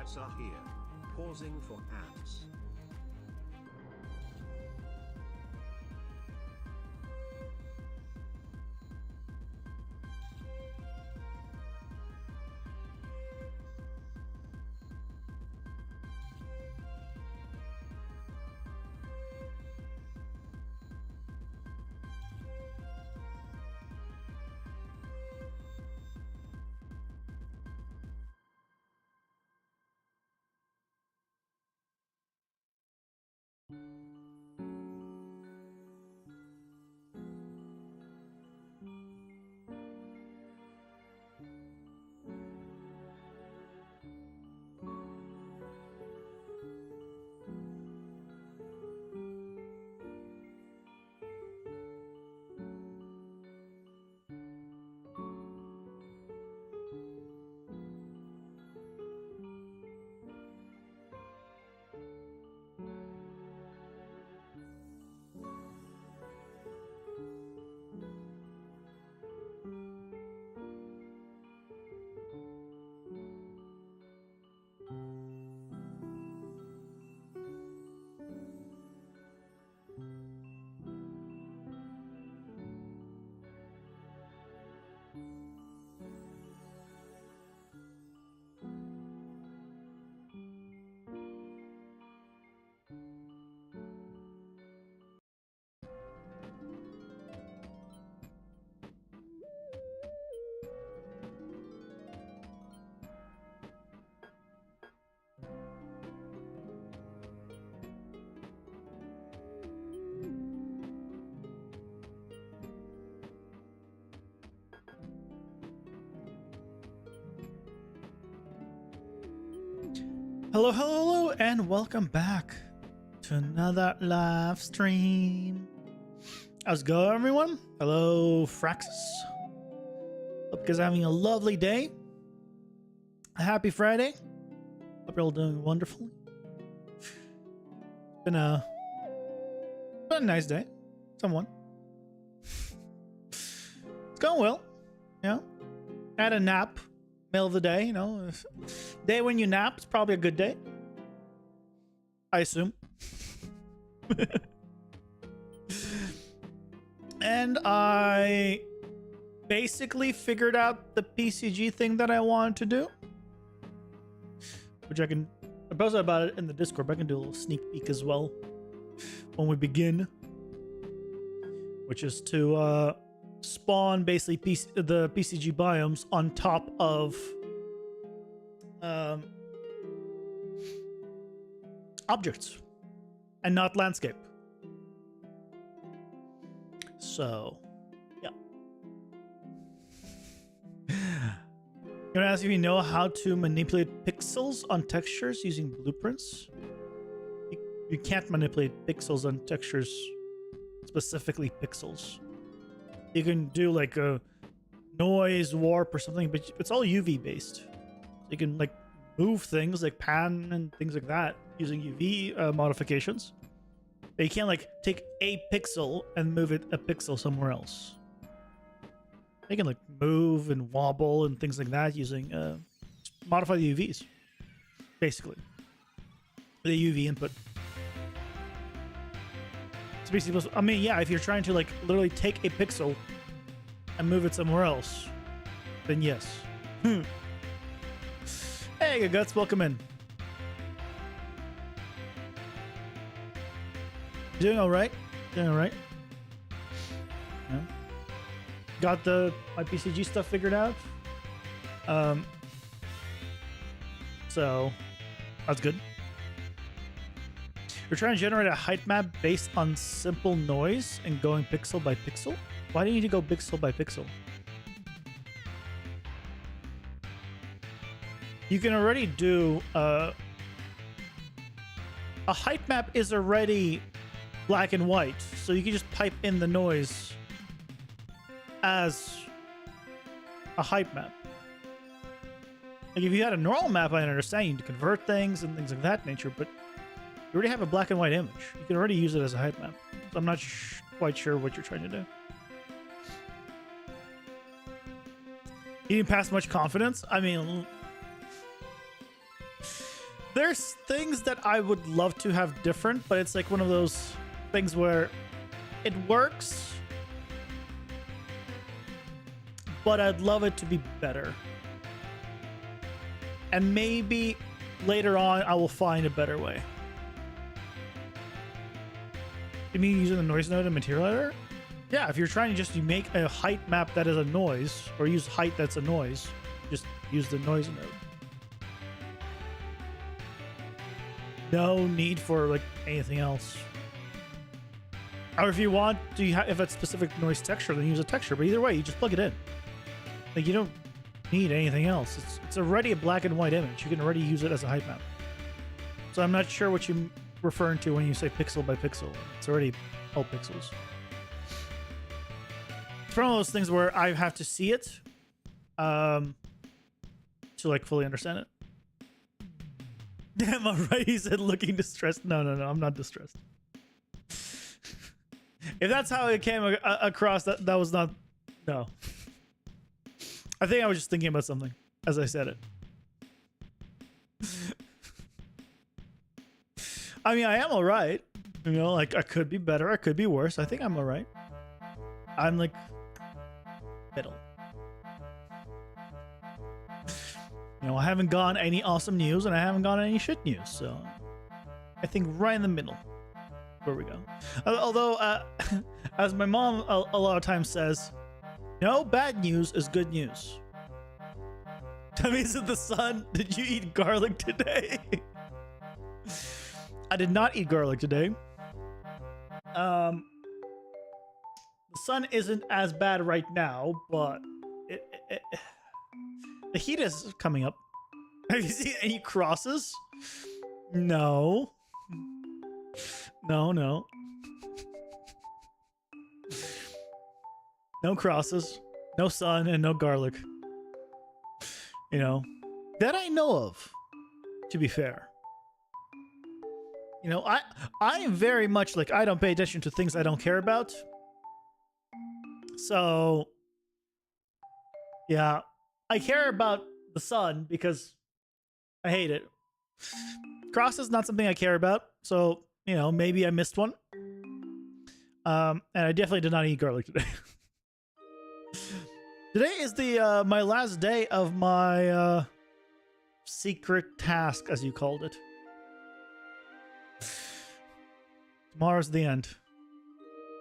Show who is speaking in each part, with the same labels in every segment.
Speaker 1: ads are here. Pausing for ads.
Speaker 2: Hello, hello, and welcome back to another live stream. How's it going, everyone? Hello, Fraxis. Hope you guys are having a lovely day. A happy Friday. Hope you're all doing wonderfully. Been a nice day. Someone. It's going well. You know, had a nap. Middle of the day, you know. Day when you nap, it's probably a good day. I assume. And I basically figured out the PCG thing that I wanted to do. Which I posted about it in the Discord, but I can do a little sneak peek as well when we begin. Which is to spawn basically the PCG biomes on top of objects and not landscape. So, yeah. I'm gonna ask if you know how to manipulate pixels on textures using blueprints. You can't manipulate pixels on textures, specifically pixels. You can do like a noise warp or something, but it's all UV based. So you can like move things like pan and things like that using UV modifications. But you can't like take a pixel and move it a pixel somewhere else. You can like move and wobble and things like that using modify the UVs, basically. The UV input. It's basically supposed to, I mean, yeah, if you're trying to like literally take a pixel and move it somewhere else, then yes. Hey, good guts, welcome in. Doing all right. Doing all right. Yeah. Got my PCG stuff figured out. So that's good. You're trying to generate a height map based on simple noise and going pixel by pixel? Why do you need to go pixel by pixel? You can already do a height map is already black and white, so you can just pipe in the noise as a height map. Like if you had a normal map, I understand you'd convert things and things of that nature, but you already have a black and white image. You can already use it as a height map. So I'm not quite sure what you're trying to do. You didn't pass much confidence? I mean, There's things that I would love to have different, but it's like one of those things where it works, but I'd love it to be better. And maybe later on I will find a better way. You mean using the noise node and material editor? Yeah, if you're trying to just make a height map that is a noise, or use height that's a noise, just use the noise node. No need for like anything else. Or if you want to, if it's specific noise texture, then use a texture. But either way, you just plug it in. Like you don't need anything else. It's already a black and white image. You can already use it as a height map. So I'm not sure what you're referring to when you say pixel by pixel. It's already all pixels. It's one of those things where I have to see it to like fully understand it. Damn, I'm right. He said looking distressed. No, I'm not distressed. If that's how it came across, that was not. No. I think I was just thinking about something as I said it. I mean, I am all right. You know, like I could be better. I could be worse. I think I'm all right. I'm like middle. You know, I haven't gotten any awesome news and I haven't gotten any shit news. So I think right in the middle. Where we go. Although, as my mom a lot of times says, no bad news is good news. Tummy said the sun, did you eat garlic today? I did not eat garlic today. The sun isn't as bad right now, but the heat is coming up. Have you seen any crosses? No. No. No crosses, no sun, and no garlic. You know, that I know of, to be fair. You know, I am very much like, I don't pay attention to things I don't care about. So, yeah, I care about the sun because I hate it. Cross is not something I care about, so, you know, maybe I missed one. And I definitely did not eat garlic today. Today is the my last day of my secret task, as you called it. Tomorrow's the end.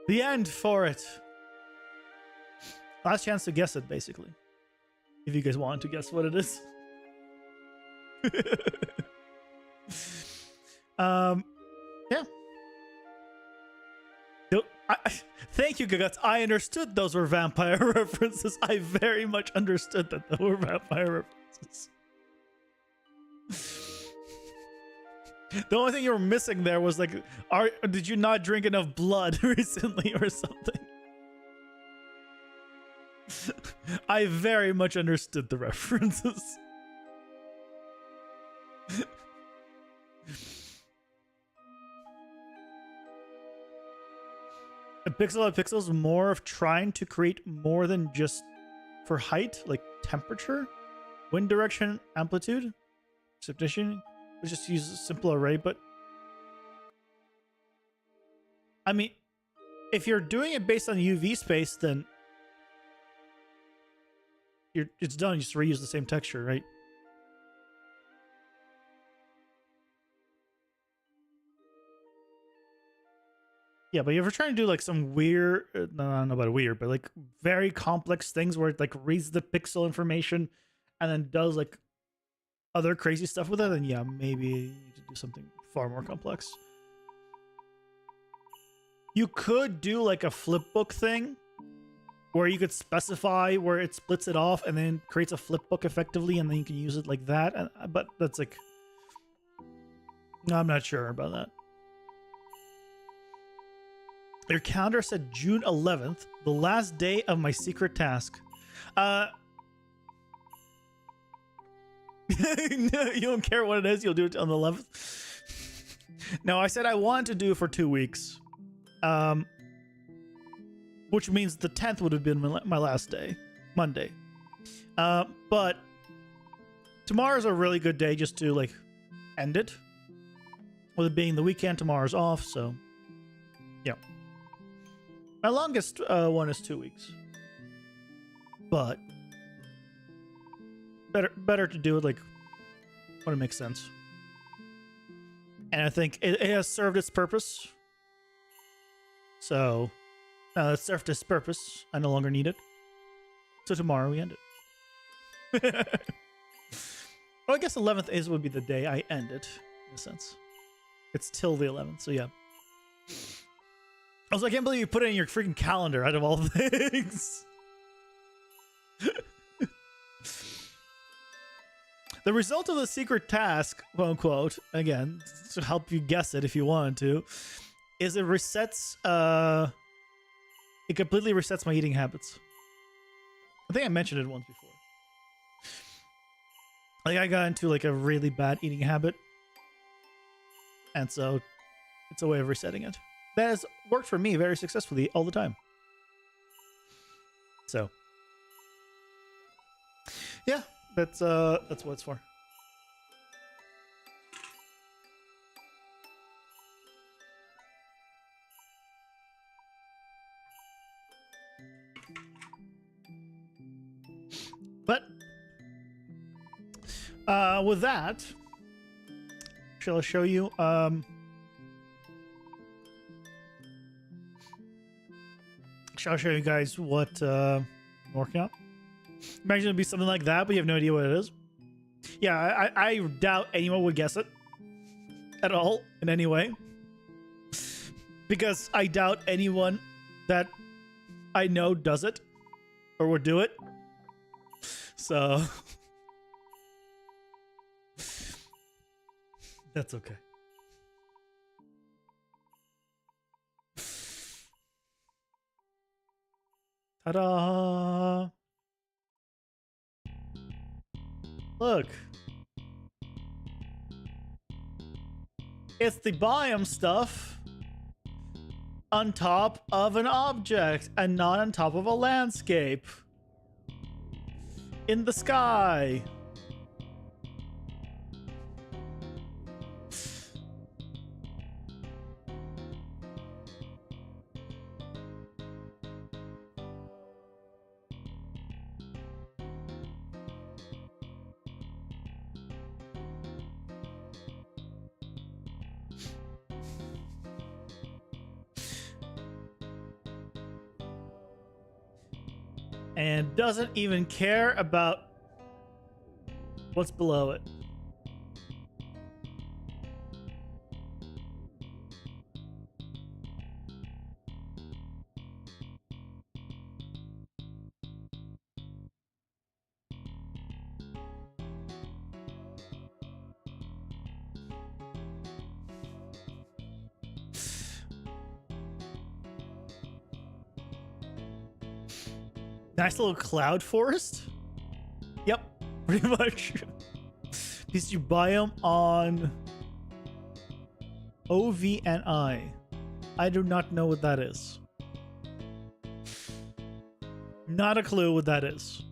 Speaker 2: The end for it. Last chance to guess it, basically. If you guys want to guess what it is. Yeah. Thank you, Gaguts. I understood those were vampire references. I very much understood that those were vampire references. The only thing you were missing there was like, did you not drink enough blood recently or something? I very much understood the references. A pixel by pixel is more of trying to create more than just for height, like temperature, wind direction, amplitude, precipitation. Let's just use a simple array, but I mean, if you're doing it based on UV space, then it's done. You just reuse the same texture, right? Yeah, but if you're trying to do like some weird, no, I don't know about weird, but like very complex things where it like reads the pixel information and then does like other crazy stuff with it, then yeah, maybe you need to do something far more complex. You could do like a flipbook thing where you could specify where it splits it off and then creates a flipbook effectively, and then you can use it like that. But that's like, no, I'm not sure about that. Your calendar said June 11th, the last day of my secret task. No, you don't care what it is, you'll do it on the 11th. No, I said I wanted to do it for 2 weeks. Which means the 10th would have been my last day, Monday. But tomorrow's a really good day just to like end it. With it being the weekend, tomorrow's off, so yeah. My longest one is 2 weeks, but better to do it like when it makes sense. And I think it has served its purpose. So now that it's served its purpose, I no longer need it. So tomorrow we end it. Well, I guess 11th would be the day I end it, in a sense. It's till the 11th, so yeah. Also, I can't believe you put it in your freaking calendar out of all things. The result of the secret task, quote unquote, again, to help you guess it if you wanted to, is it resets, it completely resets my eating habits. I think I mentioned it once before. Like, I got into like a really bad eating habit. And so it's a way of resetting it. That has worked for me very successfully all the time. So yeah, that's what it's for. But with that, shall I show you guys what I'm working on? Imagine it'd be something like that, but you have no idea what it is. Yeah, I doubt anyone would guess it at all in any way, because I doubt anyone that I know does it or would do it. So that's okay. Ta-da! Look. It's the biome stuff on top of an object and not on top of a landscape. In the sky. And doesn't even care about what's below it. Nice little cloud forest. Yep, pretty much. Piece you biome on OVNI. I do not know what that is. Not a clue what that is.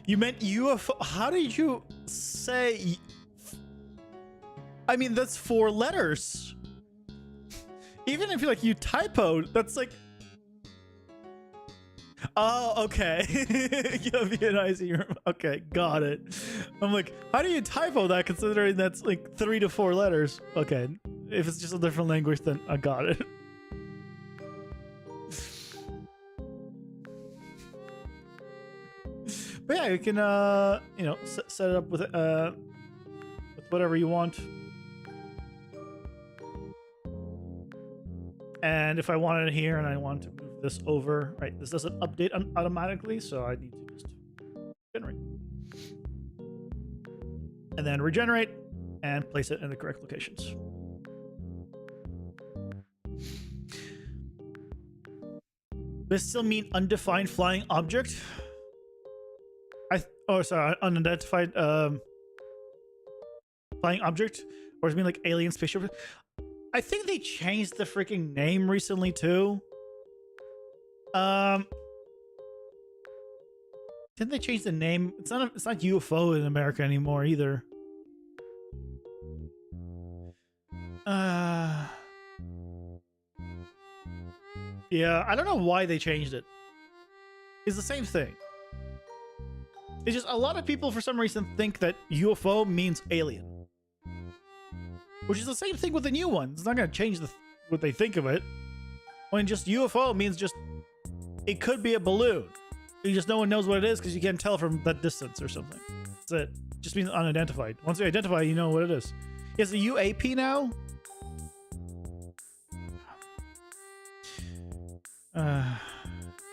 Speaker 2: You meant UFO? How did you say? I mean, that's 4 letters. Even if you typoed, that's like. Oh, okay. Okay, got it. I'm like, how do you typo that considering that's like 3 to 4 letters? Okay, if it's just a different language, then I got it. But yeah, you can set it up with whatever you want. And if I wanted it here and I want to move this over, right? This doesn't update automatically, so I need to just generate. And then regenerate and place it in the correct locations. Does this still mean undefined flying object? Oh, sorry, unidentified flying object, or it's been like alien spaceship. I think they changed the freaking name recently too. Didn't they change the name? It's not UFO in America anymore either. Yeah, I don't know why they changed it. It's the same thing. It's just a lot of people for some reason think that UFO means alien, which is the same thing with the new one. It's not going to change what they think of it. When just UFO means just it could be a balloon. You just no one knows what it is because you can't tell from that distance or something. That's it. It just means unidentified. Once you identify, you know what it is. Is it UAP now?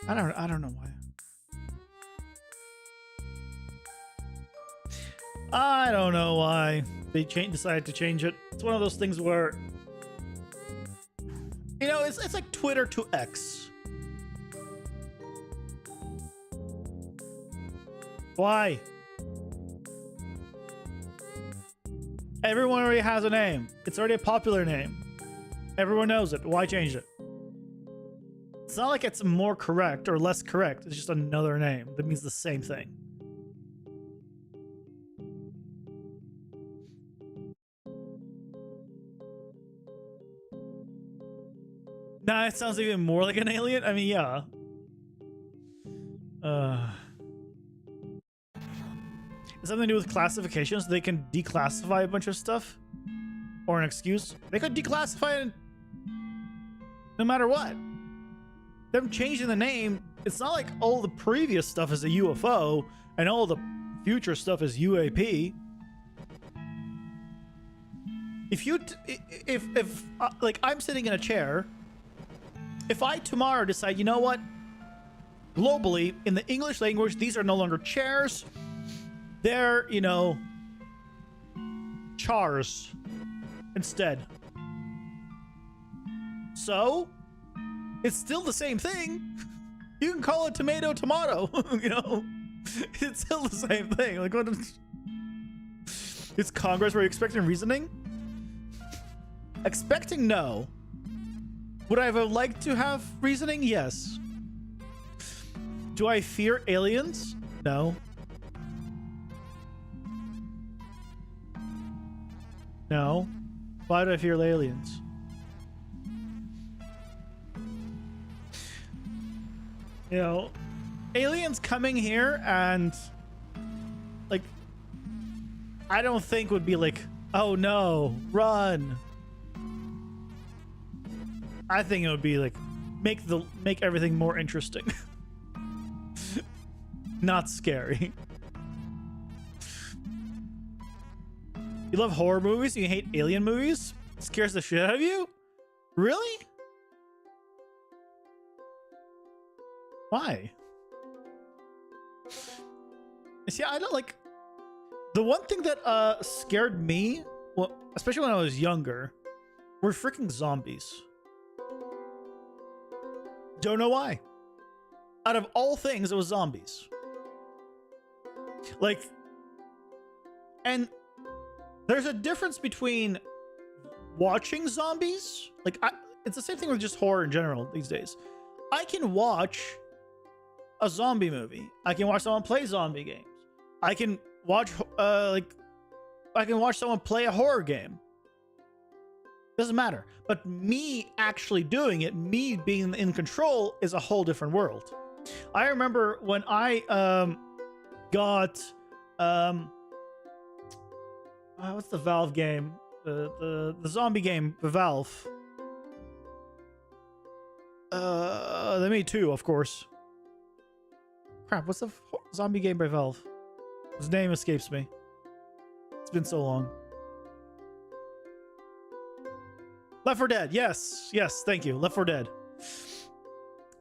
Speaker 2: I don't know why. I don't know why they decided to change it. It's one of those things where, you know, it's like Twitter to X. Why? Everyone already has a name. It's already a popular name. Everyone knows it. Why change it? It's not like it's more correct or less correct. It's just another name that means the same thing. Nah, it sounds even more like an alien. I mean, yeah. It's something to do with classifications. They can declassify a bunch of stuff. Or an excuse. They could declassify it no matter what. Them changing the name, it's not like all the previous stuff is a UFO and all the future stuff is UAP. If like I'm sitting in a chair, if I tomorrow decide, you know what, globally in the English language, these are no longer chairs, they're, you know, chars instead. So it's still the same thing. You can call it tomato, you know? It's still the same thing. Like, what? It's Congress. Were you expecting reasoning? Expecting, no. Would I have liked to have reasoning? Yes. Do I fear aliens? No. No. Why do I fear aliens? You know, aliens coming here and, like, I don't think would be like, oh no, run. I think it would be like, make everything more interesting. Not scary. You love horror movies? You hate alien movies? It scares the shit out of you? Really? Why? See, I don't like... The one thing that scared me, well, especially when I was younger, were freaking zombies. Don't know why. Out of all things, it was zombies. Like... And there's a difference between watching zombies. Like, it's the same thing with just horror in general these days. I can watch a zombie movie. I can watch someone play zombie games. I can watch I can watch someone play a horror game. Doesn't matter. But me actually doing it, me being in control, is a whole different world. I remember when I got what's the Valve game? The zombie game for Valve. They made two, of course. Crap, what's the zombie game by Valve? His name escapes me. It's been so long. Left 4 Dead. Yes, thank you. Left 4 Dead.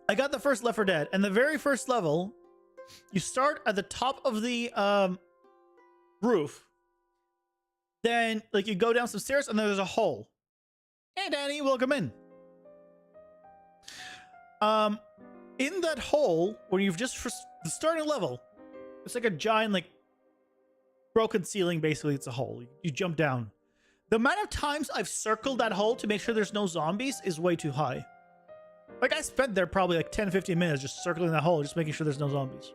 Speaker 2: I got the first Left 4 Dead, and the very first level, you start at the top of the roof. Then, like, you go down some stairs, and there's a hole. Hey, Danny, welcome in. In that hole, when you've just the starting level, it's like a giant, like, broken ceiling. Basically, it's a hole. You jump down. The amount of times I've circled that hole to make sure there's no zombies is way too high. Like, I spent there probably like 10, 15 minutes just circling that hole, just making sure there's no zombies.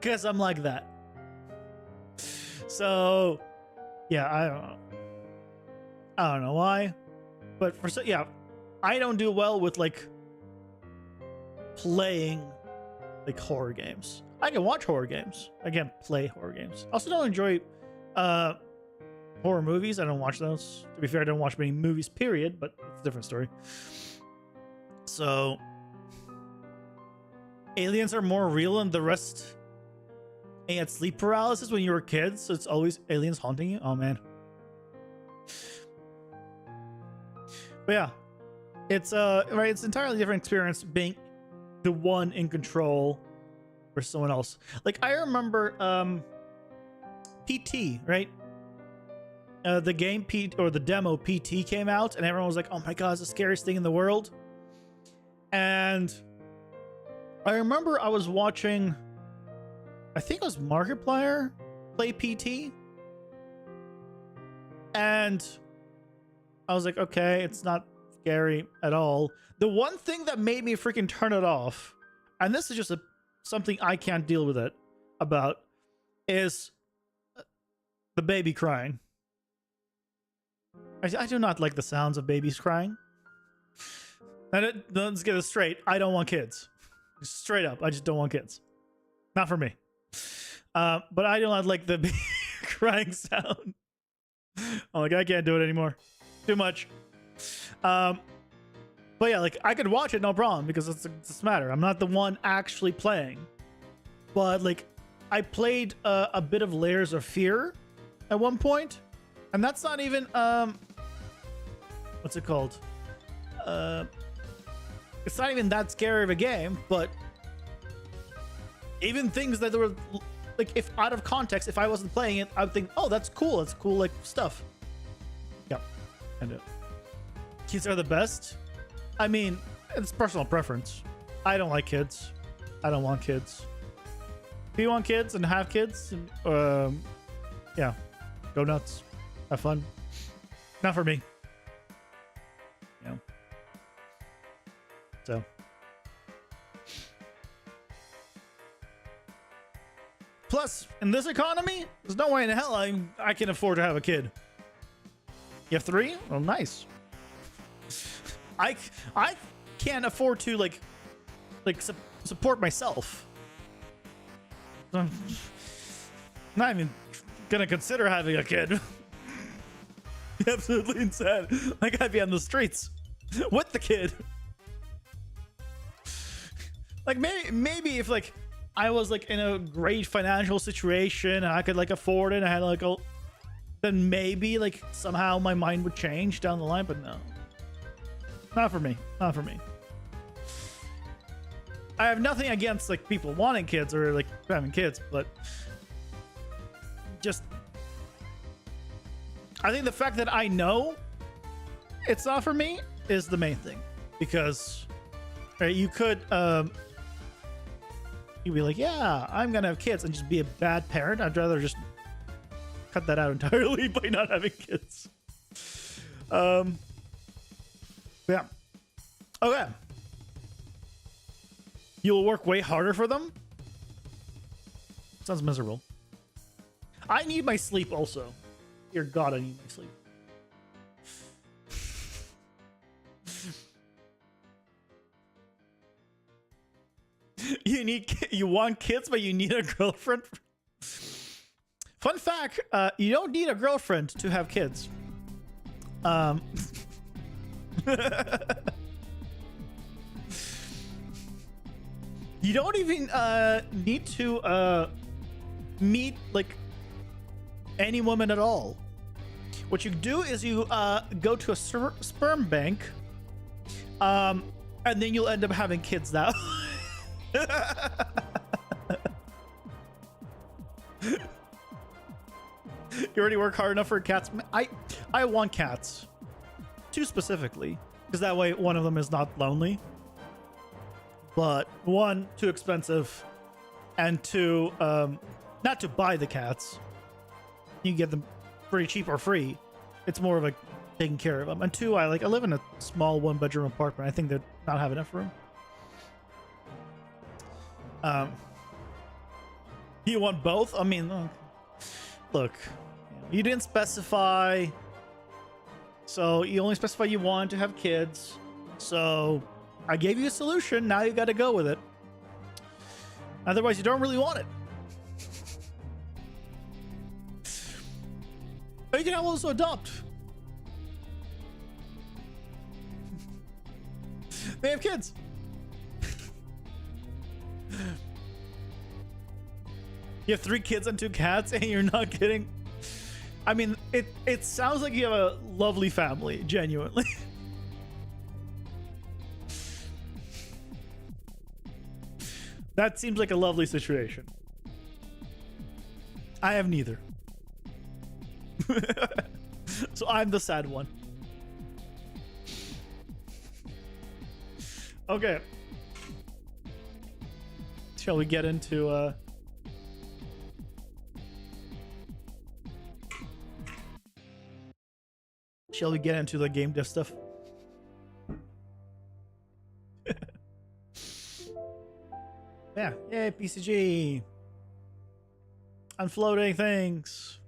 Speaker 2: Because I'm like that. So, yeah, I don't know. I don't know why. But yeah, I don't do well with, like, playing, like, horror games. I can watch horror games. I can't play horror games. I also don't enjoy horror movies. I don't watch those. To be fair, I don't watch many movies, period, but it's a different story. So, aliens are more real than the rest. And you had sleep paralysis when you were kids, so it's always aliens haunting you. Oh, man. But yeah, it's right. It's an entirely different experience being the one in control for someone else. Like, I remember PT, right? The game or the demo PT came out, and everyone was like, "Oh my god, it's the scariest thing in the world." And I remember I was watching, I think it was Markiplier play PT, and I was like, okay, it's not scary at all. The one thing that made me freaking turn it off, and this is just something I can't deal with it about, is the baby crying. I do not like the sounds of babies crying. And let's get it straight. I don't want kids. Straight up, I just don't want kids. Not for me. But I do not like the baby crying sound. I'm like, I can't do it anymore. Too much. But yeah, like, I could watch it, no problem, because it's a matter. I'm not the one actually playing. But, like, I played a bit of Layers of Fear at one point, and that's not even what's it called? It's not even that scary of a game, but even things that were, like, if out of context, if I wasn't playing it, I would think, oh, that's cool. That's cool, like, stuff. Yeah, and kids are the best. I mean, it's personal preference. I don't like kids. I don't want kids. If you want kids and have kids, yeah, go nuts. Have fun. Not for me. You know. So. Plus, in this economy, there's no way in hell I can afford to have a kid. You have 3? Well, nice. I can't afford to like support myself. I'm not even gonna consider having a kid. Absolutely insane. Like, I'd be on the streets with the kid. Like, maybe if, like, I was, like, in a great financial situation and I could, like, afford it and I had, like, then maybe, like, somehow my mind would change down the line, but no. Not for me. Not for me. I have nothing against, like, people wanting kids or, like, having kids, but just, I think the fact that I know it's not for me is the main thing, because, right, you could you'd be like, yeah, I'm gonna have kids, and just be a bad parent. I'd rather just cut that out entirely by not having kids. Yeah. Okay. You'll work way harder for them? Sounds miserable. I need my sleep also. Dear God, I need my sleep. You want kids, but you need a girlfriend? Fun fact, you don't need a girlfriend to have kids. You don't even need to meet, like, any woman at all. What you do is you go to a sperm bank, and then you'll end up having kids now. You already work hard enough for cats. I want cats. 2 specifically, because that way one of them is not lonely. but one, too expensive, and two, not to buy the cats. You can get them pretty cheap or free. It's more of a taking care of them. And two, I live in a small 1-bedroom apartment. I think they'd not have enough room. You want both? I mean, look, you didn't specify, so you only specify you want to have kids. So I gave you a solution. Now you got to go with it. Otherwise, you don't really want it. But you can also adopt. They have kids. You have 3 kids and 2 cats, and you're not kidding. I mean, it sounds like you have a lovely family, genuinely. That seems like a lovely situation. I have neither. So I'm the sad one. Okay. Shall we get into Shall we get into the game dev stuff? Yeah, yay, PCG. Unfloating things.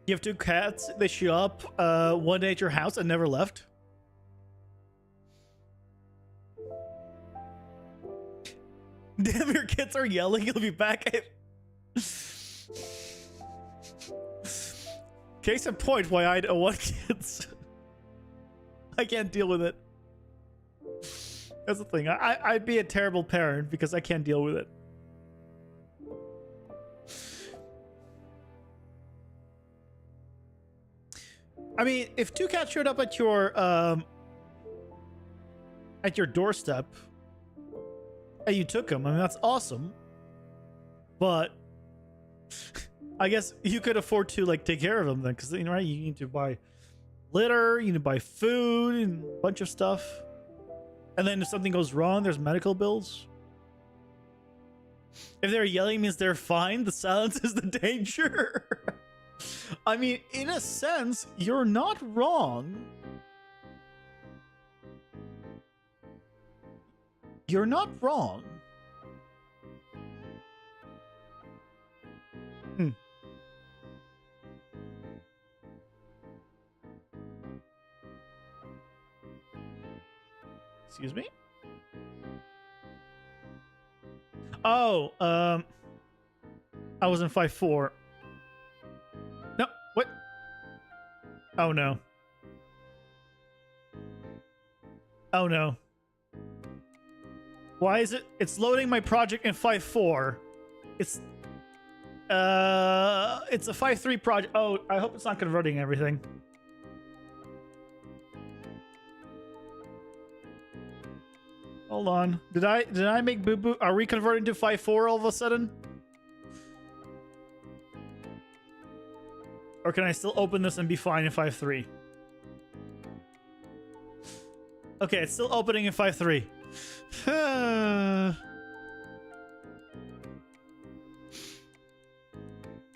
Speaker 2: You have 2 cats. They show up one day at your house and never left. Damn, your kids are yelling. You'll be back. Case in point, why I don't want kids. I can't deal with it. That's the thing. I'd be a terrible parent because I can't deal with it. I mean, if 2 cats showed up at your doorstep and you took them, I mean, that's awesome. But I guess you could afford to take care of them then, because right, you need to buy litter, you need to buy food and a bunch of stuff. And then if something goes wrong, there's medical bills. If they're yelling, means they're fine. The silence is the danger. I mean, in a sense, you're not wrong. You're not wrong. Excuse me? Oh, I was in 5-4. No, what? Oh no. Oh no. Why is it? It's loading my project in 5.4. It's a 5.3 project. Oh, I hope it's not converting everything. Hold on. Did I make boo boo? Are we converting to 5.4 all of a sudden? Or can I still open this and be fine in 5.3? Okay, it's still opening in 5.3.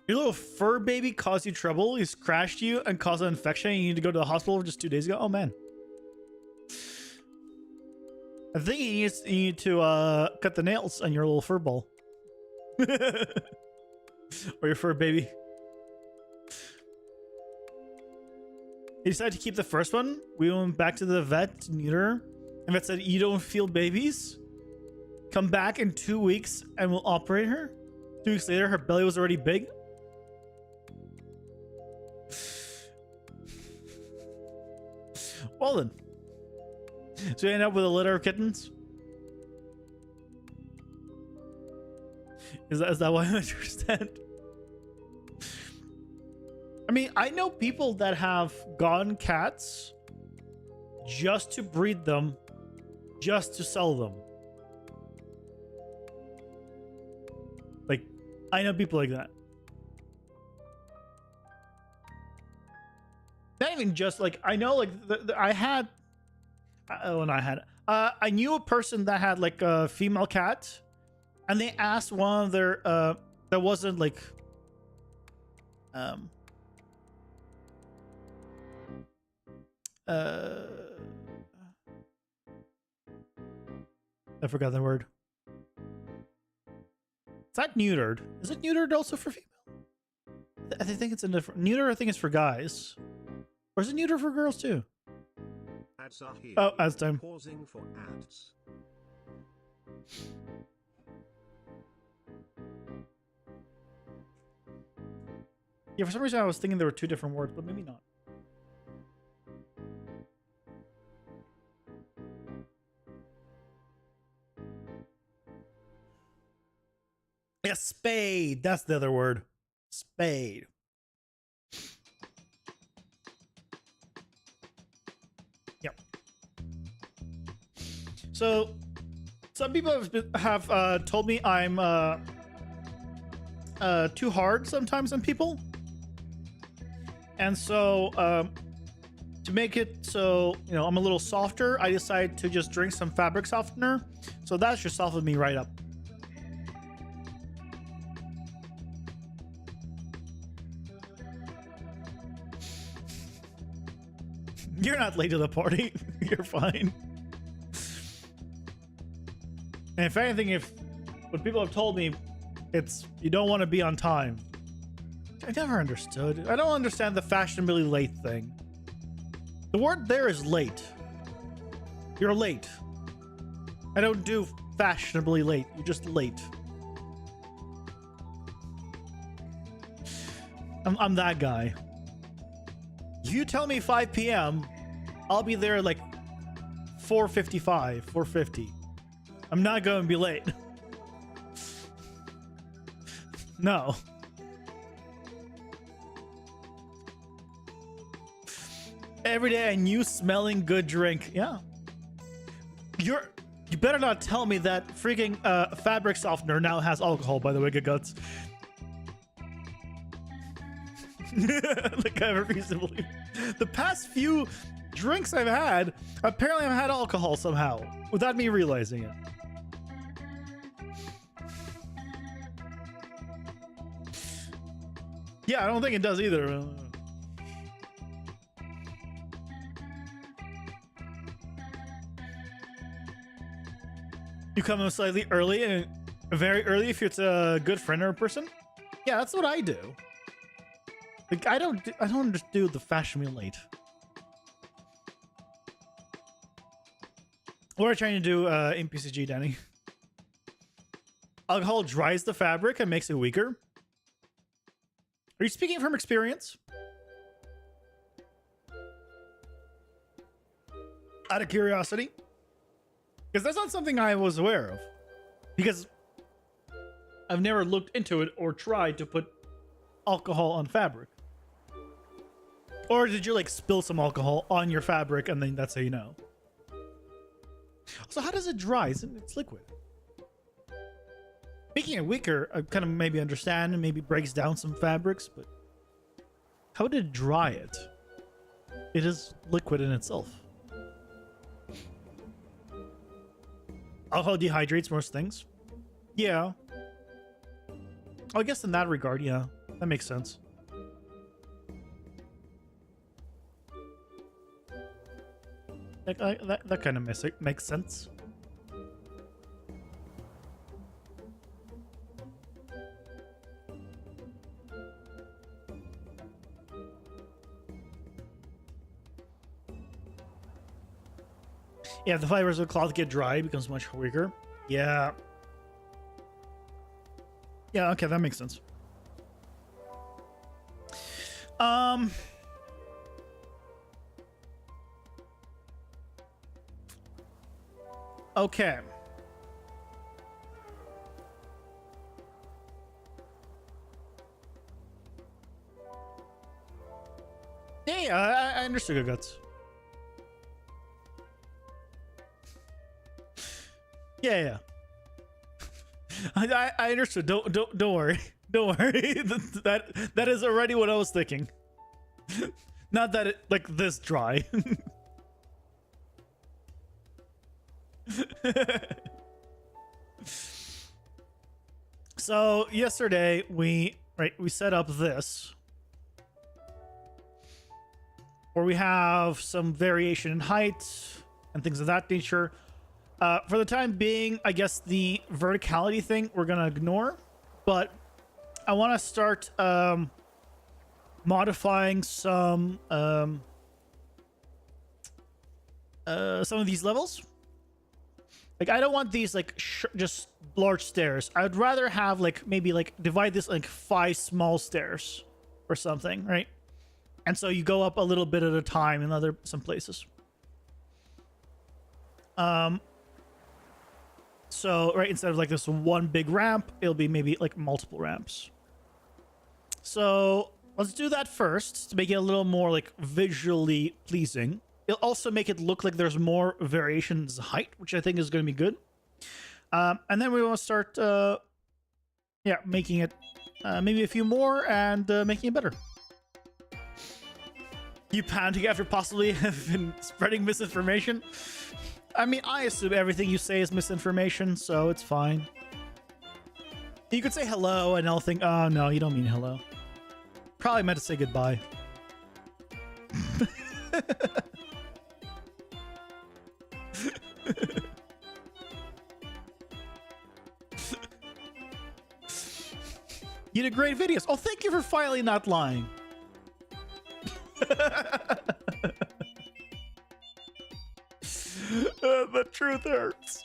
Speaker 2: Your little fur baby caused you trouble. He's crashed you and caused an infection. You need to go to the hospital for just 2 days ago. Oh man. I think you need to cut the nails on your little fur ball. Or your fur baby. He decided to keep the first one. We went back to the vet to neuter her. And vet said, you don't feel babies? Come back in 2 weeks and we'll operate her. 2 weeks later, her belly was already big. Well then. So you end up with a litter of kittens? Is that why I understand? I mean, I know people that have gone cats just to breed them, just to sell them. Like, I know people like that. even just like I know like I had when I had I knew a person that had like a female cat, and they asked one of their that wasn't like um uh I forgot the word. It's not neutered. Is it neutered also for female? I think it's a different neuter. I think it's for guys, or is it neuter for girls too?
Speaker 1: Ads are here.
Speaker 2: Oh, ads time.
Speaker 1: Pausing for ads.
Speaker 2: Yeah, for some reason I was thinking there were two different words, but maybe not. Yeah, spade. That's the other word. Spade. Yep. So, some people have told me I'm too hard sometimes on people, and so to make it so I'm a little softer, I decided to just drink some fabric softener. So that should soften me right up. You're not late to the party. You're fine. And if anything, what people have told me, it's you don't want to be on time. I never understood. I don't understand the fashionably late thing. The word there is late. You're late. I don't do fashionably late. You're just late. I'm that guy. If you tell me 5 p.m., I'll be there like 4:55, 4:50. I'm not going to be late. No. Every day a new smelling good drink. Yeah. You better not tell me that freaking fabric softener now has alcohol, by the way, good guts. Like I refuse to believe. The past few drinks I've had, apparently I've had alcohol somehow, without me realizing it. Yeah, I don't think it does either. You come in slightly early and very early if it's a good friend or a person. Yeah, that's what I do. Like I don't just do the fashion me late. What are you trying to do in PCG, Danny? Alcohol dries the fabric and makes it weaker. Are you speaking from experience? Out of curiosity? Because that's not something I was aware of. Because I've never looked into it or tried to put alcohol on fabric. Or did you like spill some alcohol on your fabric and then that's how you know? So how does it dry? It's liquid. Making it weaker, I kind of maybe understand and maybe breaks down some fabrics, but how did it dry it? It is liquid in itself. Alcohol dehydrates most things. Yeah. I guess in that regard, yeah, that makes sense. That kind of makes sense. Yeah, the fibers of the cloth get dry, it becomes much weaker. Yeah. Yeah, okay, that makes sense. Okay. Yeah, I understood your guts. Yeah. I understood. Don't worry. Don't worry. That is already what I was thinking. Not that it like this dry. So yesterday we set up this where we have some variation in height and things of that nature. For the time being, I guess the verticality thing we're gonna ignore, but I want to start modifying some of these levels. Like, I don't want these like just large stairs. I would rather have like maybe like divide this like 5 small stairs or something, right? And so you go up a little bit at a time in some places. So right, instead of like this one big ramp, it'll be maybe like multiple ramps. So let's do that first to make it a little more like visually pleasing. It'll also make it look like there's more variations in height, which I think is going to be good. And then we want to start, making it maybe a few more and making it better. You panic after possibly have been spreading misinformation? I mean, I assume everything you say is misinformation, so it's fine. You could say hello and I'll think, oh no, you don't mean hello. Probably meant to say goodbye. You did great videos. Oh, thank you for finally not lying. The truth hurts.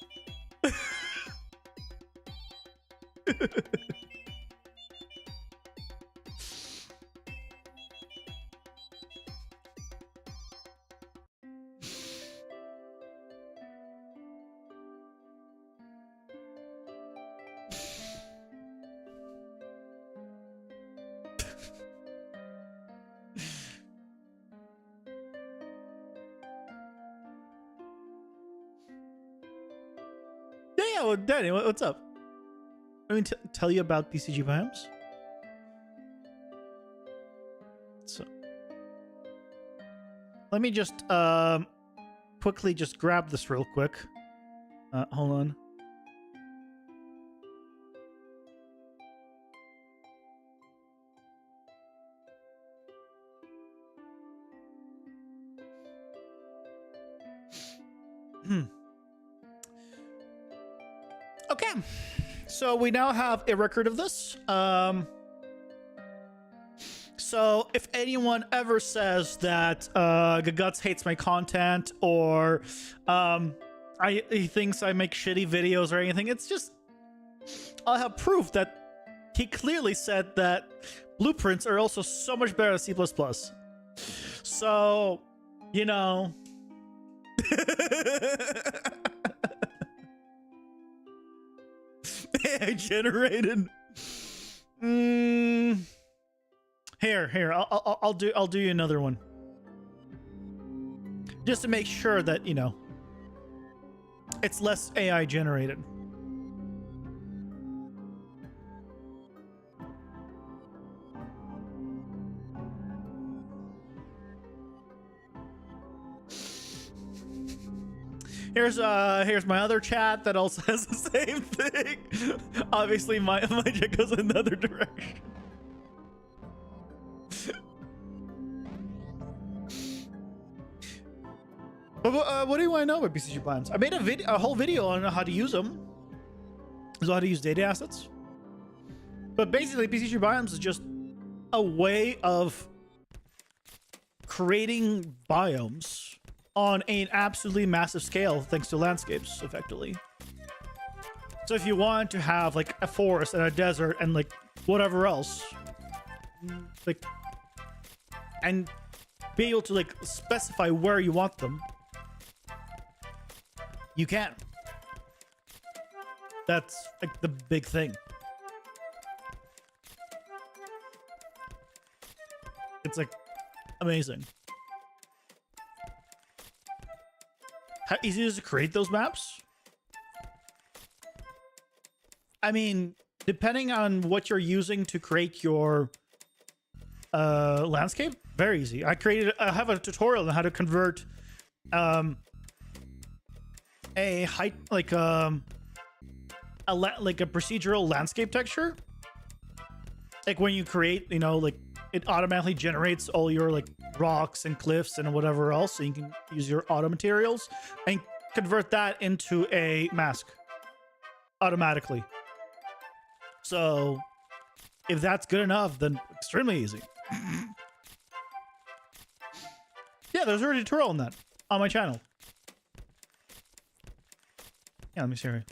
Speaker 2: Yeah, well, Danny, what's up? Let me tell you about BCG biomes. So, let me just quickly just grab this real quick. Hold on. Okay, so we now have a record of this. So if anyone ever says that Guts hates my content or he thinks I make shitty videos or anything, it's just I'll have proof that he clearly said that blueprints are also so much better than C++. So, you know. AI generated. Here, I'll do you another one, just to make sure that you know it's less AI generated. Here's my other chat that also has the same thing. Obviously, my chat goes another direction. But what do you want to know about BCG biomes? I made a whole video on how to use them. So how to use data assets. But basically, BCG biomes is just a way of creating biomes on an absolutely massive scale thanks to landscapes, effectively. So if you want to have like a forest and a desert and like whatever else, like, and be able to like specify where you want them, you can. That's like the big thing. It's like amazing. How easy is it to create those maps? I mean, depending on what you're using to create your landscape? Very easy. I have a tutorial on how to convert a height, like a procedural landscape texture. Like when you create, you know, like it automatically generates all your like rocks and cliffs and whatever else, so you can use your auto materials and convert that into a mask automatically. So if that's good enough, then extremely easy. Yeah, there's already a tutorial on that on my channel. Yeah, let me see here.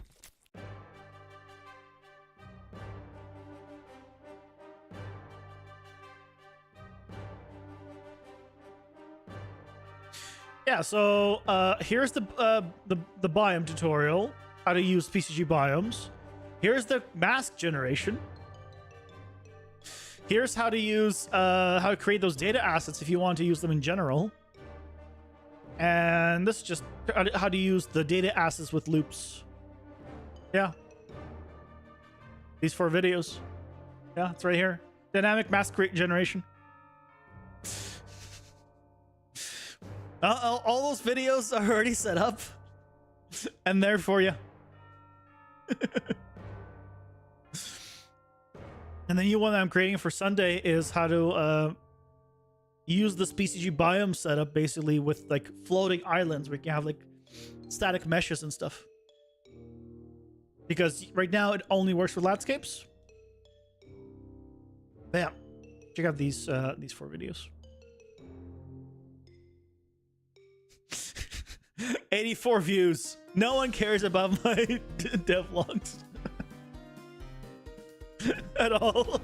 Speaker 2: Yeah, so here's the biome tutorial, how to use PCG biomes. Here's the mask generation. Here's how to use how to create those data assets if you want to use them in general. And this is just how to use the data assets with loops. Yeah. These 4 videos. Yeah, it's right here. Dynamic mask generation. All those videos are already set up and there for you. And the new one that I'm creating for Sunday is how to use this PCG biome setup basically with like floating islands where you can have like static meshes and stuff. Because right now it only works for landscapes. But yeah, check out these 4 videos. 84 views. No one cares about my devlogs at all.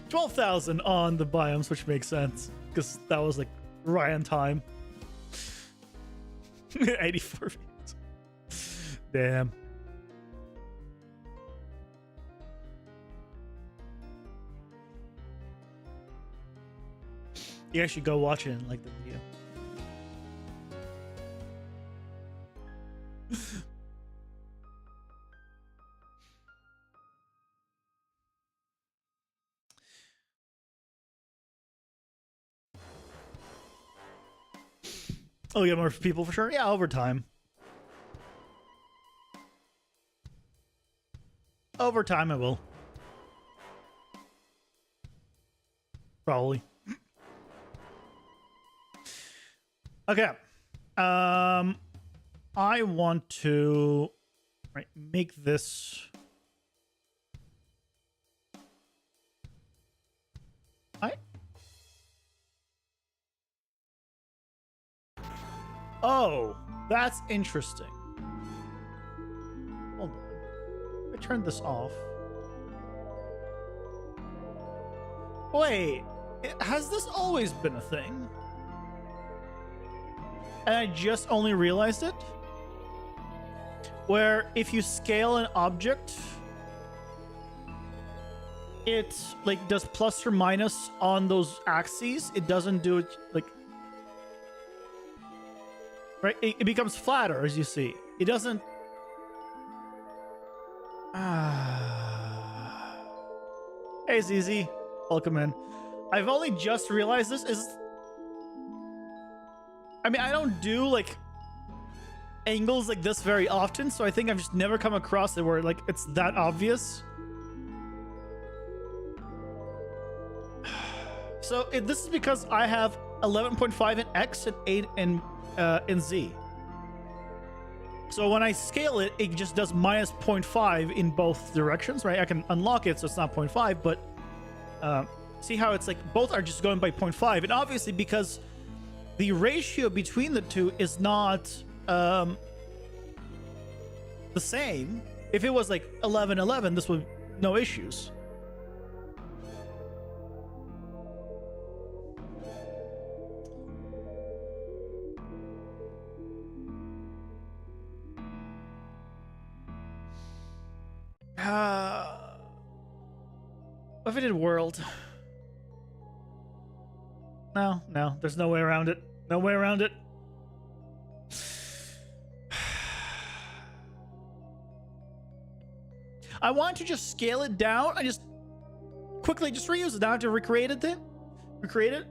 Speaker 2: 12,000 on the biomes, which makes sense because that was like right on time. 84 views. Damn. You actually go watch it and like the video. Oh, get more people for sure? Yeah, over time. Over time, I will. Probably. Okay. I want to make this. Oh, that's interesting. Hold on. I turned this off. Wait, has this always been a thing? And I just only realized it? Where if you scale an object, it like does plus or minus on those axes. It doesn't do it like... Right? It becomes flatter, as you see. It doesn't... Hey, ZZ. Welcome in. I've only just realized this is... I mean, I don't do, like, angles like this very often, so I think I've just never come across it where, like, it's that obvious. So, this is because I have 11.5 in X and 8 in Z. So when I scale it, it just does minus 0.5 in both directions, right? I can unlock it so it's not 0.5, but see how it's like both are just going by 0.5. And obviously because the ratio between the two is not the same. If it was like 11-11, this would no issues. What if I did world? No, there's no way around it. No way around it. I want to just scale it down. quickly just reuse it now to recreate it then. Recreate it.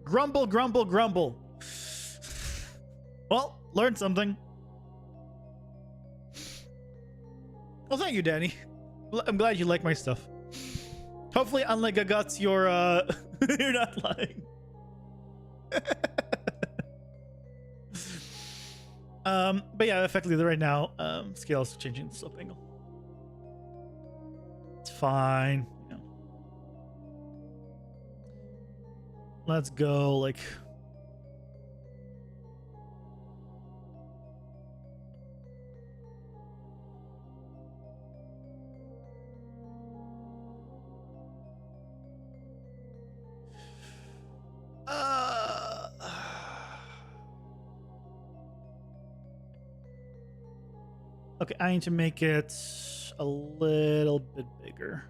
Speaker 2: Grumble, grumble, grumble. Well, learned something. Well, thank you, Danny. I'm glad you like my stuff. Hopefully, unlike Guts, you're you're not lying. But yeah, effectively right now, scale is changing the slope angle. It's fine. You know. Let's go like. Okay, I need to make it a little bit bigger.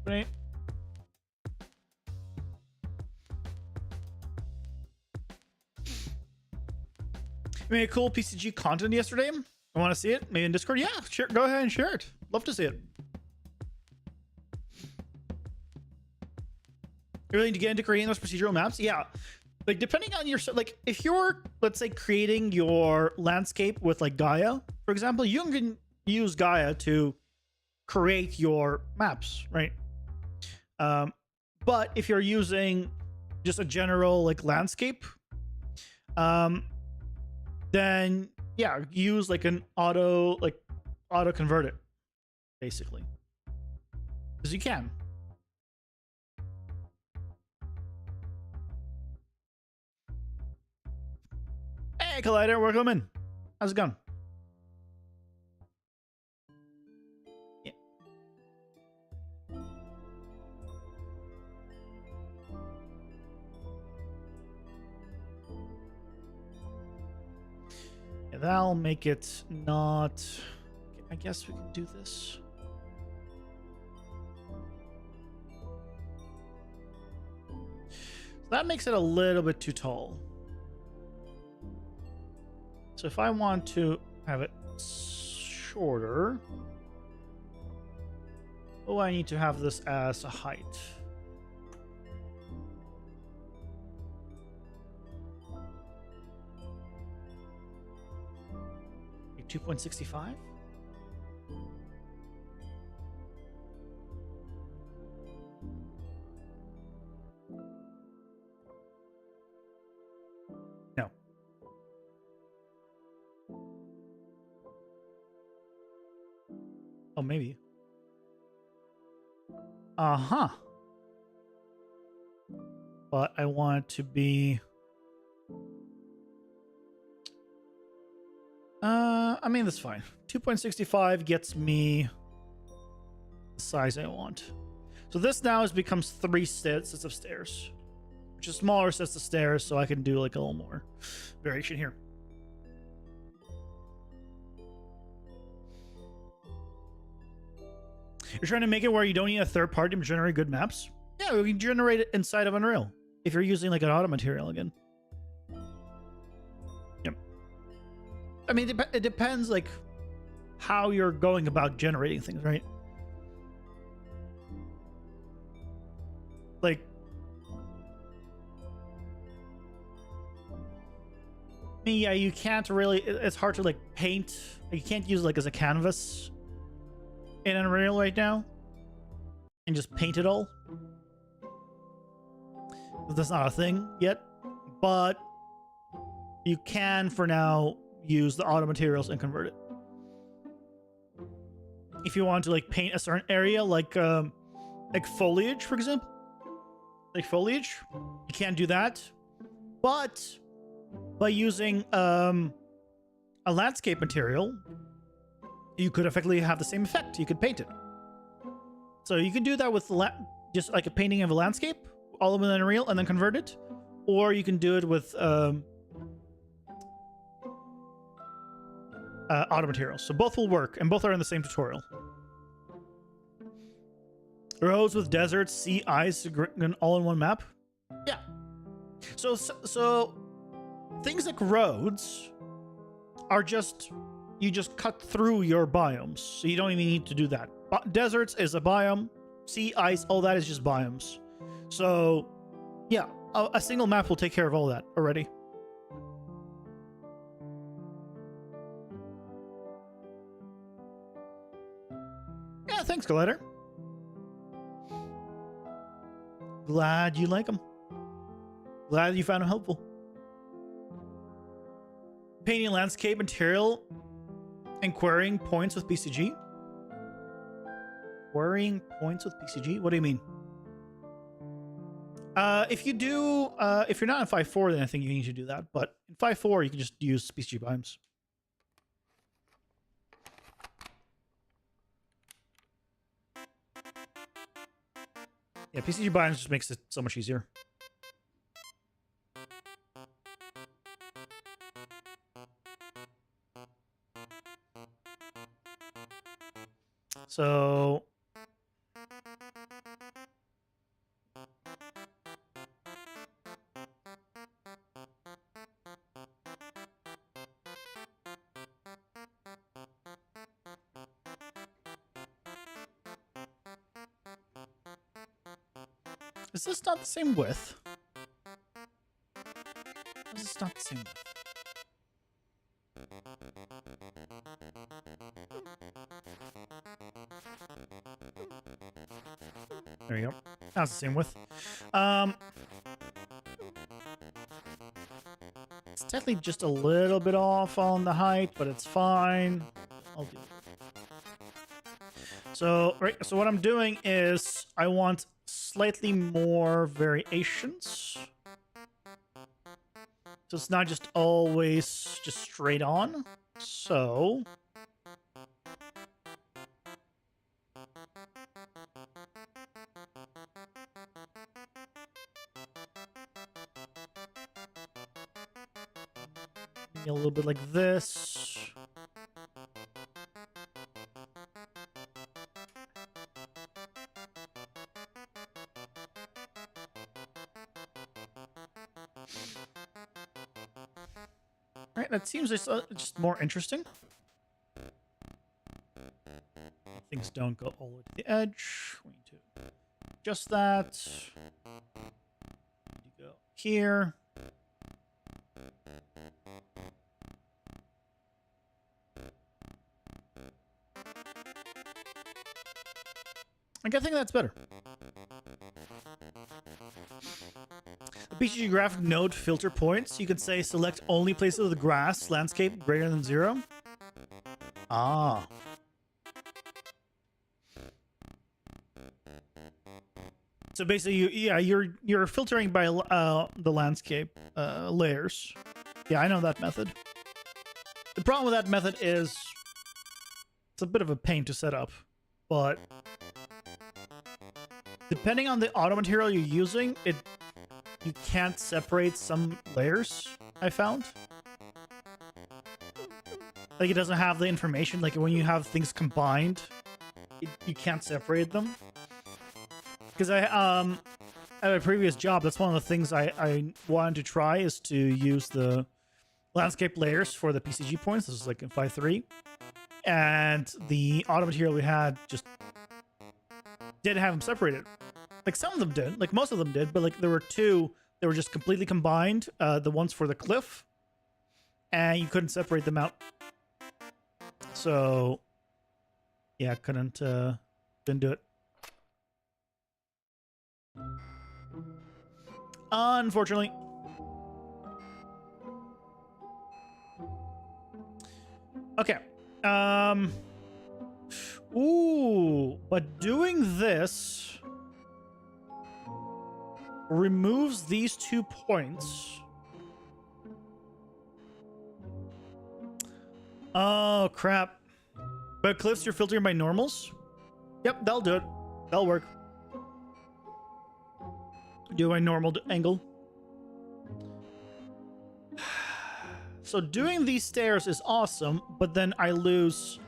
Speaker 2: Right. You made a cool PCG content yesterday. I want to see it. Maybe in Discord. Yeah, sure. Go ahead and share it. Love to see it. You're willing to get into creating those procedural maps? Yeah. Like depending on your like, if you're let's say creating your landscape with like Gaia, for example, you can use Gaia to create your maps, right? But if you're using just a general like landscape, then yeah, use like an auto convert it, basically, because you can. Hey, Collider, welcome in. How's it going? Yeah. Yeah, that'll make it not. I guess we can do this. So that makes it a little bit too tall. So if I want to have it shorter, oh, I need to have this as a height. Like 2.65? No. Oh, maybe. Uh-huh. But I want it to be... I mean, that's fine. 2.65 gets me the size I want. So this now becomes 3 sets of stairs, which is smaller sets of stairs, so I can do like a little more variation here. You're trying to make it where you don't need a third party to generate good maps? Yeah, we can generate it inside of Unreal if you're using like an auto material again. Yep. I mean, it depends like how you're going about generating things, right? Like, yeah, you can't really. It's hard to like paint. You can't use it like as a canvas in Unreal right now and just paint it all. That's not a thing yet, but you can for now use the auto materials and convert it. If you want to like paint a certain area, like foliage, for example, like foliage, you can't do that. But by using a landscape material, you could effectively have the same effect. You could paint it. So you can do that with just like a painting of a landscape, all of them in Unreal, and then convert it. Or you can do it with auto materials. So both will work, and both are in the same tutorial. Roads with deserts, sea, ice, all in one map. Yeah. So things like roads are just, you just cut through your biomes, so you don't even need to do that. Deserts is a biome, sea, ice, all that is just biomes. So yeah, a single map will take care of all that already. Yeah, thanks, Collider. Glad you like them. Glad you found them helpful. Painting landscape material and querying points with PCG. Querying points with PCG? What do you mean? If you do, if you're not in 5.4, then I think you need to do that. But in 5.4, you can just use PCG biomes. Yeah, PCG biomes just makes it so much easier. So is this not the same width? Is this not the same width? There you go. That's the same width. It's definitely just a little bit off on the height, but it's fine. I'll do it. So, right. So what I'm doing is I want slightly more variations. So it's not just always just straight on. So maybe a little bit like this. All right, that seems just more interesting. Things don't go all the way to the edge. We need to adjust that. Need to go here. I think that's better. The PCG graphic node filter points. You can say select only places of the grass landscape greater than 0. Ah. So basically, you're filtering by the landscape layers. Yeah, I know that method. The problem with that method is it's a bit of a pain to set up, but depending on the auto material you're using, you can't separate some layers, I found. Like, it doesn't have the information. Like, when you have things combined, you can't separate them. Because at my previous job, that's one of the things I wanted to try, is to use the landscape layers for the PCG points. This is like in 5.3. And the auto material we had just didn't have them separated. Like, some of them did. Like, most of them did. But, like, there were two that were just completely combined. The ones for the cliff. And you couldn't separate them out. So, yeah, didn't do it. Unfortunately. Okay. Ooh, but doing this removes these 2 points. Oh, crap. But cliffs, you're filtering by normals? Yep, that'll do it. That'll work. Do a normal angle. So doing these stairs is awesome, but then I lose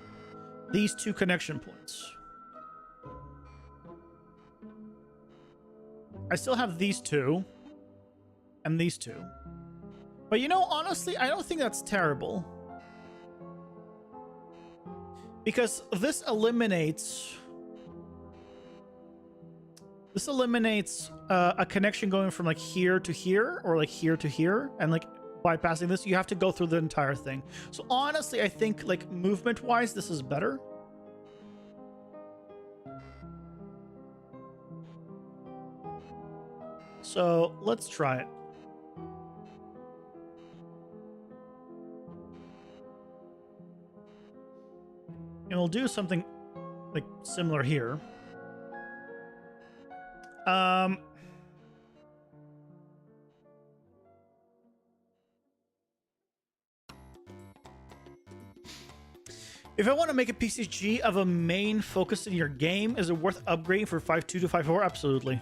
Speaker 2: these 2 connection points. I still have these 2 and these 2. But you know, honestly, I don't think that's terrible. Because this eliminates a connection going from like here to here or like here to here, and like bypassing this, you have to go through the entire thing. So honestly, I think like movement wise, this is better. So let's try it. And we'll do something like similar here. If I want to make a PCG of a main focus in your game, is it worth upgrading for 5.2 to 5.4? Absolutely.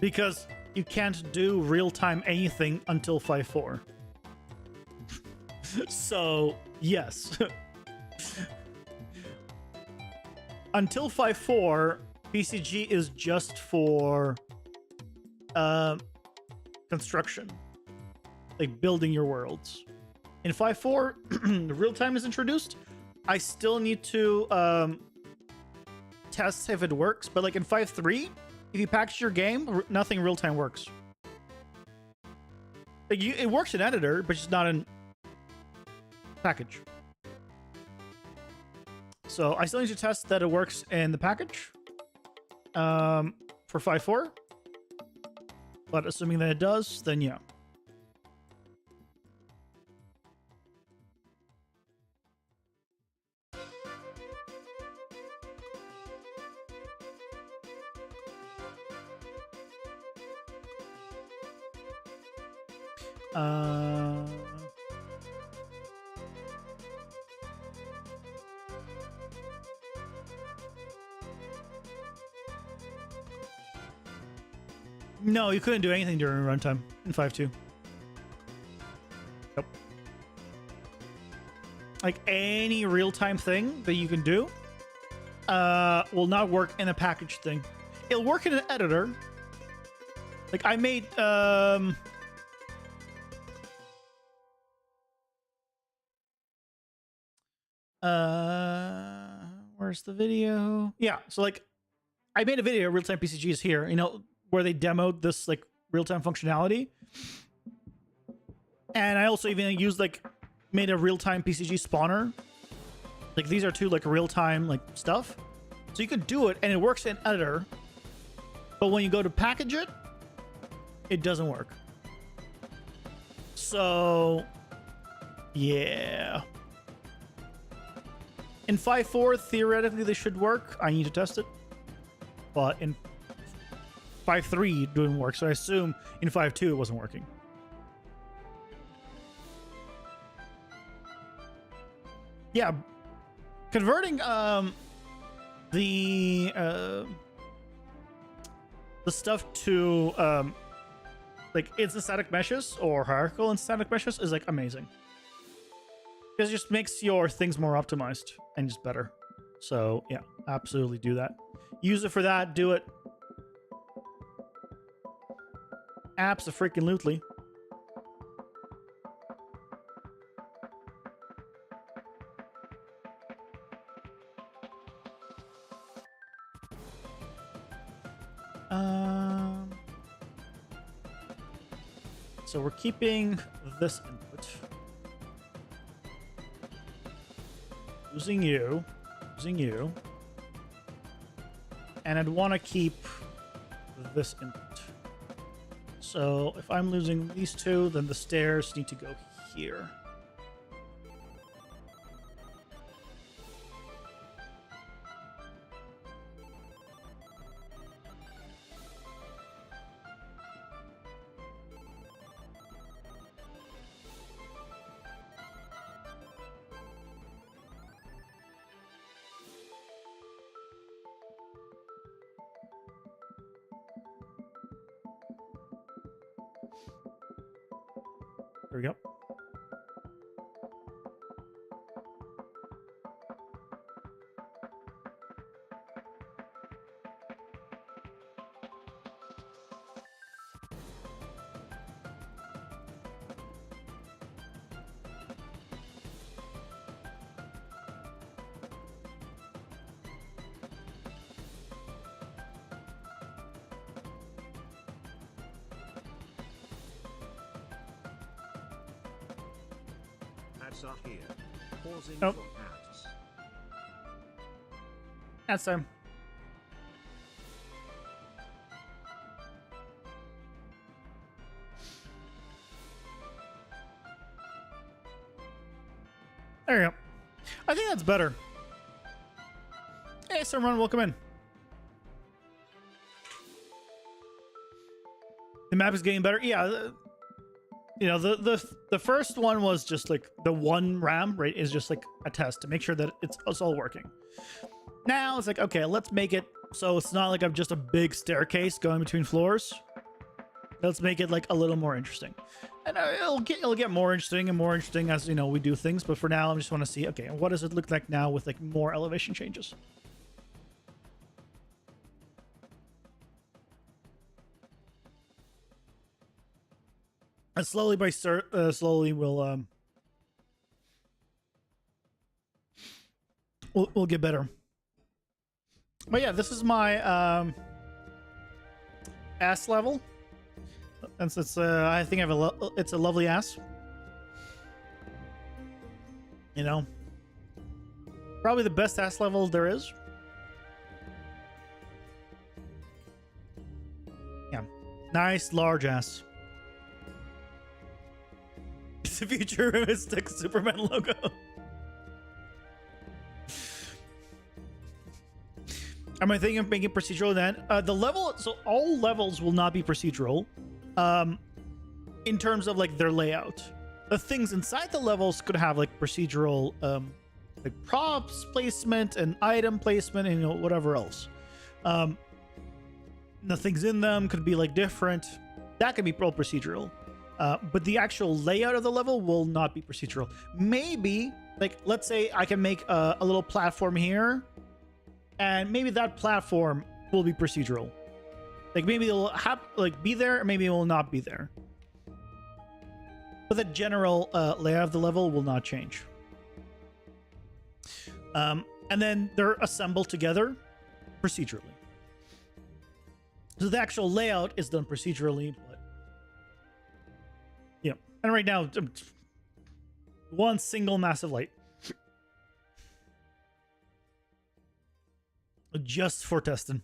Speaker 2: Because you can't do real-time anything until 5.4. So, yes. Until 5.4, PCG is just for construction. Like building your worlds. In 5.4, the real time is introduced. I still need to test if it works, but like in 5.3, if you package your game, nothing real time works. Like it works in editor, but just not in package. So I still need to test that it works in the package for 5.4. But assuming that it does, then yeah. No, you couldn't do anything during runtime in 5.2. Nope. Like any real-time thing that you can do will not work in a package thing. It'll work in an editor. Like I made where's the video? Yeah, so like I made a video, real-time PCG is here, you know, where they demoed this like real-time functionality. And I also even used like made a real-time PCG spawner. Like these are 2 like real-time like stuff. So you can do it and it works in editor. But when you go to package it, it doesn't work. So yeah. In 5.4, theoretically they should work. I need to test it. But in 5.3 it didn't work, so I assume in 5.2 it wasn't working. Yeah, converting the stuff to like instant static meshes or hierarchical instant static meshes is like amazing, because it just makes your things more optimized and just better. So yeah, absolutely do that. Use it for that. Do it. Abso-freaking-lutely. So we're keeping this input. Using you. And I'd want to keep this input. So if I'm losing these 2, then the stairs need to go here. There we go.
Speaker 1: Ads are here. Pausing
Speaker 2: Nope.
Speaker 1: for ads.
Speaker 2: That's time. There you go. I think that's better. Hey, Simran, welcome in. The map is getting better. Yeah, you know, the first one was just like the one RAM, right? Is just like a test to make sure that it's all working. Now it's like, okay, let's make it so it's not like I'm just a big staircase going between floors. Let's make it like a little more interesting, and it'll get more interesting and more interesting as, you know, we do things. But for now, I just want to see, okay, what does it look like now with like more elevation changes? And slowly slowly we'll get better. But yeah, this is my ass level. And it's I think I have it's a lovely ass. You know, probably the best ass level there is. Yeah, nice large ass. It's the futuristic Superman logo. Am I thinking of making procedural then? The level, so all levels will not be procedural. In terms of like their layout, the things inside the levels could have like procedural, like props placement and item placement and, you know, whatever else. The things in them could be like different. That could be all procedural. But the actual layout of the level will not be procedural. Maybe, like, let's say I can make a little platform here, and maybe that platform will be procedural. Like, maybe it'll have like be there, or maybe it will not be there. But the general layout of the level will not change. And then they're assembled together procedurally. So the actual layout is done procedurally, but yeah. And right now, one single massive light. Just for testing.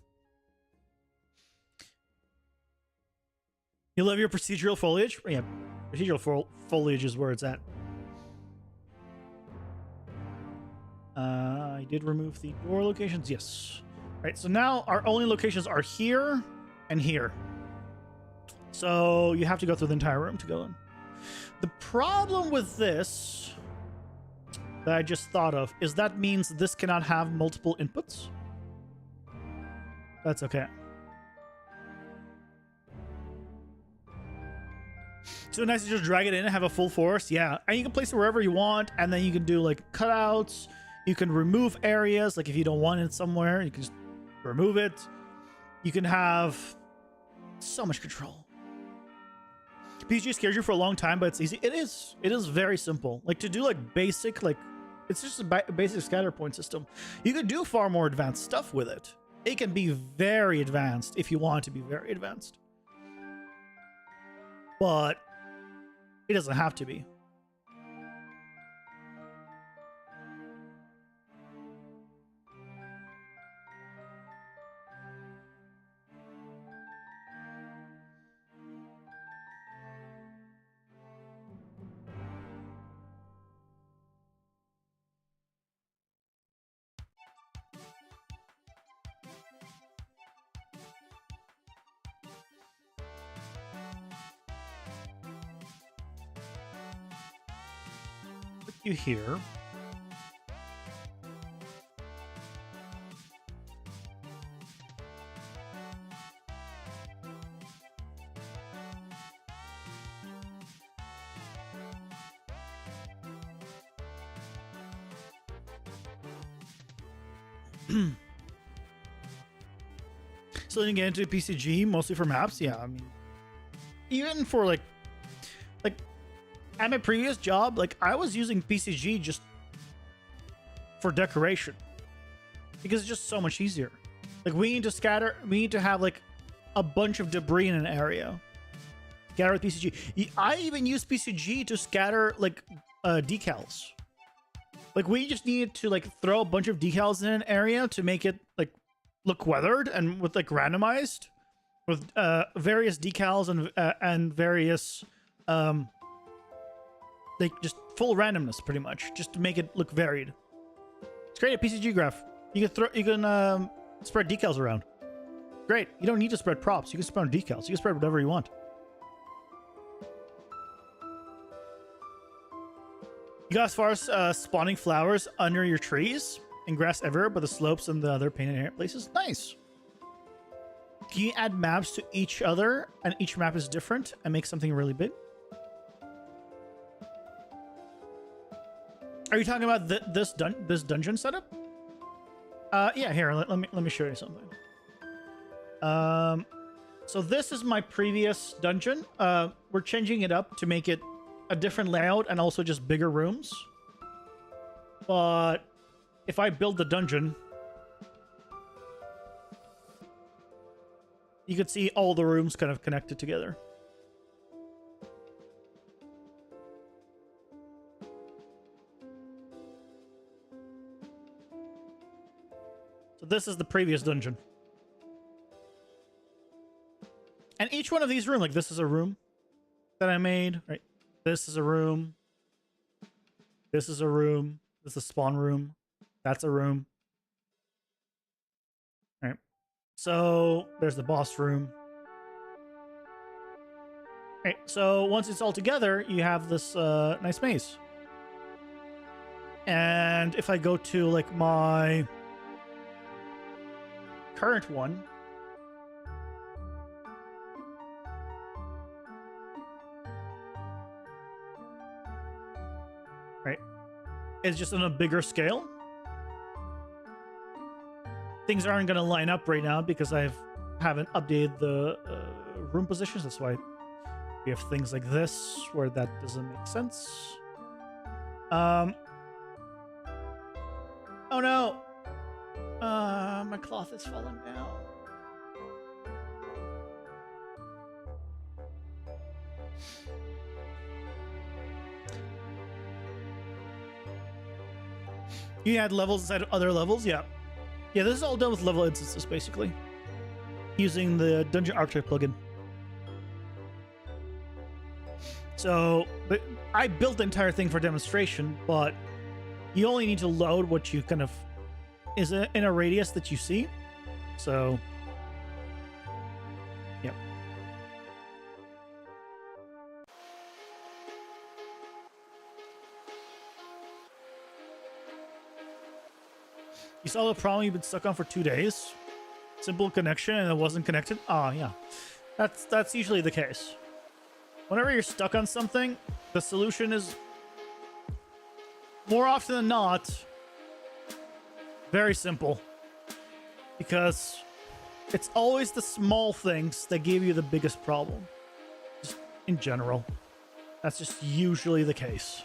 Speaker 2: You love your procedural foliage? Yeah, procedural foliage is where it's at. I did remove the door locations. Yes. Right, so now our only locations are here and here. So you have to go through the entire room to go in. The problem with this that I just thought of is that means this cannot have multiple inputs. That's okay. So nice to just drag it in and have a full forest. Yeah, and you can place it wherever you want, and then you can do like cutouts. You can remove areas, like if you don't want it somewhere, you can just remove it. You can have so much control. PG scares you for a long time, but it's easy. It is very simple. Like to do like basic, like it's just a basic scatter point system. You could do far more advanced stuff with it. It can be very advanced if you want it to be very advanced. But it doesn't have to be. You here. So then you get into PCG mostly for maps. Yeah, I mean, even for like at my previous job, like I was using PCG just for decoration because it's just so much easier. Like we need to have like a bunch of debris in an area. Scatter with PCG. I even use PCG to scatter like decals. Like we just needed to like throw a bunch of decals in an area to make it like look weathered and with like randomized with various decals and various like just full randomness pretty much just to make it look varied. It's great at PCG graph. You can spread decals around. Great. You don't need to spread props. You can spread decals. You can spread whatever you want. You got as far as spawning flowers under your trees and grass everywhere, but the slopes and the other painted places. Nice. Can you add maps to each other and each map is different and make something really big? Are you talking about this dungeon setup? Yeah, here, let me show you something. So this is my previous dungeon. We're changing it up to make it a different layout and also just bigger rooms. But if I build the dungeon, you could see all the rooms kind of connected together. So this is the previous dungeon. And each one of these rooms, like this is a room that I made, right? This is a room. This is a room. This is a spawn room. That's a room. All right. So there's the boss room. All right. So once it's all together, you have this nice maze. And if I go to like my current one, right, it's just on a bigger scale. Things aren't going to line up right now because I haven't updated the room positions. That's why we have things like this where that doesn't make sense. Oh no! My cloth is falling down. You add levels inside of other levels? Yeah. Yeah, this is all done with level instances, basically. Using the Dungeon Archetype plugin. So, I built the entire thing for demonstration, but you only need to load what you kind of is in a radius that you see. So, yeah. You saw the problem you've been stuck on for 2 days? Simple connection and it wasn't connected? Ah, yeah. That's usually the case. Whenever you're stuck on something, the solution is more often than not very simple. Because it's always the small things that give you the biggest problem. Just in general. That's just usually the case.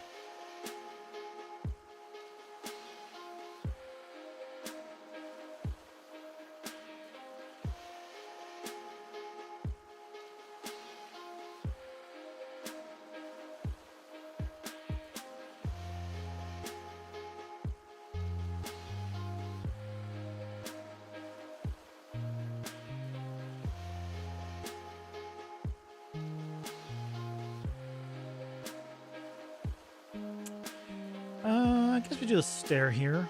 Speaker 2: I guess we do a stair here.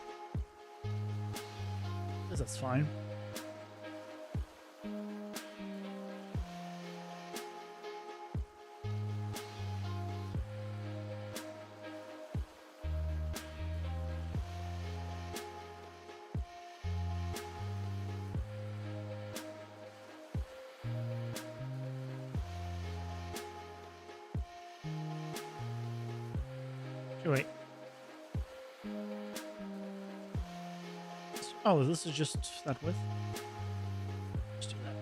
Speaker 2: Guess that's fine. Wait. Oh, this is just that width. Let's do that.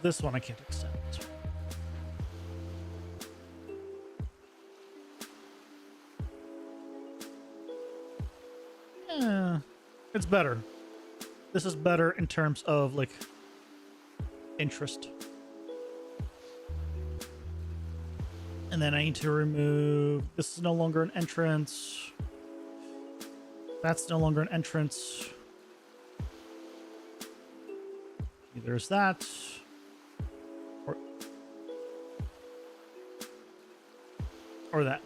Speaker 2: This one I can't extend. Yeah, it's better. This is better in terms of like interest. And then I need to remove, this is no longer an entrance. That's no longer an entrance. Either is that, or that.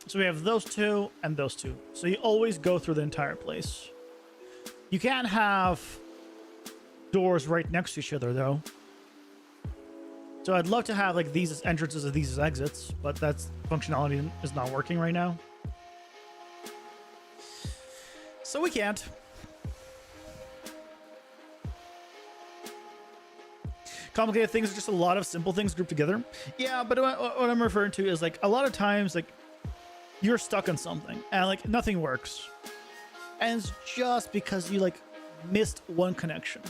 Speaker 2: So we have those two and those two. So you always go through the entire place. You can't have doors right next to each other though. So I'd love to have like these as entrances and these as exits, but that's functionality is not working right now. So we can't. Complicated things are just a lot of simple things grouped together. Yeah, but what I'm referring to is like a lot of times like you're stuck on something and like nothing works. And it's just because you like missed one connection.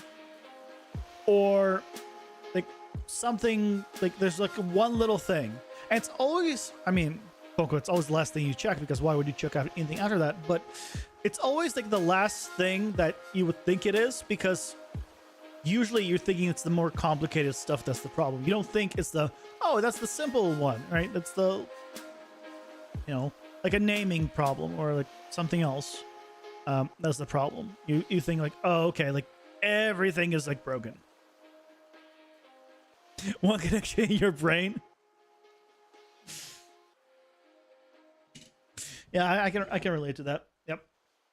Speaker 2: Or like something like there's like one little thing. And it's always, I mean, it's always the last thing you check because why would you check out anything after that? But it's always like the last thing that you would think it is because usually you're thinking it's the more complicated stuff that's the problem. You don't think it's the, oh, that's the simple one, right? That's the, you know, like a naming problem or like something else. That's the problem. You think like, oh, okay, like everything is like broken. One connection in your brain. Yeah, I can relate to that. Yep,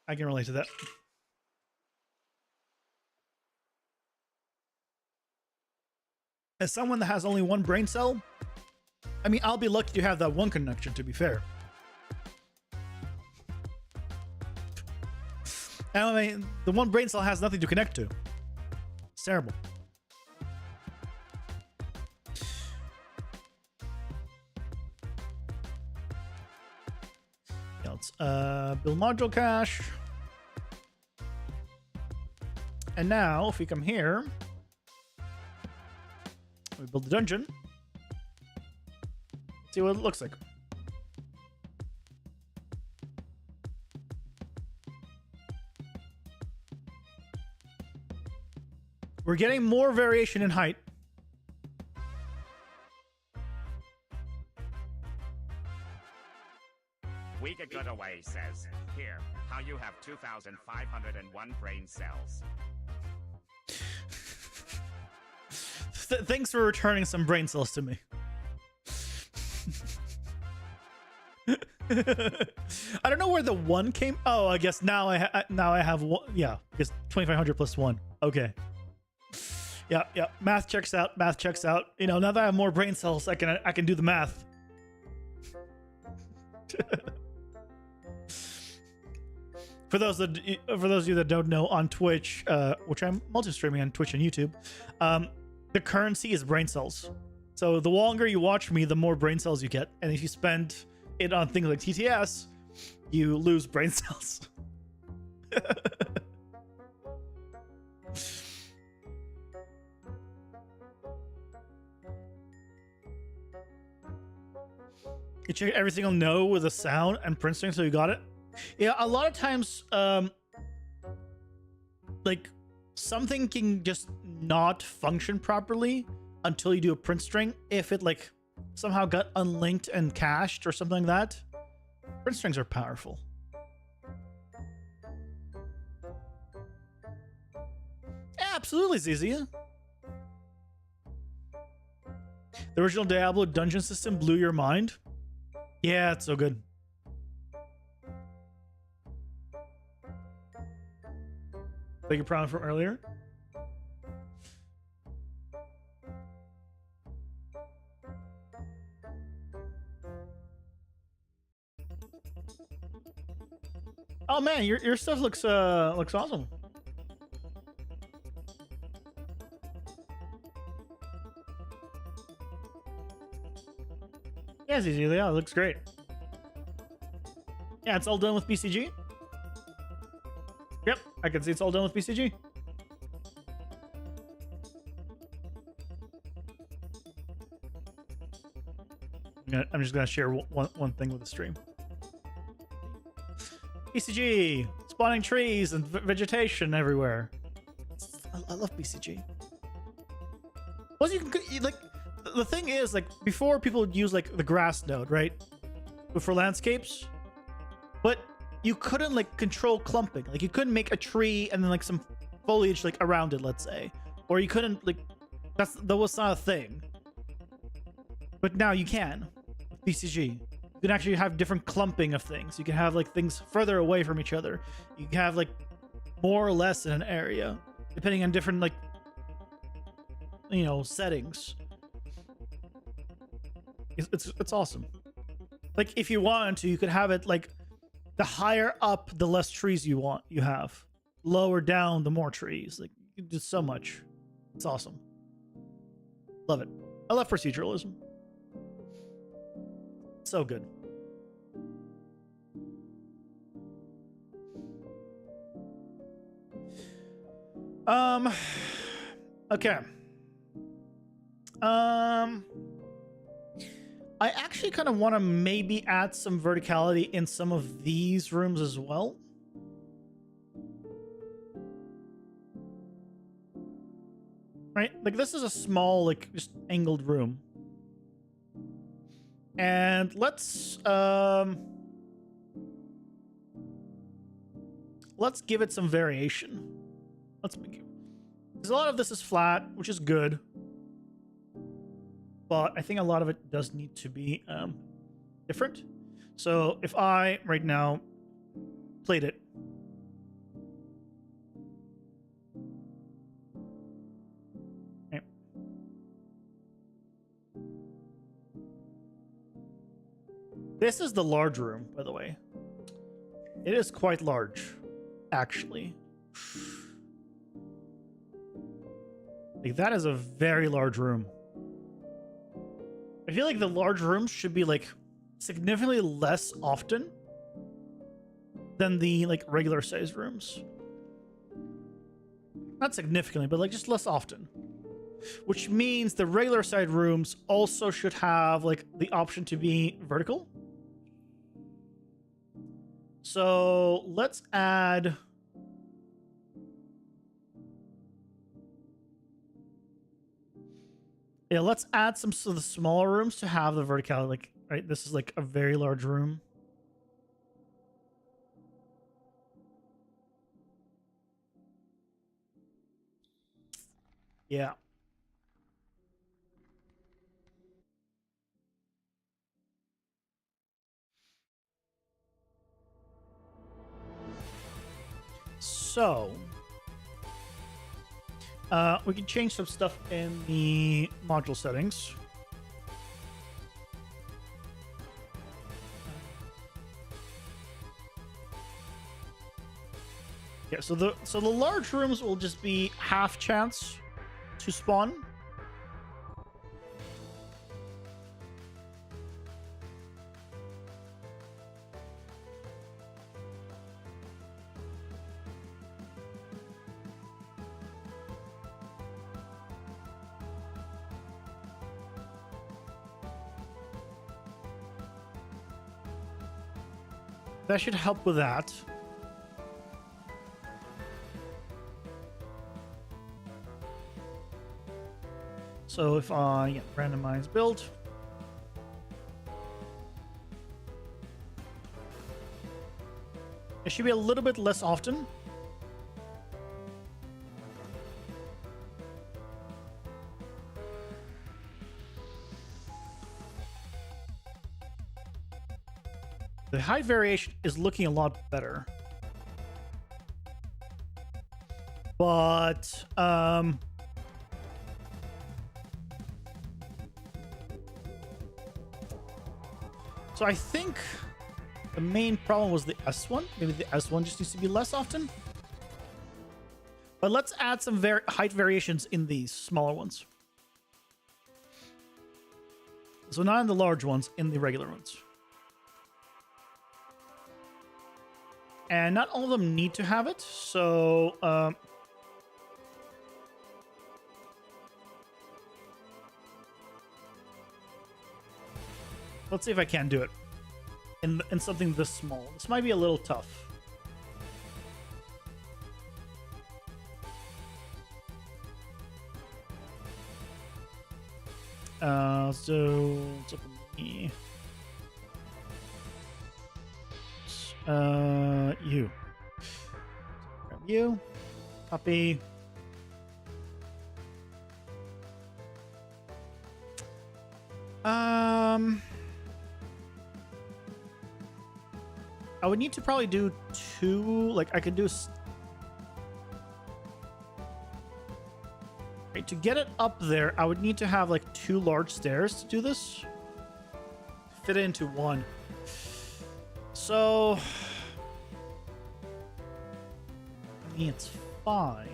Speaker 2: I can relate to that. As someone that has only one brain cell, I mean, I'll be lucky to have that one connection, to be fair. And I mean, the one brain cell has nothing to connect to. It's terrible. Yeah, let's build module cache. And now, if we come here, we build the dungeon. See what it looks like. We're getting more variation in height.
Speaker 3: We get good away says, here, how you have 2,501 brain cells.
Speaker 2: Thanks for returning some brain cells to me. I don't know where the one came. Oh, I guess now I have one. Yeah, it's 2,500 plus one. Okay. Yeah. Math checks out. Math checks out. You know, now that I have more brain cells, I can do the math. For those of you that don't know, on Twitch, which I'm multi-streaming on Twitch and YouTube, the currency is brain cells. So the longer you watch me, the more brain cells you get. And if you spend it on things like TTS, you lose brain cells. You check everything on no with a sound and print string, so you got it. Yeah, a lot of times, like something can just not function properly until you do a print string. If it like somehow got unlinked and cached or something like that, print strings are powerful. Yeah, absolutely, Zizia. The original Diablo dungeon system blew your mind. Yeah, it's so good. Like your problem from earlier? Oh man, your stuff looks awesome. Yeah, it's easy. Yeah, it looks great. Yeah, it's all done with BCG. Yep, I can see it's all done with BCG. I'm just gonna share one thing with the stream. BCG, spawning trees and vegetation everywhere. I love BCG. Plus, you can like the thing is like before people would use like the grass node, right, for landscapes, but you couldn't like control clumping. Like you couldn't make a tree and then like some foliage like around it, let's say, or you couldn't like that was not a thing. But now you can. BCG. You can actually have different clumping of things. You can have like things further away from each other. You can have like more or less in an area, depending on different like settings. It's awesome. Like if you wanted to, you could have it like the higher up, the less trees you have. Lower down, the more trees. Like you can do so much. It's awesome. Love it. I love proceduralism. So good. Okay. I actually kind of want to maybe add some verticality in some of these rooms as well. Right? Like this is a small, like just angled room. And let's give it some variation. Because a lot of this is flat, which is good. But I think a lot of it does need to be different. So if I right now played it. Okay. This is the large room, by the way. It is quite large, actually. Like, that is a very large room. I feel like the large rooms should be like significantly less often than the like regular sized rooms. Not significantly, but like just less often. Which means the regular sized rooms also should have like the option to be vertical. So let's add. Yeah, let's add some of the smaller rooms to have the verticality. Like, right, this is like a very large room. Yeah. So, we can change some stuff in the module settings. Yeah, so the large rooms will just be half chance to spawn. That should help with that. So if I randomize build, it should be a little bit less often. The height variation is looking a lot better. But, so I think the main problem was the S1. Maybe the S1 just needs to be less often. But let's add some height variations in these smaller ones. So not in the large ones, in the regular ones. And not all of them need to have it, so let's see if I can do it in something this small. This might be a little tough. So let's open the you. Grab you. Copy. I would need to probably do two. Like I could do. Right, to get it up there, I would need to have like two large stairs to do this. Fit it into one. So, I mean, it's fine.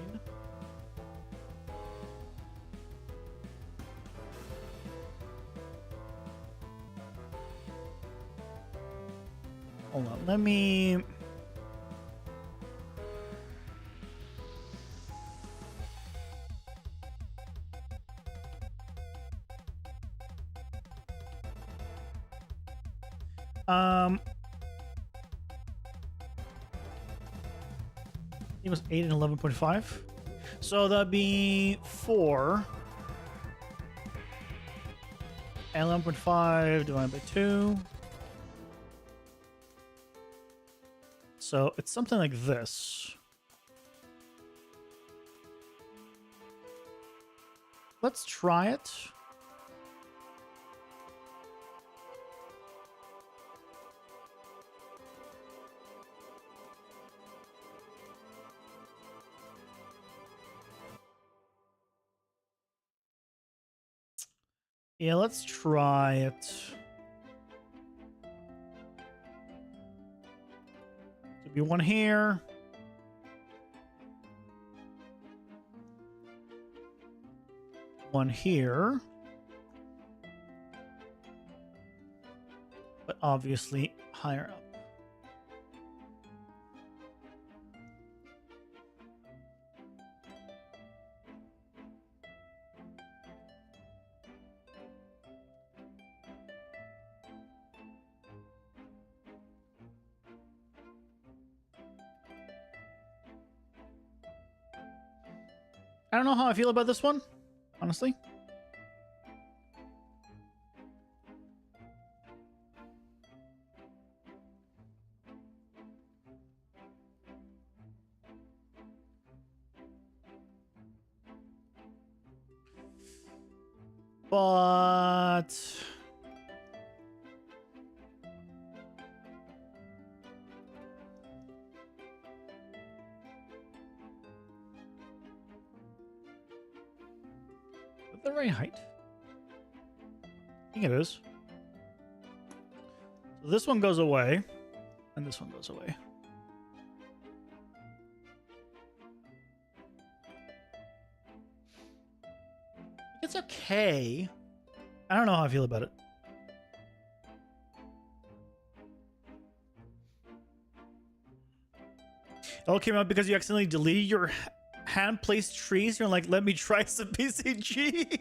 Speaker 2: Hold on, let me... it was 8 and 11.5. So that'd be 4. And 11.5 divided by 2. So it's something like this. Let's try it. Yeah, let's try it. There'll be one here. One here. But obviously higher up. I don't know how I feel about this one, honestly. But... the right height? I think it is. So this one goes away, and this one goes away. It's okay. I don't know how I feel about it. It all came out because you accidentally deleted your hand-placed trees. You're like, let me try some PCG.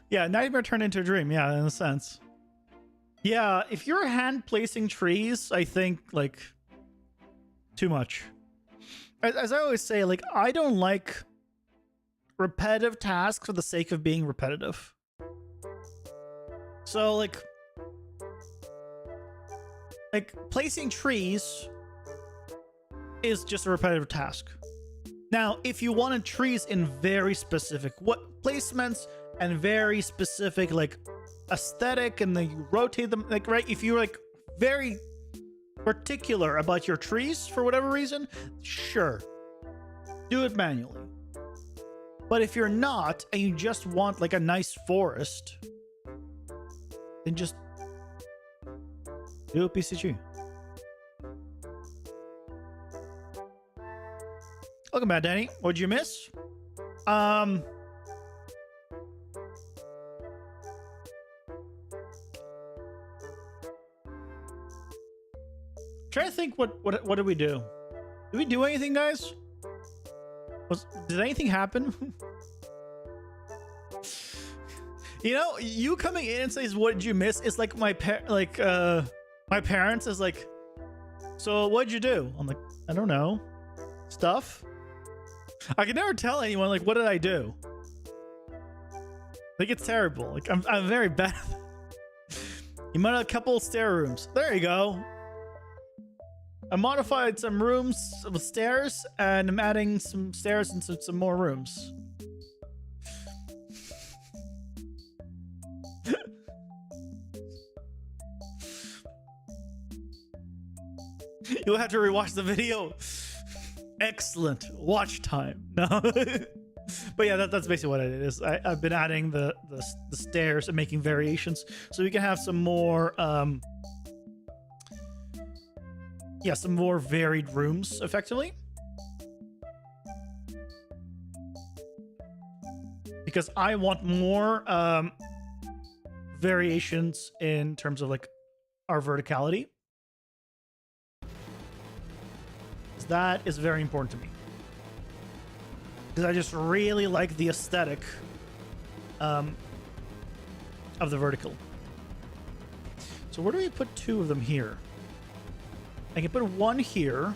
Speaker 2: Yeah, nightmare turned into a dream. Yeah, in a sense. Yeah, if you're hand-placing trees, I think, like, too much. As I always say, like, I don't like repetitive tasks for the sake of being repetitive. So, like placing trees is just a repetitive task. Now, if you wanted trees in very specific placements and very specific like aesthetic, and then you rotate them, like, right, if you're like very particular about your trees for whatever reason, sure, do it manually. But if you're not and you just want like a nice forest, then just do a PCG. Welcome back, Danny. What'd you miss? Try to think what did we do? Did we do anything, guys? Did anything happen? You know, you coming in and says, "What did you miss?" It's like my parents is like, "So what'd you do?" I'm like, "I don't know, stuff." I can never tell anyone like, "What did I do?" Like it's terrible. Like I'm very bad. You might have a couple of stair rooms. There you go. I modified some rooms with stairs, and I'm adding some stairs and some more rooms. You'll have to rewatch the video. Excellent watch time. No, but yeah, that's basically what it is. I've been adding the stairs and making variations so we can have some more some more varied rooms effectively. Because I want more variations in terms of like our verticality. That is very important to me. Because I just really like the aesthetic of the vertical. So where do we put two of them here? I can put one here.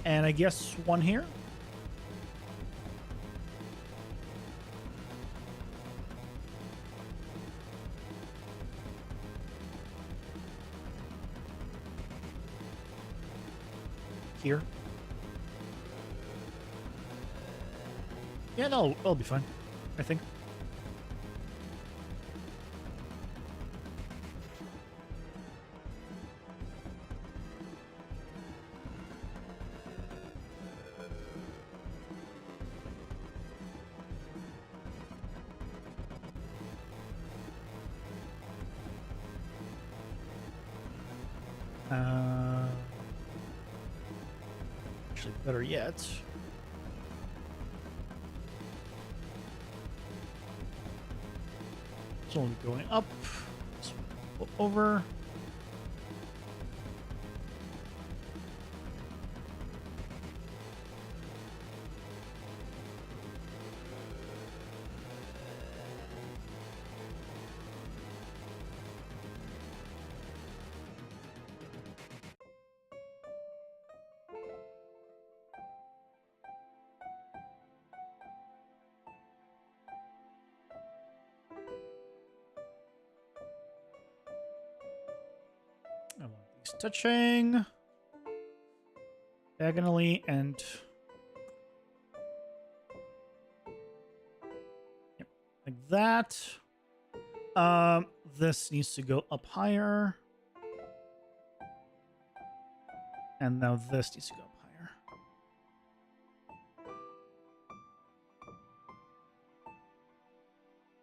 Speaker 2: And I guess one here. Here. Yeah, no, it'll be fine, I think. Actually, better yet. It's only going up. So go over. I want these touching diagonally and yep, like that. This needs to go up higher, and now this needs to go up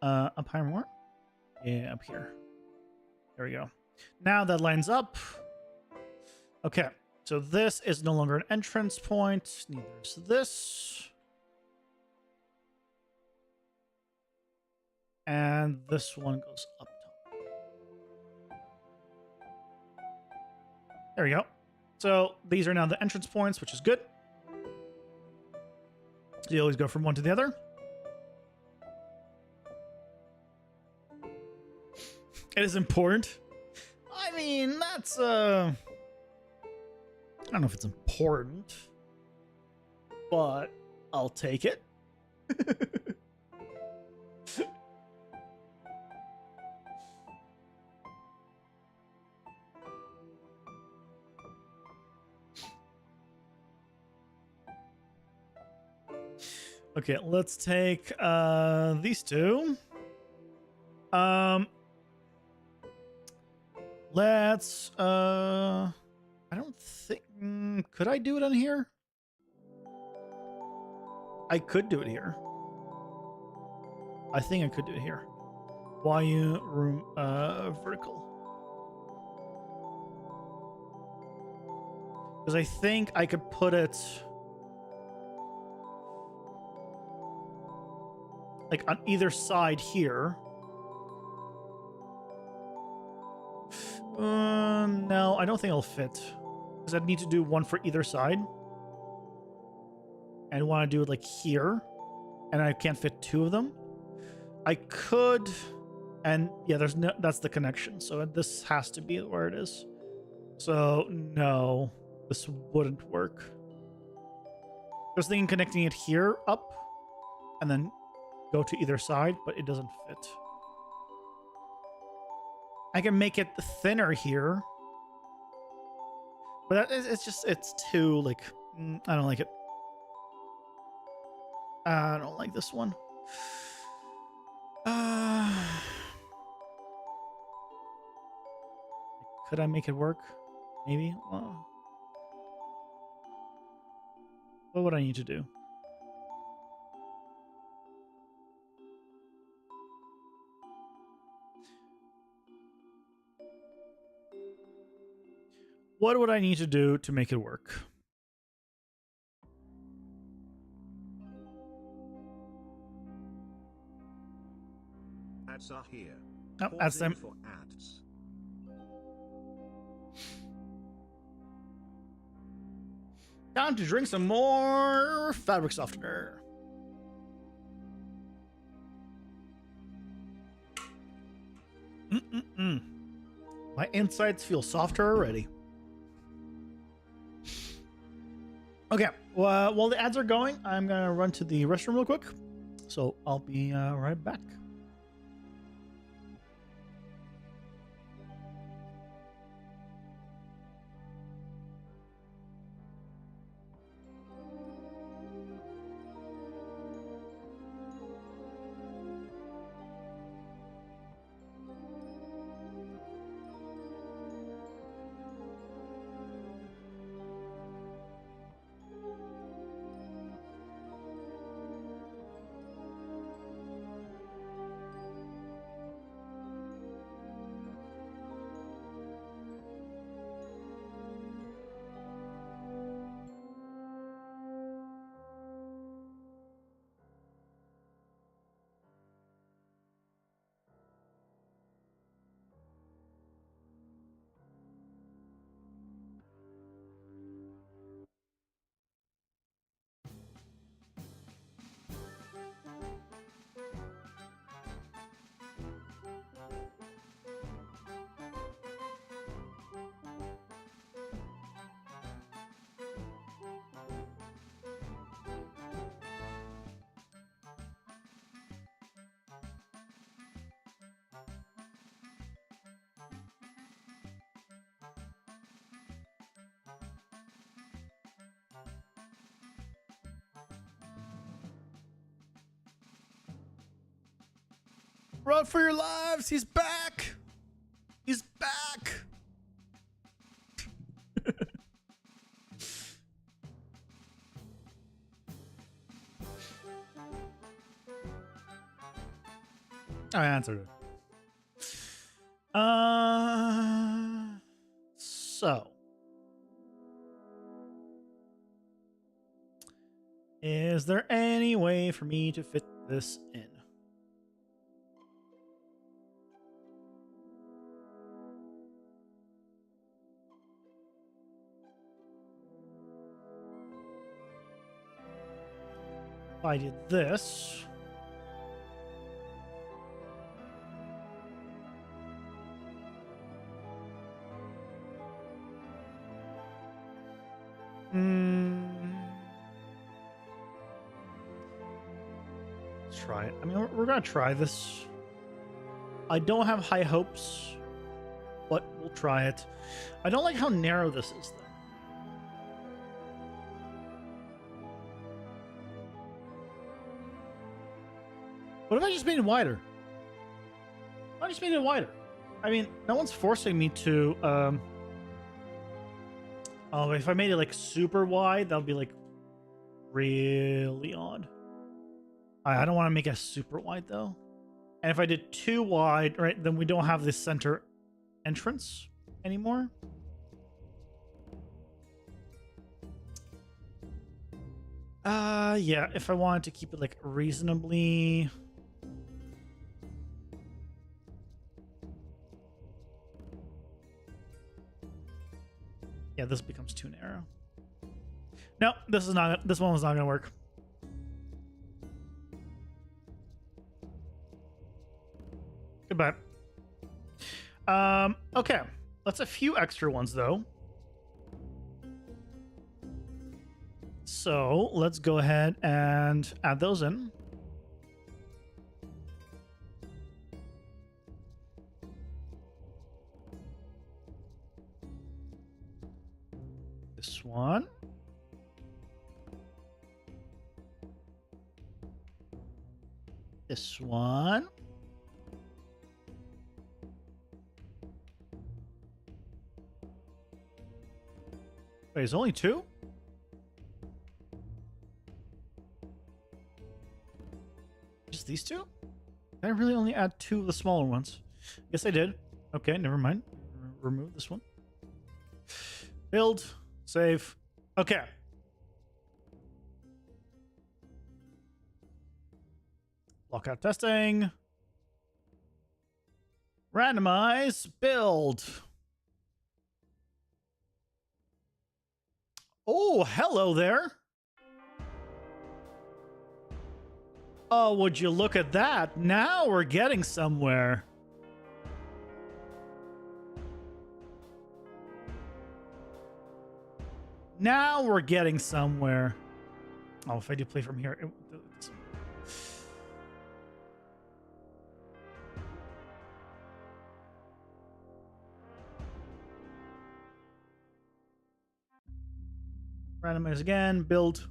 Speaker 2: higher. Up higher more? Yeah, up here. There we go. Now that lines up. Okay, so this is no longer an entrance point. Neither is this. And this one goes up top. There we go. So these are now the entrance points, which is good. So you always go from one to the other. It is important. I mean, that's I don't know if it's important, but I'll take it. Okay, let's take these two. Let's I don't think could I do it on here? I could do it here. I think I could do it here. YU room vertical. Because I think I could put it like on either side here. No, I don't think it'll fit. Because I'd need to do one for either side. And want to do it like here. And I can't fit two of them. I could, and yeah, there's no, that's the connection. So this has to be where it is. So no, this wouldn't work. I was thinking connecting it here up and then go to either side, but it doesn't fit. I can make it thinner here, but it's too like, I don't like it. I don't like this one. Could I make it work? Maybe. What would I need to do? What would I need to do to make it work?
Speaker 1: Ads are here.
Speaker 2: Oh, ads them.
Speaker 1: For ads.
Speaker 2: Time to drink some more fabric softener. My insides feel softer already. Okay, well, while the ads are going, I'm gonna run to the restroom real quick. So I'll be right back. Run for your lives! He's back! He's back! I answered it. So. Is there any way for me to fit this in? If I did this. Let's try it. I mean, we're gonna try this. I don't have high hopes, but we'll try it. I don't like how narrow this is, though. What if I just made it wider? I just made it wider. I mean, no one's forcing me to. Oh, if I made it like super wide, that would be like really odd. I don't want to make it super wide though. And if I did too wide, right, then we don't have this center entrance anymore. Yeah, if I wanted to keep it like reasonably Yeah, this becomes too narrow. No, this one was not gonna work. Goodbye. Okay. That's a few extra ones though. So let's go ahead and add those in. This one. This one. Wait, there's only two? Just these two? Did I really only add two of the smaller ones? Yes, I did. Okay, never mind. Remove this one. Build. Save. Okay. Lockout testing. Randomize. Build. Oh, hello there. Oh, would you look at that? Now we're getting somewhere. Now we're getting somewhere. Oh, if I do play from here. Randomize again. Build.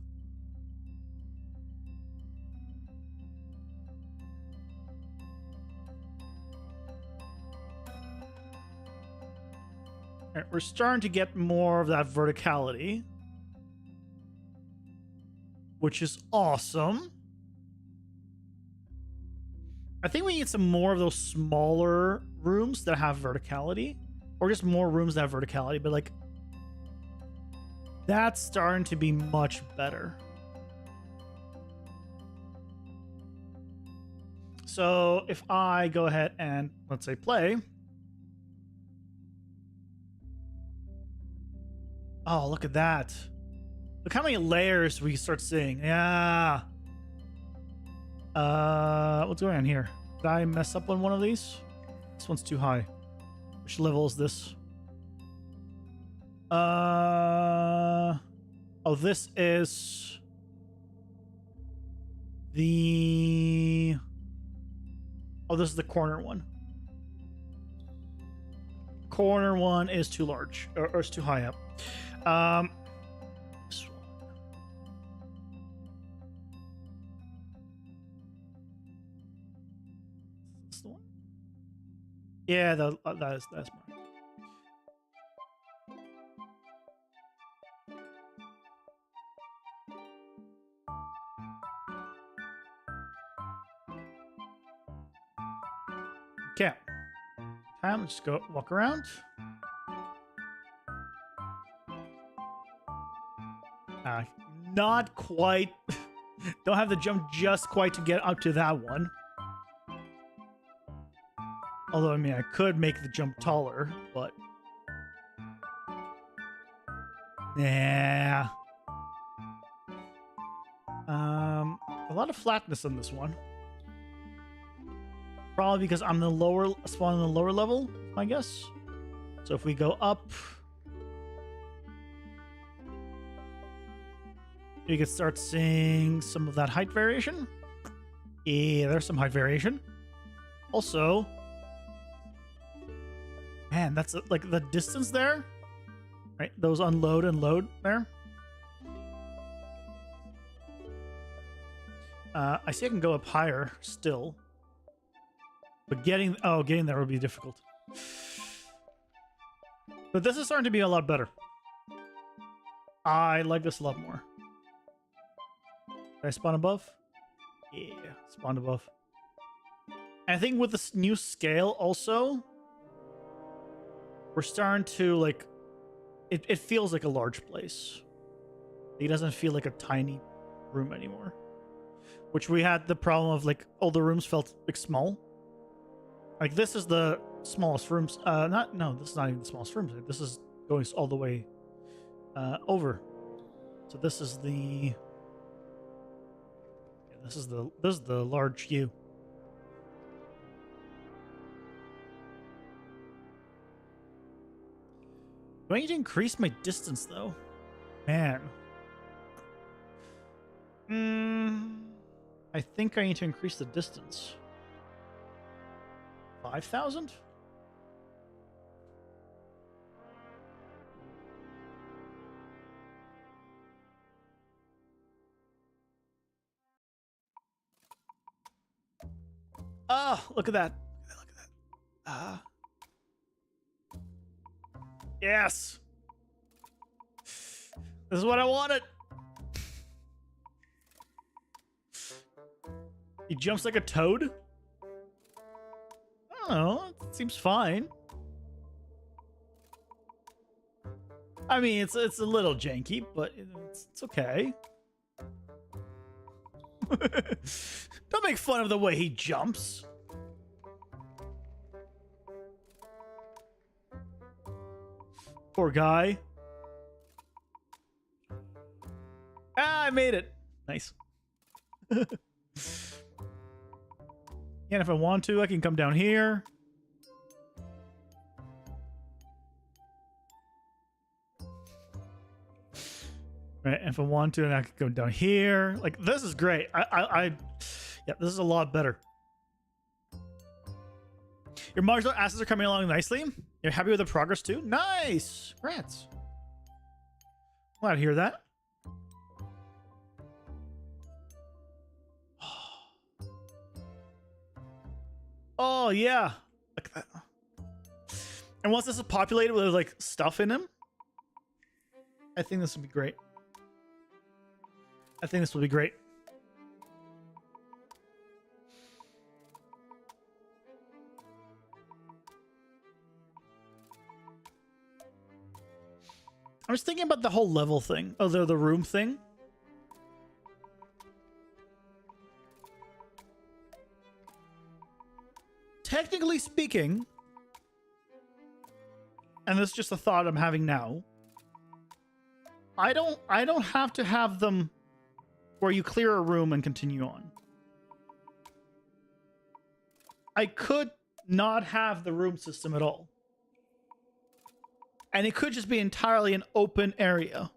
Speaker 2: All right, we're starting to get more of that verticality, which is awesome. I think we need some more of those smaller rooms that have verticality, or just more rooms that have verticality, but like that's starting to be much better. So if I go ahead and let's say play. Oh, look at that. Look how many layers we start seeing. Yeah. What's going on here? Did I mess up on one of these? This one's too high. Which level is this? Oh, this is the... Oh, this is the corner one. Corner one is too large, or it's too high up. This one. This the one? Yeah, that's mine. Okay. Time, let's go walk around. Not quite. Don't have the jump just quite to get up to that one. Although, I mean, I could make the jump taller, but... Nah. A lot of flatness on this one. Probably because I'm the lower spawn on the lower level, I guess. So if we go up, you can start seeing some of that height variation. Yeah, there's some height variation. Also, man, that's like the distance there, right? Those unload and load there. I see I can go up higher still. But getting there would be difficult. But this is starting to be a lot better. I like this a lot more. Did I spawn above? Yeah, spawn above. And I think with this new scale also, we're starting to like, it feels like a large place. It doesn't feel like a tiny room anymore. Which we had the problem of like, all the rooms felt like small. Like this is the smallest rooms. No, this is not even the smallest rooms. This is going all the way. over. So this is the this is the large U. Do I need to increase my distance though? Man. I think I need to increase the distance. 5,000? Oh, look at that. Look at that. Yes. This is what I wanted. He jumps like a toad? I don't know. It seems fine. I mean, it's a little janky, but it's okay. Don't make fun of the way he jumps. Poor guy. Ah, I made it. Nice. And if I want to, I can come down here. Right, if I want to, and I could go down here. Like, this is great. Yeah, this is a lot better. Your martial assets are coming along nicely. You're happy with the progress too? Nice! Congrats. Glad to hear that. Oh, yeah. Look at that. And once this is populated with, like, stuff in him, I think this would be great. I think this will be great. I was thinking about the whole level thing. Oh, the room thing. Technically speaking, and this is just a thought I'm having now, I don't have to have them where you clear a room and continue on. I could not have the room system at all. And it could just be entirely an open area.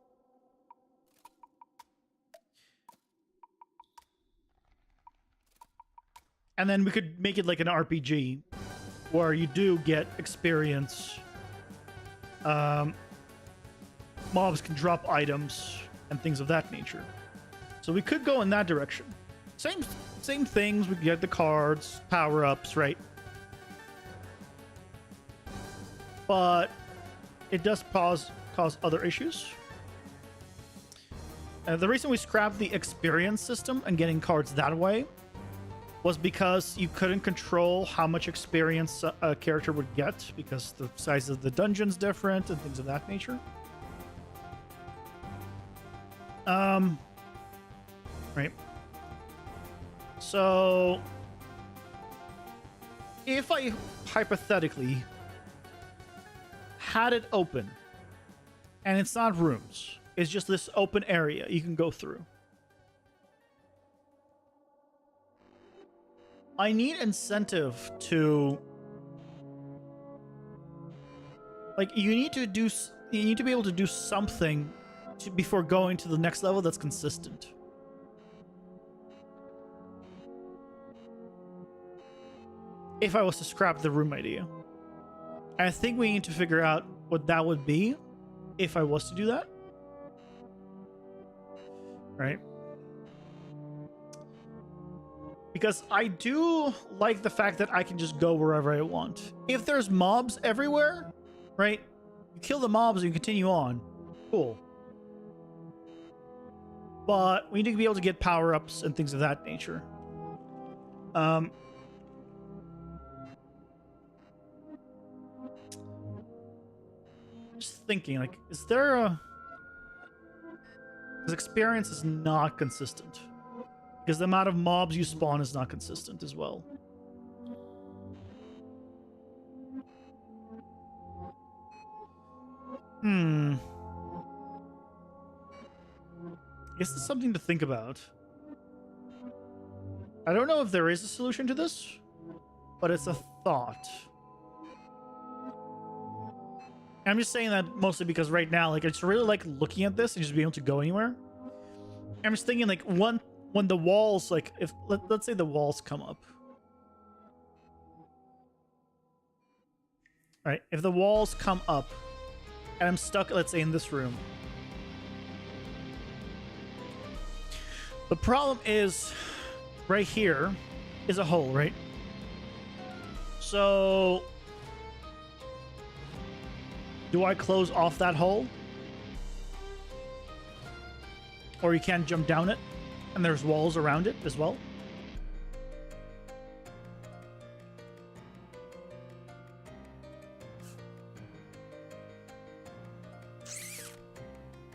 Speaker 2: And then we could make it like an RPG where you do get experience. Mobs can drop items and things of that nature. So we could go in that direction. Same things. We get the cards, power-ups, right? But it does cause other issues. The reason we scrapped the experience system and getting cards that way was because you couldn't control how much experience a character would get because the size of the dungeon's different and things of that nature. Right. So if I hypothetically had it open and it's not rooms, it's just this open area you can go through. I need incentive to, like, you need to be able to do something before going to the next level that's consistent. If I was to scrap the room idea. And I think we need to figure out what that would be if I was to do that. Right? Because I do like the fact that I can just go wherever I want. If there's mobs everywhere, right? You kill the mobs and you continue on. Cool. But we need to be able to get power-ups and things of that nature. Just thinking, like, is there a... Because experience is not consistent. Because the amount of mobs you spawn is not consistent as well. I guess it's something to think about. I don't know if there is a solution to this, but it's a thought. I'm just saying that mostly because right now, like, it's really like looking at this and just being able to go anywhere. I'm just thinking, like, when the walls, like, if let's say the walls come up. Right, if the walls come up and I'm stuck, let's say, in this room. The problem is right here is a hole, right? So do I close off that hole? Or you can't jump down it and there's walls around it as well?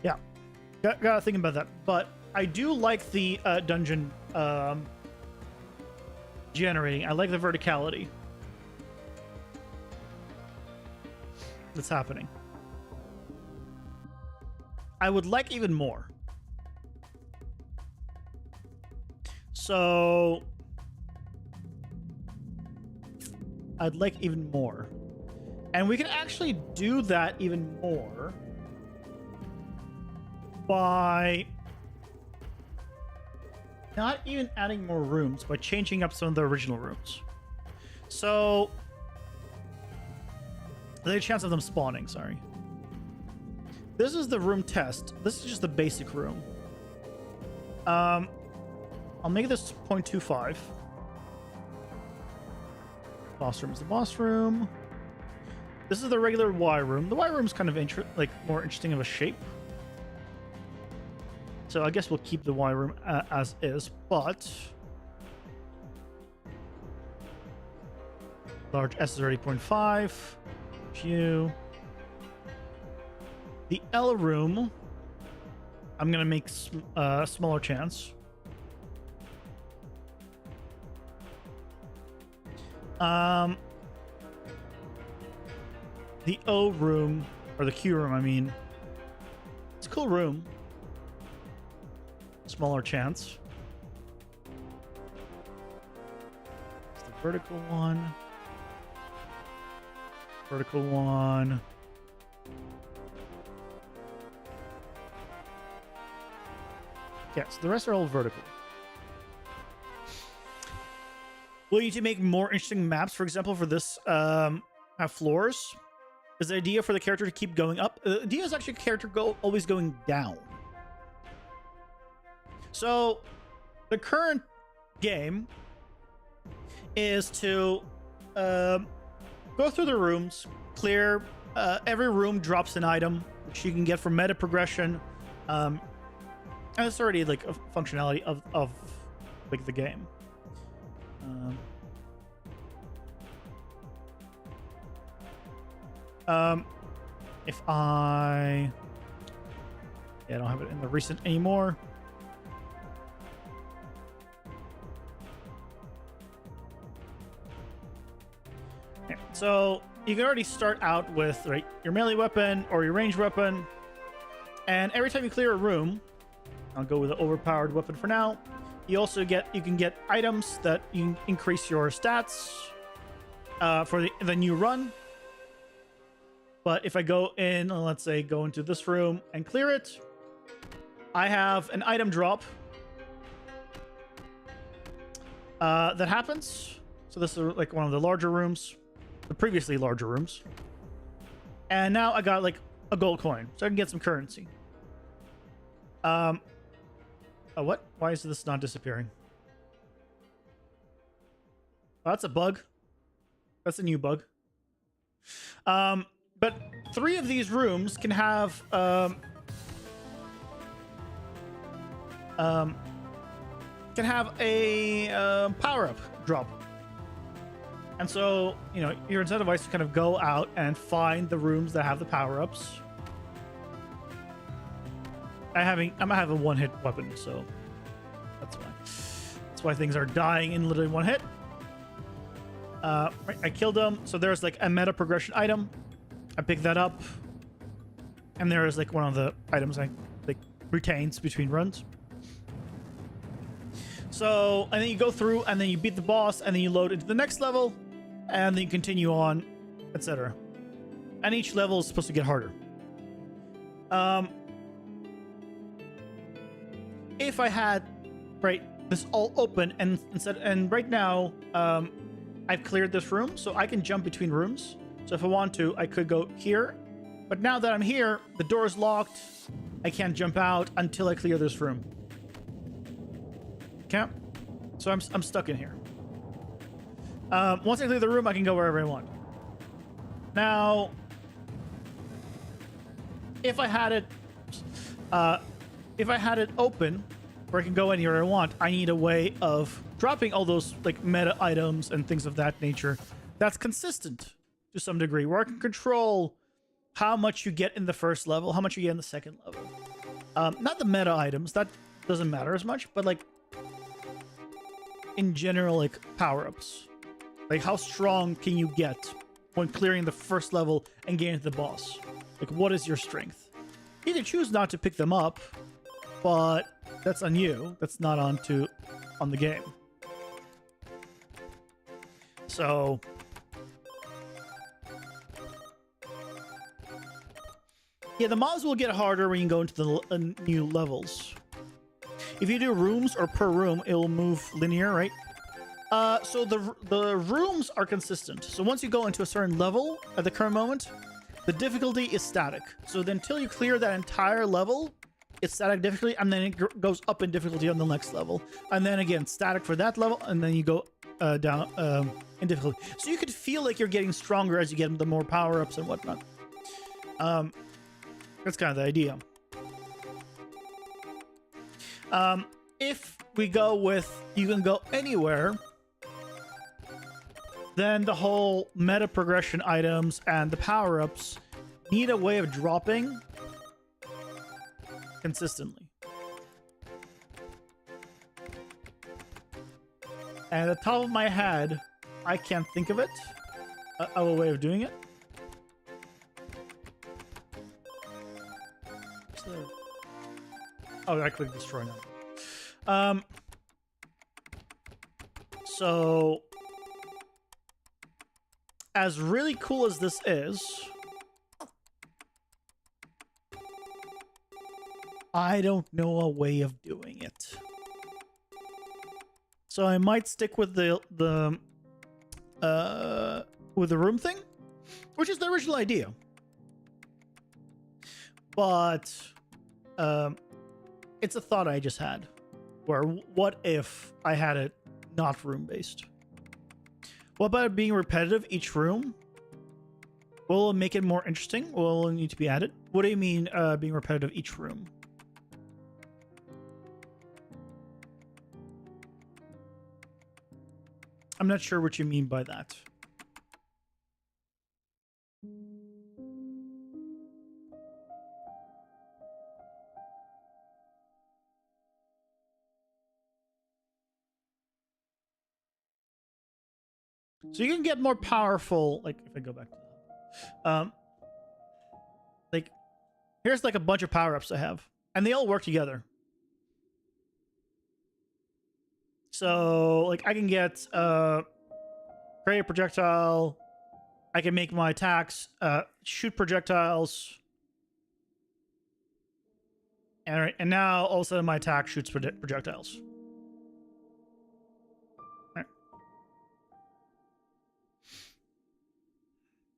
Speaker 2: Yeah, gotta think about that. But I do like the dungeon generating. I like the verticality that's happening. I would like even more. So I'd like even more. And we can actually do that even more by not even adding more rooms, but changing up some of the original rooms. So there's a chance of them spawning, sorry. This is the room test. This is just the basic room. I'll make this 0.25. Boss room is the boss room. This is the regular Y room. The Y room is kind of more interesting of a shape. So I guess we'll keep the Y room as is, but large S is already 0.5. Q. The L room, I'm gonna make smaller chance. The O room, or the Q room, I mean, it's a cool room. Smaller chance. It's the vertical one. Vertical one. Yeah, so the rest are all vertical. Will you to make more interesting maps, for example, for this have floors? Is the idea for the character to keep going up? The idea is actually character always going down. So the current game is to go through the rooms, clear. Every room drops an item, which you can get from meta progression. And it's already like a functionality of like the game. If I don't have it in the recent anymore. Yeah, so you can already start out with your melee weapon or your ranged weapon, and every time you clear a room, I'll go with an overpowered weapon for now. You can get items that you increase your stats for the new run. But if I go in, let's say go into this room and clear it, I have an item drop that happens. So this is like one of the larger rooms, the previously larger rooms. And now I got like a gold coin, so I can get some currency. Oh, what? Why is this not disappearing? Oh, that's a bug. That's a new bug. But 3 of these rooms can have a power-up drop. And so, you're incentivized to kind of go out and find the rooms that have the power-ups. I'm gonna have a one-hit weapon, so that's why. That's why things are dying in literally one hit. I killed them, so there's like a meta progression item. I picked that up, and there is like one of the items I like retains between runs. So, and then you go through, and then you beat the boss, and then you load into the next level, and then you continue on, etc. And each level is supposed to get harder. If I had, right, this all open, and right now, I've cleared this room, so I can jump between rooms. So if I want to, I could go here. But now that I'm here, the door is locked. I can't jump out until I clear this room. Okay? So I'm stuck in here. Once I clear the room, I can go wherever I want. Now, if I had it open, where I can go anywhere I want, I need a way of dropping all those like meta items and things of that nature that's consistent to some degree, where I can control how much you get in the first level, how much you get in the second level. Not the meta items, that doesn't matter as much, but like in general, like power-ups. Like how strong can you get when clearing the first level and getting to the boss? Like what is your strength? You can choose not to pick them up, but that's on you. That's not on the game. So yeah, the mobs will get harder when you go into the new levels. If you do rooms or per room, it will move linear, right? So the rooms are consistent. So once you go into a certain level at the current moment, the difficulty is static. So then until you clear that entire level, it's static difficulty, and then it goes up in difficulty on the next level. And then again, static for that level, and then you go down in difficulty. So you could feel like you're getting stronger as you get the more power-ups and whatnot. That's kind of the idea. If we go with you can go anywhere, then the whole meta progression items and the power-ups need a way of dropping consistently. And at the top of my head, I can't think of it, a way of doing it. Oh, I clicked destroy now. So as really cool as this is, I don't know a way of doing it. So I might stick with the room thing, which is the original idea. But it's a thought I just had, where what if I had it not room-based? What about it being repetitive each room? Will it make it more interesting? Will it need to be added? What do you mean being repetitive each room? I'm not sure what you mean by that. So you can get more powerful, like if I go back to that. Like here's like a bunch of power-ups I have, and they all work together. So like I can get create a projectile, I can make my attacks shoot projectiles, and now all of a sudden my attack shoots projectiles.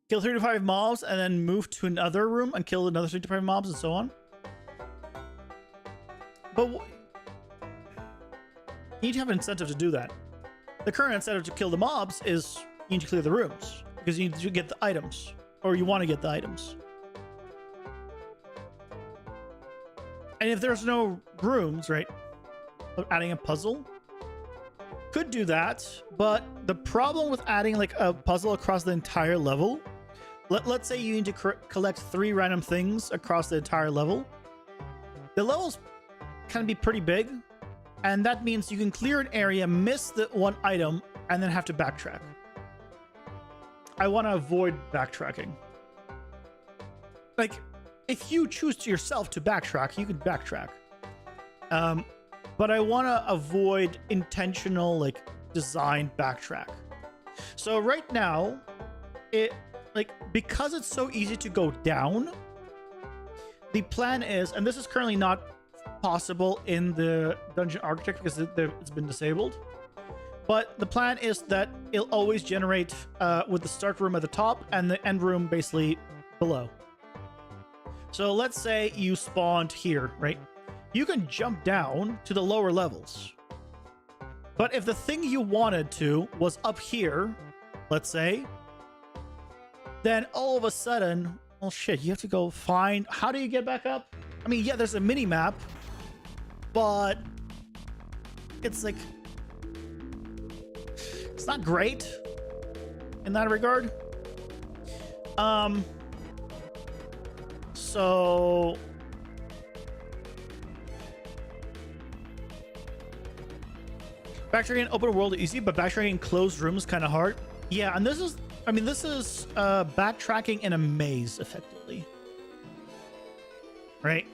Speaker 2: Kill 3 to 5 mobs and then move to another room and kill another 3 to 5 mobs and so on. But you need to have an incentive to do that. The current incentive to kill the mobs is you need to clear the rooms because you need to get the items, or you want to get the items. And if there's no rooms, right, adding a puzzle could do that. But the problem with adding like a puzzle across the entire level, let's say you need to collect 3 random things across the entire level. The levels can be pretty big, and that means you can clear an area, miss the one item, and then have to backtrack. I want to avoid backtracking. Like, if you choose to yourself to backtrack, you can backtrack. But I want to avoid intentional like design backtrack. So right now, because it's so easy to go down, the plan is, and this is currently not possible in the dungeon architect because it's been disabled, but the plan is that it'll always generate with the start room at the top and the end room basically below. So let's say you spawned here, right? You can jump down to the lower levels. But if the thing you wanted to was up here, let's say, then all of a sudden, well, shit, you have to go find... How do you get back up? I mean, yeah, there's a mini-map, but it's like... It's not great in that regard. So... Backtracking in open world is easy, but backtracking in closed rooms is kind of hard. Yeah, and this is... I mean, this is backtracking in a maze, effectively. Right?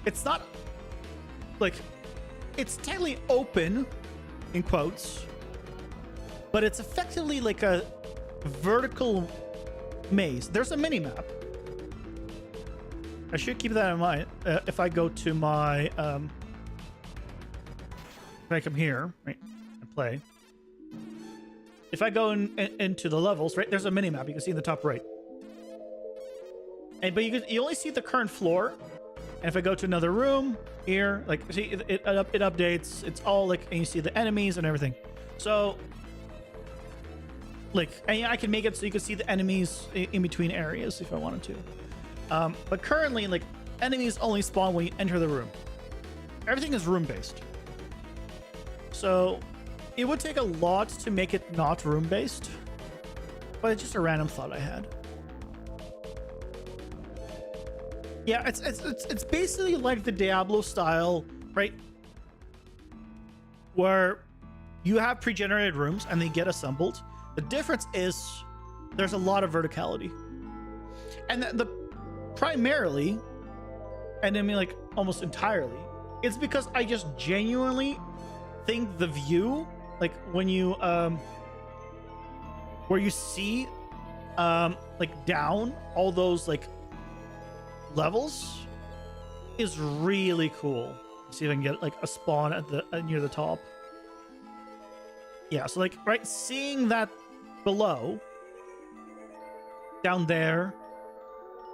Speaker 2: It's not... Like... It's technically open, in quotes, but it's effectively like a vertical maze. There's a mini-map. I should keep that in mind if I go to my... if I come here, right, and play. If I go into the levels, right, there's a mini-map you can see in the top right. But you only see the current floor. And if I go to another room here, like, see, it updates. It's all like, and you see the enemies and everything. So, like, and I can make it so you can see the enemies in between areas if I wanted to. But currently, like, enemies only spawn when you enter the room. Everything is room-based. So, it would take a lot to make it not room-based. But it's just a random thought I had. Yeah, it's basically like the Diablo style, right? Where you have pre-generated rooms and they get assembled. The difference is there's a lot of verticality. And the primarily, and I mean like almost entirely, it's because I just genuinely think the view, like when you where you see like down all those like levels is really cool. See if I can get like a spawn at the near the top. Yeah, so like right, seeing that below down there,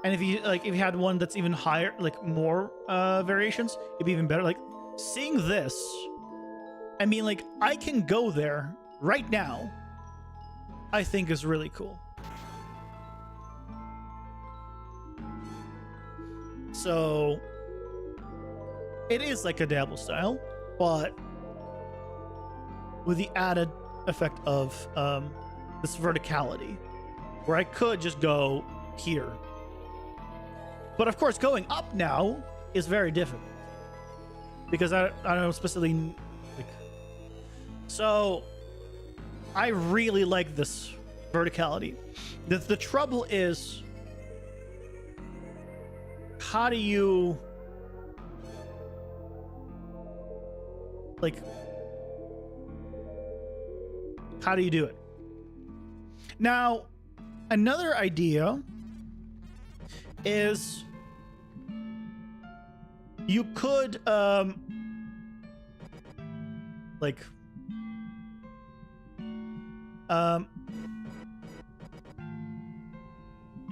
Speaker 2: and if you had one that's even higher, like more variations, it'd be even better. Like seeing this, I mean, like I can go there right now, I think is really cool. So it is like a Diablo style, but with the added effect of this verticality, where I could just go here. But of course, going up now is very difficult because I don't know specifically. Like, so I really like this verticality. The trouble is, how do you how do you do it? Now, another idea is you could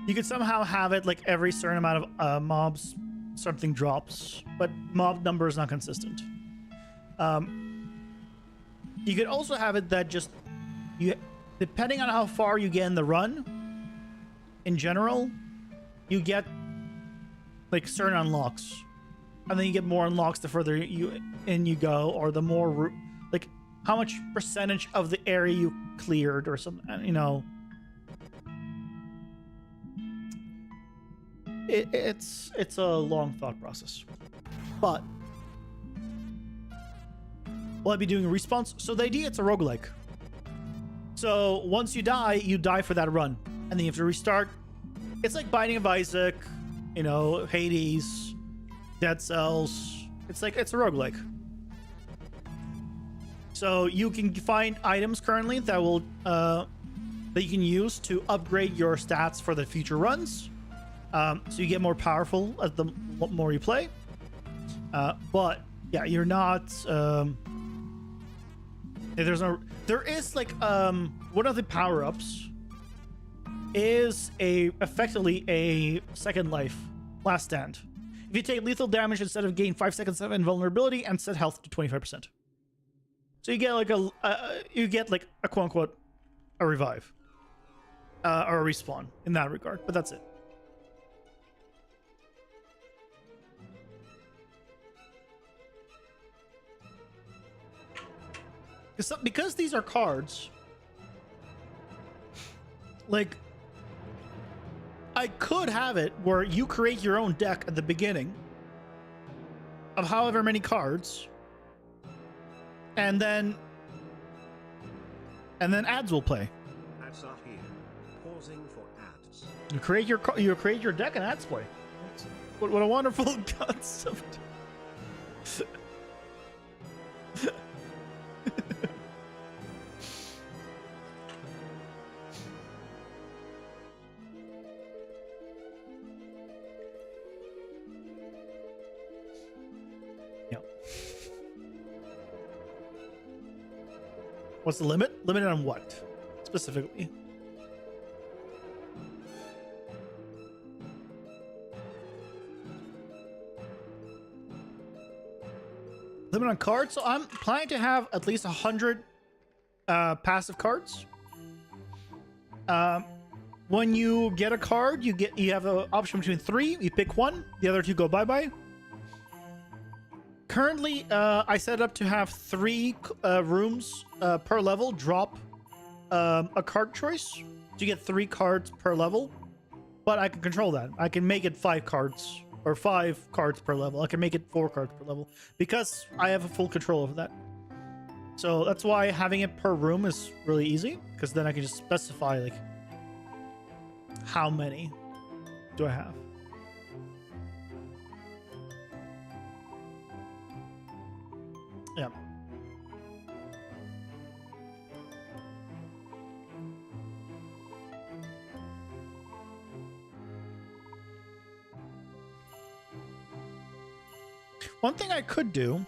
Speaker 2: you could somehow have it like every certain amount of mobs something drops, but mob number is not consistent. You could also have it that just depending on how far you get in the run, in general, you get like certain unlocks, and then you get more unlocks the further you go, or the more like how much percentage of the area you cleared or something, you know. It's a long thought process, but will I be doing respawns? So the idea, it's a roguelike. So once you die for that run, and then you have to restart. It's like Binding of Isaac, you know, Hades, Dead Cells, It's like it's a roguelike. So you can find items currently that will that you can use to upgrade your stats for the future runs. So you get more powerful as the more you play. But yeah, you're not. There is like one of the power ups is effectively a second life, last stand. If you take lethal damage instead of gain 5 seconds of invulnerability and set health to 25%. So you get like a quote unquote a revive or a respawn in that regard, but that's it. Because these are cards, like I could have it where you create your own deck at the beginning of however many cards, and then ads will play.
Speaker 1: Ads are here. Pausing for ads.
Speaker 2: You create your deck and ads play. What a wonderful concept. What's the limit? Limited on what specifically? Limit on cards. So I'm planning to have at least 100 passive cards. When you get a card, you have an option between 3. You pick one. The other 2 go bye-bye. Currently, I set it up to have 3 rooms per level drop a card choice. So you get 3 cards per level. But I can control that. I can make it 5 cards or 5 cards per level. I can make it 4 cards per level because I have a full control over that. So that's why having it per room is really easy, because then I can just specify like how many do I have. Yeah. One thing I could do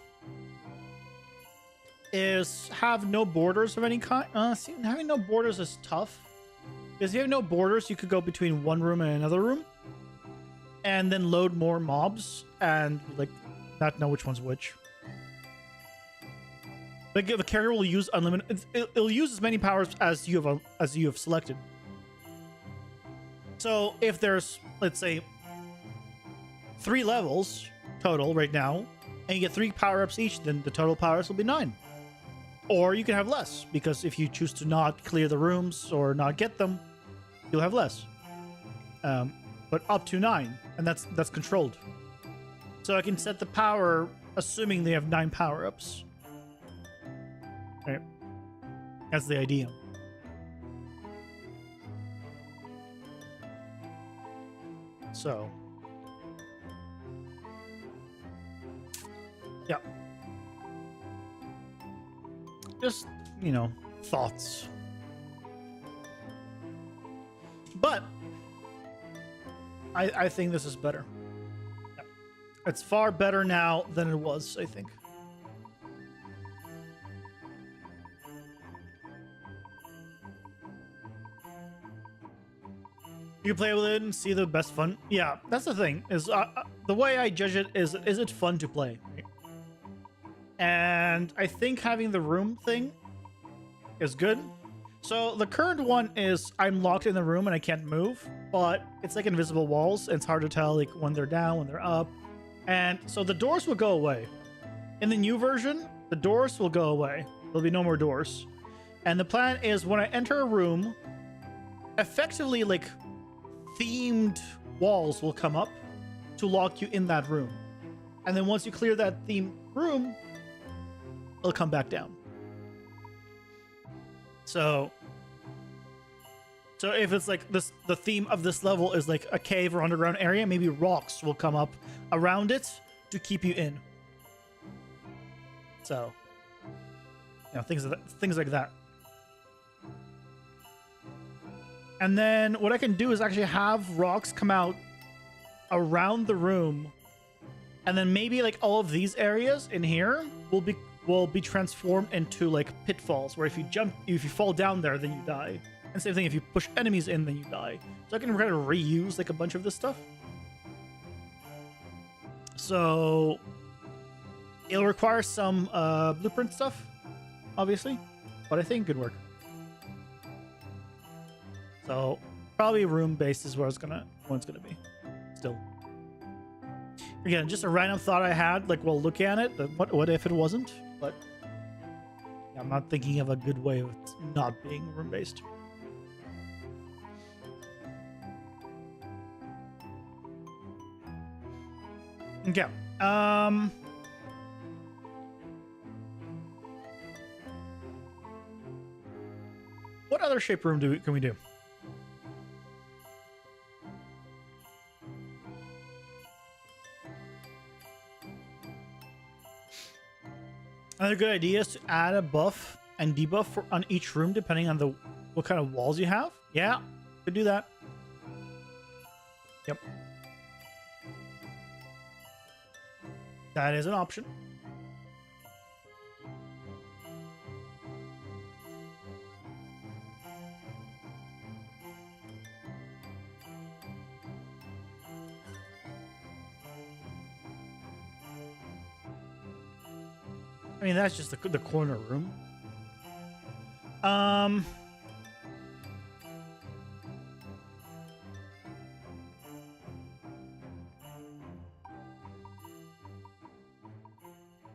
Speaker 2: is have no borders of any kind. See, having no borders is tough. Because if you have no borders, you could go between one room and another room. And then load more mobs and like not know which one's which. Like the character will use unlimited. It'll use as many powers as you have selected. So if there's, let's say, 3 levels total right now, and you get 3 power-ups each, then the total powers will be 9. Or you can have less, because if you choose to not clear the rooms or not get them, you'll have less. But up to 9, and that's controlled. So I can set the power assuming they have 9 power-ups. Right. That's the idea. So. Yeah. Just, thoughts. But I think this is better. Yeah. It's far better now than it was, I think. You can play with it and see the best fun. Yeah, that's the thing. Is the way I judge it is it fun to play? Right? And I think having the room thing is good. So the current one is I'm locked in the room and I can't move, but it's like invisible walls. And it's hard to tell like when they're down, when they're up. And so the doors will go away. In the new version, the doors will go away. There'll be no more doors. And the plan is when I enter a room, effectively like themed walls will come up to lock you in that room. And then once you clear that themed room, it'll come back down. So if it's like this, the theme of this level is like a cave or underground area, maybe rocks will come up around it to keep you in. So, things like that. And then what I can do is actually have rocks come out around the room, and then maybe like all of these areas in here will be transformed into like pitfalls, where if you fall down there, then you die. And same thing, if you push enemies in, then you die. So I can kind of reuse like a bunch of this stuff. So it'll require some blueprint stuff, obviously, but I think it could work. So probably room based is where it's gonna be. Still, again, just a random thought I had. Like, well, look at it. What if it wasn't? But I'm not thinking of a good way of it not being room based. Okay. What other shape room can we do? Another good idea is to add a buff and debuff on each room depending on what kind of walls you have. Yeah, could do that. Yep. That is an option. I mean, that's just the corner room.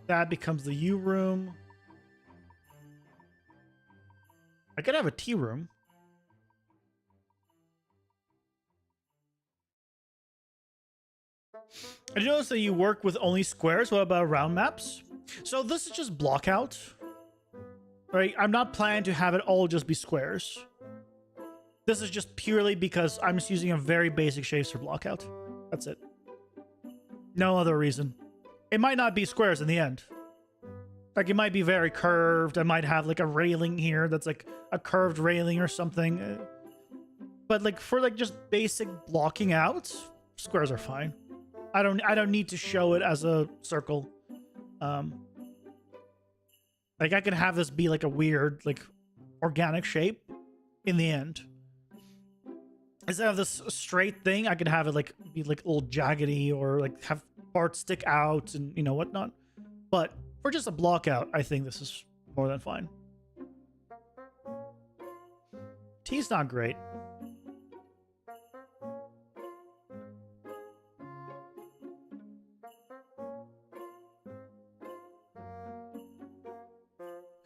Speaker 2: That becomes the U room. I could have a T room. I noticed that you work with only squares. What about round maps? So this is just block out. Right? I'm not planning to have it all just be squares. This is just purely because I'm just using a very basic shapes for block out. That's it. No other reason. It might not be squares in the end. Like, it might be very curved. I might have like a railing here that's like a curved railing or something. But like for like just basic blocking out, squares are fine. I don't need to show it as a circle. Like, I can have this be like a weird, like, organic shape in the end. Instead of this straight thing, I could have it like be like a little jaggedy or like have parts stick out and whatnot. But for just a block out, I think this is more than fine. T's not great.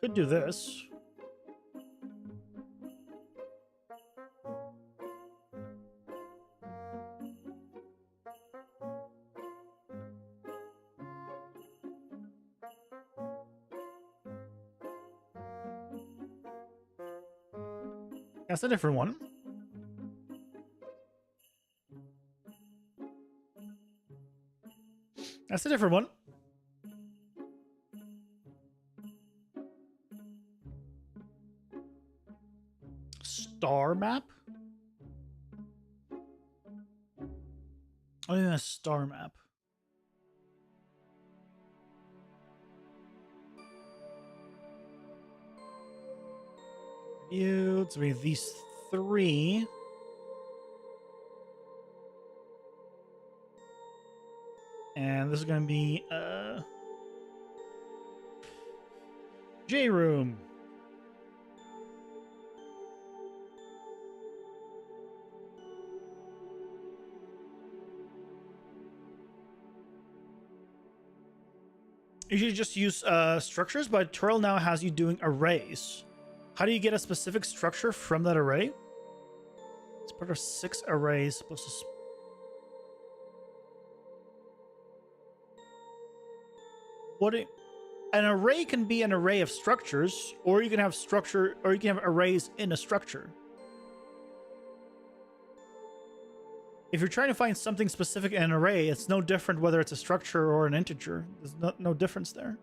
Speaker 2: Could do this. That's a different one. That's a different one. Star map? Oh, yeah, a star map. It's be these three. And this is going to be J room. You should just use structures, but Twirl now has you doing arrays. How do you get a specific structure from that array? It's part of 6 arrays. Supposed to. An array can be an array of structures, or you can have structure, or you can have arrays in a structure. If you're trying to find something specific in an array, it's no different whether it's a structure or an integer. There's no difference there.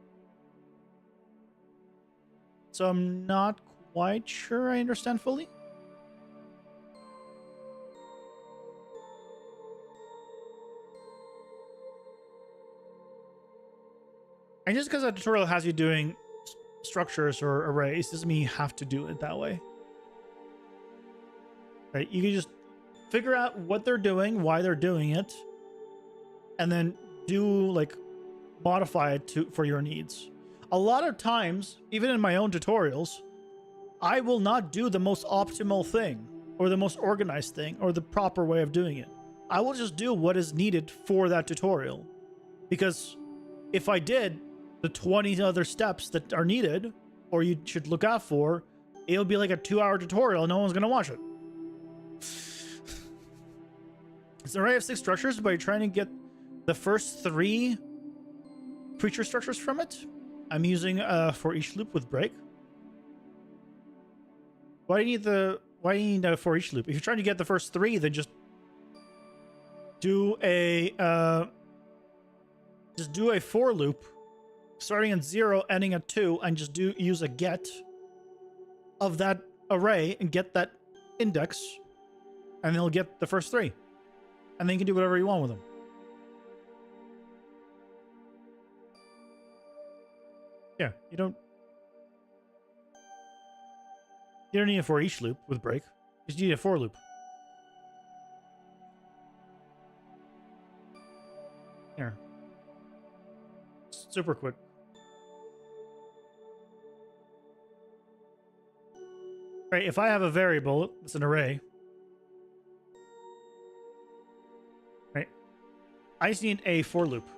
Speaker 2: So I'm not quite sure I understand fully. And just because a tutorial has you doing structures or arrays doesn't mean you have to do it that way. Right? You can just figure out what they're doing, why they're doing it, and then do like modify it for your needs. A lot of times, even in my own tutorials, I will not do the most optimal thing or the most organized thing or the proper way of doing it. I will just do what is needed for that tutorial. Because if I did the 20 other steps that are needed or you should look out for, it'll be like a 2-hour tutorial and no one's going to watch it. It's an array of 6 structures, but you're trying to get the first 3 creature structures from it. I'm using for each loop with break. Why do you need a for each loop? If you're trying to get the first 3, then just do a for loop starting at 0, ending at 2, and just use a get of that array and get that index, and it'll get the first 3. And then you can do whatever you want with them. Yeah, you don't need a for each loop with break. You just need a for loop. Here. Super quick. Right, if I have a variable, it's an array. Right. I just need a for loop.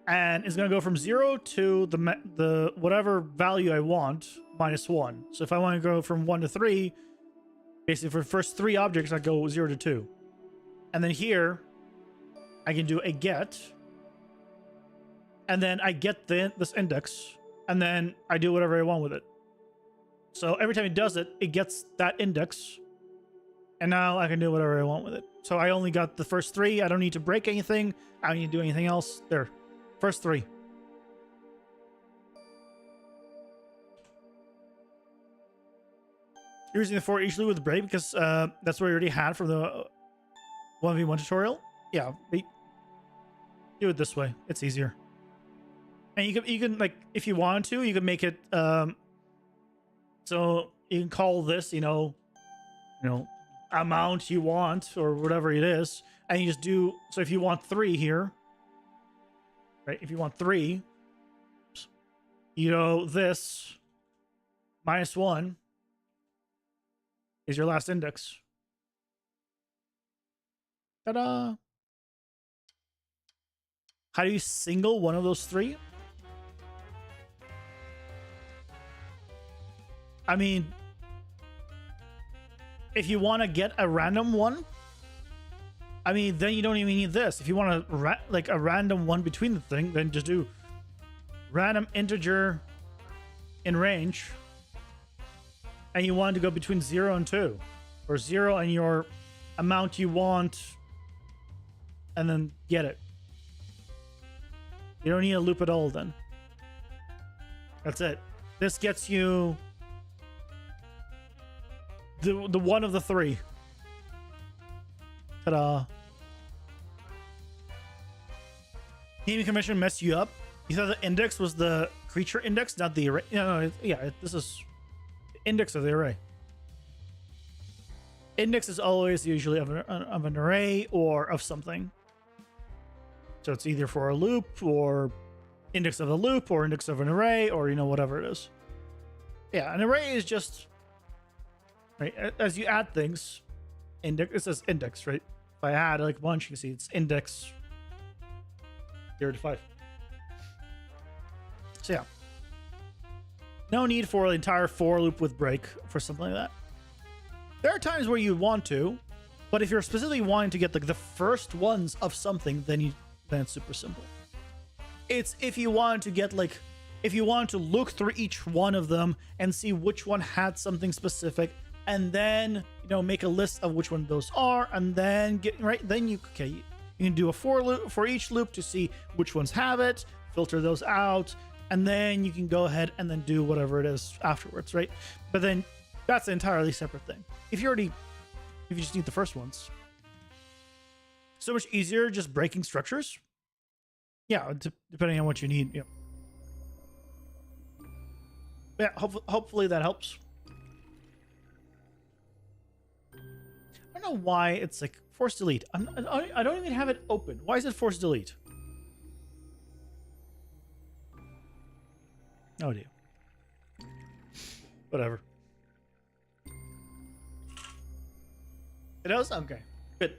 Speaker 2: And it's going to go from 0 to the whatever value I want minus 1. So if I want to go from 1 to 3, basically for the first 3 objects, I go 0 to 2. And then here, I can do a get. And then I get this index. And then I do whatever I want with it. So every time it does it, it gets that index. And now I can do whatever I want with it. So I only got the first 3. I don't need to break anything. I don't need to do anything else. There. First 3. You're using the for each loop with break because that's what we already had from the 1v1 tutorial. Yeah, do it this way. It's easier. And you can like, if you want to, you can make it so you can call this, you know, amount you want or whatever it is, and you just do. So if you want 3 here. Right, if you want 3, this minus 1 is your last index. Ta-da! How do you single one of those 3? I mean, if you want to get a random one, I mean, then you don't even need this. If you want like a random one between the thing, then just do random integer in range. And you want to go between 0 and 2. Or 0 and your amount you want. And then get it. You don't need a loop at all then. That's it. This gets you the one of the 3. Ta-da. Naming convention messed you up. You thought the index was the creature index, not the array. No, yeah, this is the index of the array. Index is always usually of an array or of something. So it's either for a loop or index of a loop or index of an array or, whatever it is. Yeah, an array is just, right, as you add things, index, it says index, right? If I add like a bunch, you can see it's index 0 to 5. So yeah, no need for the entire for loop with break for something like that. There are times where you want to, but if you're specifically wanting to get like the first ones of something, then it's super simple. It's if you want to get like, if you want to look through each one of them and see which one had something specific, and then make a list of which one those are, and then then you can do a for loop for each loop to see which ones have it, filter those out, and then you can go ahead and then do whatever it is afterwards, right? But then that's an entirely separate thing. If you just need the first ones, so much easier just breaking structures. Yeah, depending on what you need. Yeah, yeah. Hopefully that helps. I don't know why it's like force delete. I don't even have it open. Why is it force delete? Oh dear. Whatever. It does? Okay. Good.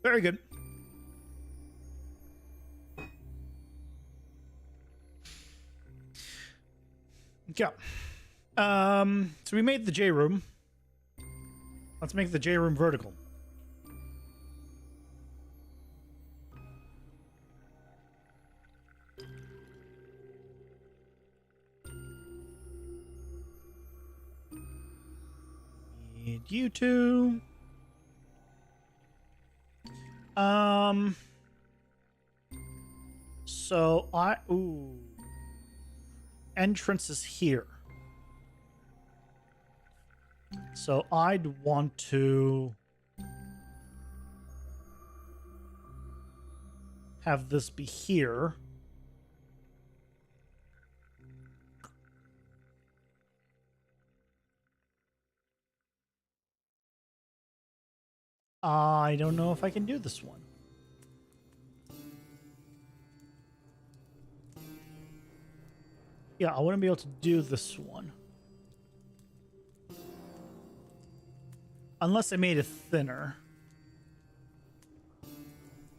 Speaker 2: Very good. Yeah. So we made the J room. Let's make the J room vertical. Need you two. So entrance is here. So I'd want to have this be here. I don't know if I can do this one. Yeah, I wouldn't be able to do this one. Unless I made it thinner.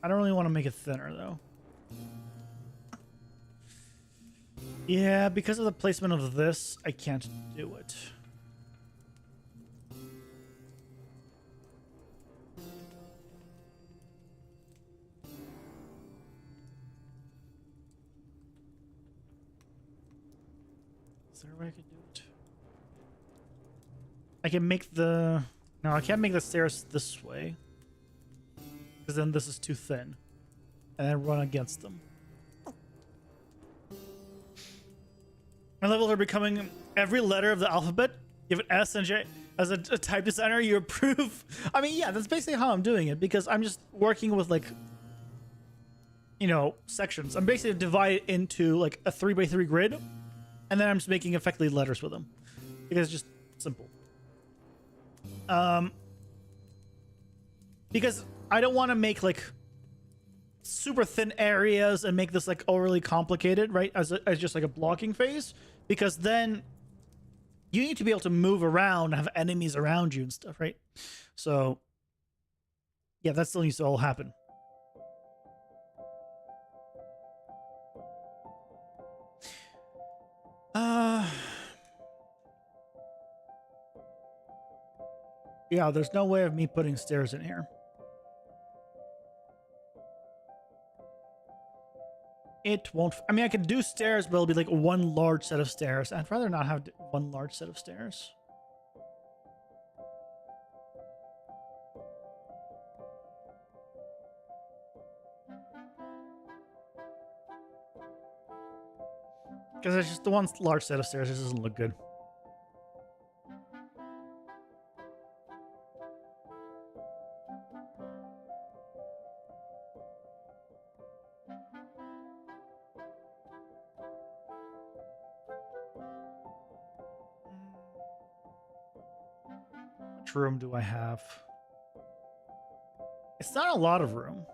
Speaker 2: I don't really want to make it thinner, though. Yeah, because of the placement of this, I can't do it. Is there a way I could do it? I can make the... No, I can't make the stairs this way. Because then this is too thin. And then run against them. My levels are becoming every letter of the alphabet. Give it S and J. As a type designer, you approve. I mean, yeah, that's basically how I'm doing it. Because I'm just working with, like, you know, sections. I'm basically divided into, like, a 3x3 grid. And then I'm just making effectively letters with them. Because it's just simple. Because I don't want to make like super thin areas and make this like overly complicated, right? As just like a blocking phase, because then you need to be able to move around and have enemies around you and stuff, right? So yeah, that still needs to all happen. Yeah, there's no way of me putting stairs in here. It won't... I mean, I could do stairs, but it'll be like one large set of stairs. I'd rather not have one large set of stairs. Because it's just the one large set of stairs. This doesn't look good. Which room do I have? It's not a lot of room.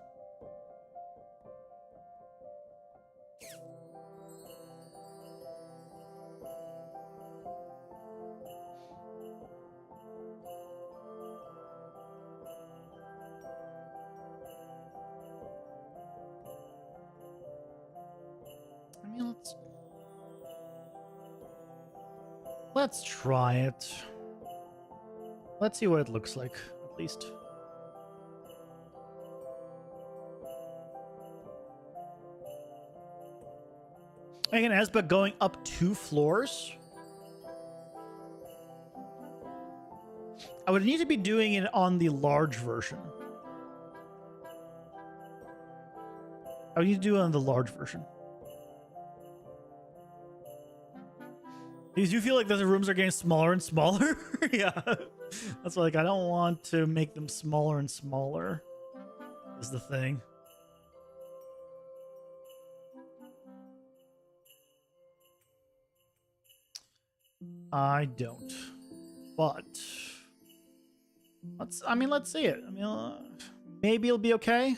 Speaker 2: I mean, let's try it. Let's see what it looks like, at least. Again, Esbek going up 2 floors. I would need to be doing it on the large version. I would need to do it on the large version. Because you feel like the rooms are getting smaller and smaller. Yeah. That's why, like, I don't want to make them smaller and smaller. Is the thing. I don't. But let's see it. I mean, maybe it'll be okay.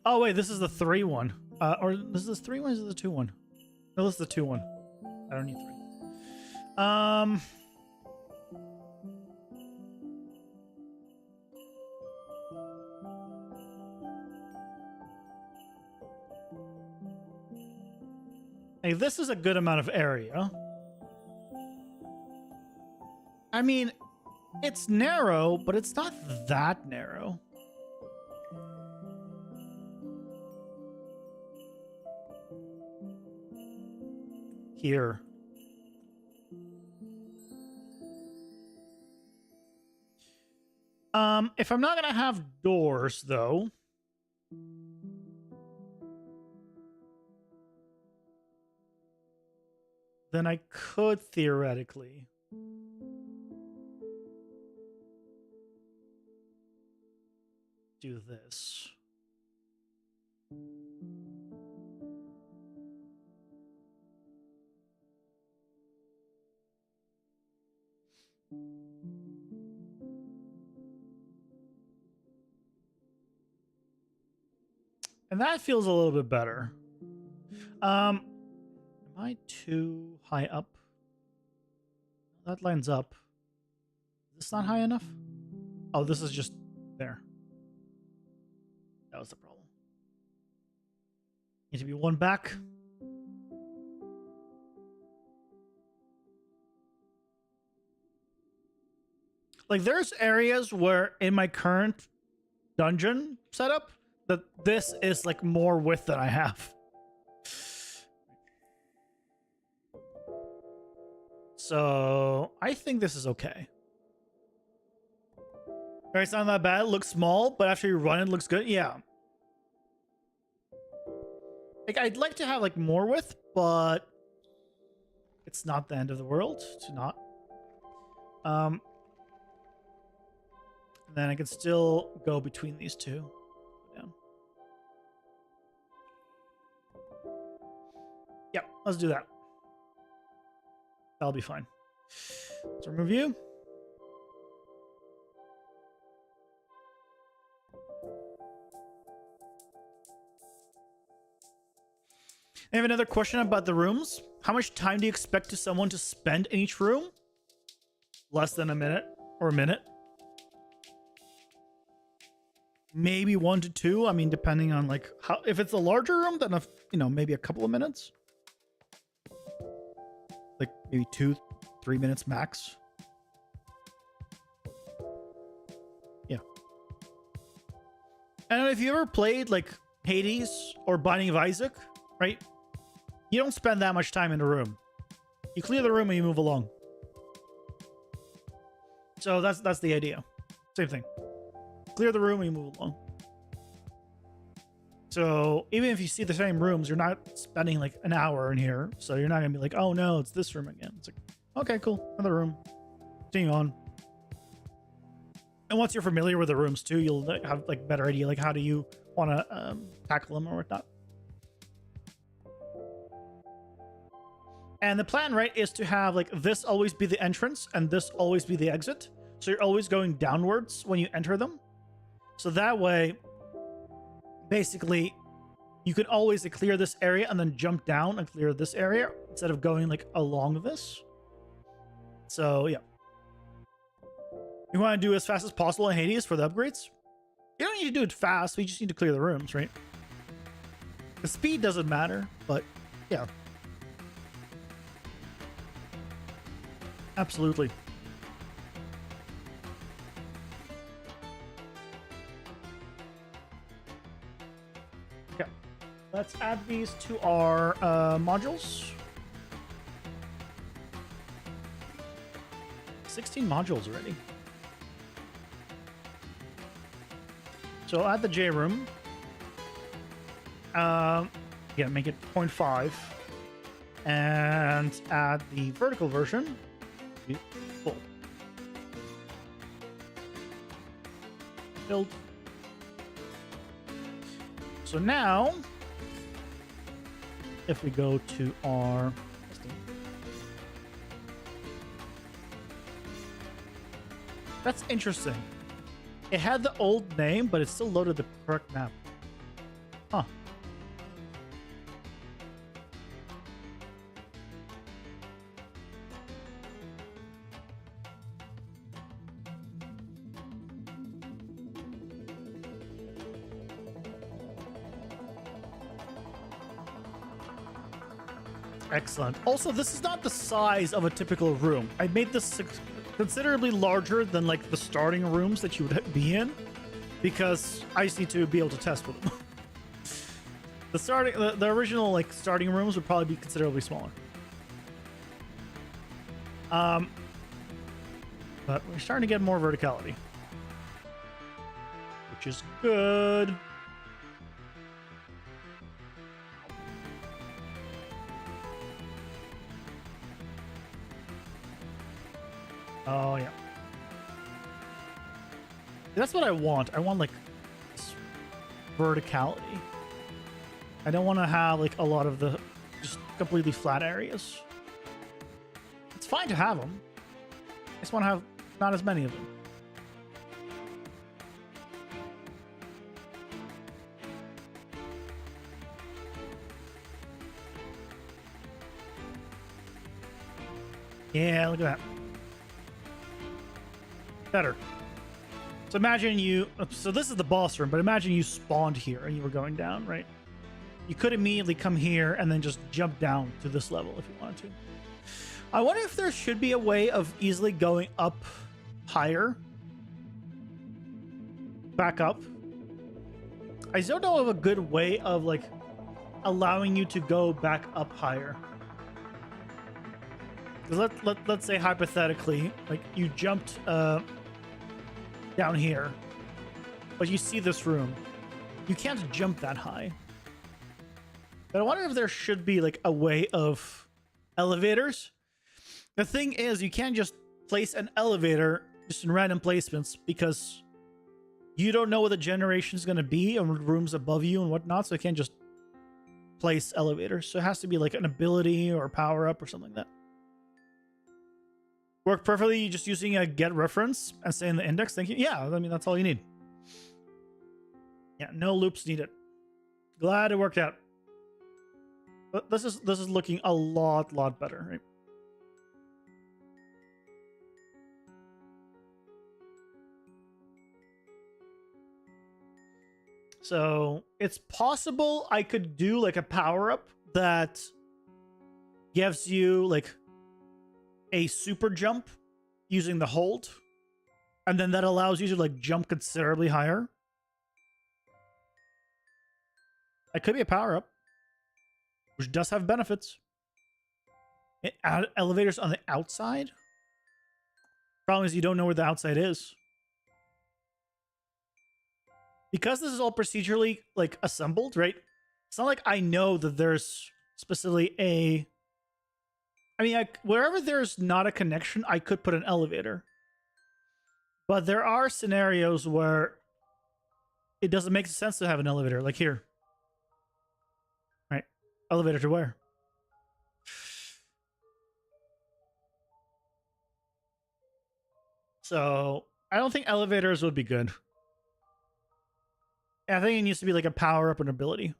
Speaker 2: Oh wait, this is the 3 one. Or is this 3 one? Is it the 2 one? No, this is the 2 one. I don't need 3. Hey, this is a good amount of area. I mean, it's narrow, but it's not that narrow. Here. If I'm not gonna have doors, though, then I could theoretically do this. And that feels a little bit better. Am I too high up? That lines up. Is this not high enough? Oh, this is just there. That was the problem. Need to be one back. Like, there's areas where in my current dungeon setup that this is like more width than I have. So I think this is okay. Alright, it's not that bad. It looks small, but after you run it looks good. Yeah. Like, I'd like to have like more width, but it's not the end of the world to not. Then I can still go between these two. Down. Yeah, let's do that. That'll be fine. Let's remove you. I have another question about the rooms. How much time do you expect someone to spend in each room? Less than a minute or a minute. Maybe 1 to 2. I mean, depending on like how, if it's a larger room, then maybe a couple of minutes. Like maybe 2-3 minutes max. Yeah. I don't know if you ever played like Hades or Binding of Isaac, right? You don't spend that much time in a room. You clear the room and you move along. So that's the idea. Same thing. Clear the room and you move along. So even if you see the same rooms, you're not spending like an hour in here. So you're not gonna be like, oh no, it's this room again. It's like, okay, cool, another room. Continue on. And once you're familiar with the rooms too, you'll have like better idea like how do you want to tackle them or whatnot. And the plan, right, is to have like this always be the entrance and this always be the exit. So you're always going downwards when you enter them. So that way, basically, you can always clear this area and then jump down and clear this area instead of going like along this. So yeah. You want to do as fast as possible in Hades for the upgrades? You don't need to do it fast, we just need to clear the rooms, right? The speed doesn't matter, but yeah. Yeah. Let's add these to our modules. 16 modules already. So I'll add the J room. Yeah, make it 0.5. And add the vertical version. Full. Build. So now, if we go to our testing, that's interesting. It had the old name, but it still loaded the correct map. Huh. Excellent. Also, this is not the size of a typical room. I made this considerably larger than like the starting rooms that you would be in, because I just need to be able to test with them. The original like starting rooms would probably be considerably smaller. But we're starting to get more verticality, which is good. Oh, yeah. That's what I want. I want, like, this verticality. I don't want to have, like, a lot of the just completely flat areas. It's fine to have them. I just want to have not as many of them. Yeah, look at that. Better. So imagine you, so this is the boss room, but imagine you spawned here and you were going down, right? You could immediately come here and then just jump down to this level if you wanted to. I wonder if there should be a way of easily going up higher. Back up. I don't know of a good way of like allowing you to go back up higher. Let's say hypothetically, like you jumped down here, but you see this room. You can't jump that high. But I wonder if there should be like a way of elevators. The thing is, you can't just place an elevator just in random placements because you don't know what the generation is going to be and rooms above you and whatnot. So you can't just place elevators. So it has to be like an ability or power up or something like that. Work perfectly just using a get reference and saying the index. Thank you. Yeah, I mean, that's all you need. Yeah, no loops needed. Glad it worked out. But this is looking a lot better, right? So it's possible I could do like a power up that gives you like a super jump using the hold, and then that allows you to like jump considerably higher. It could be a power up, which does have benefits. It add elevators on the outside. Problem is you don't know where the outside is. Because this is all procedurally like assembled, right? It's not like I know that there's specifically a... I mean, wherever there's not a connection, I could put an elevator. But there are scenarios where it doesn't make sense to have an elevator, like here. Right? Elevator to where? So, I don't think elevators would be good. I think it needs to be like a power up and ability.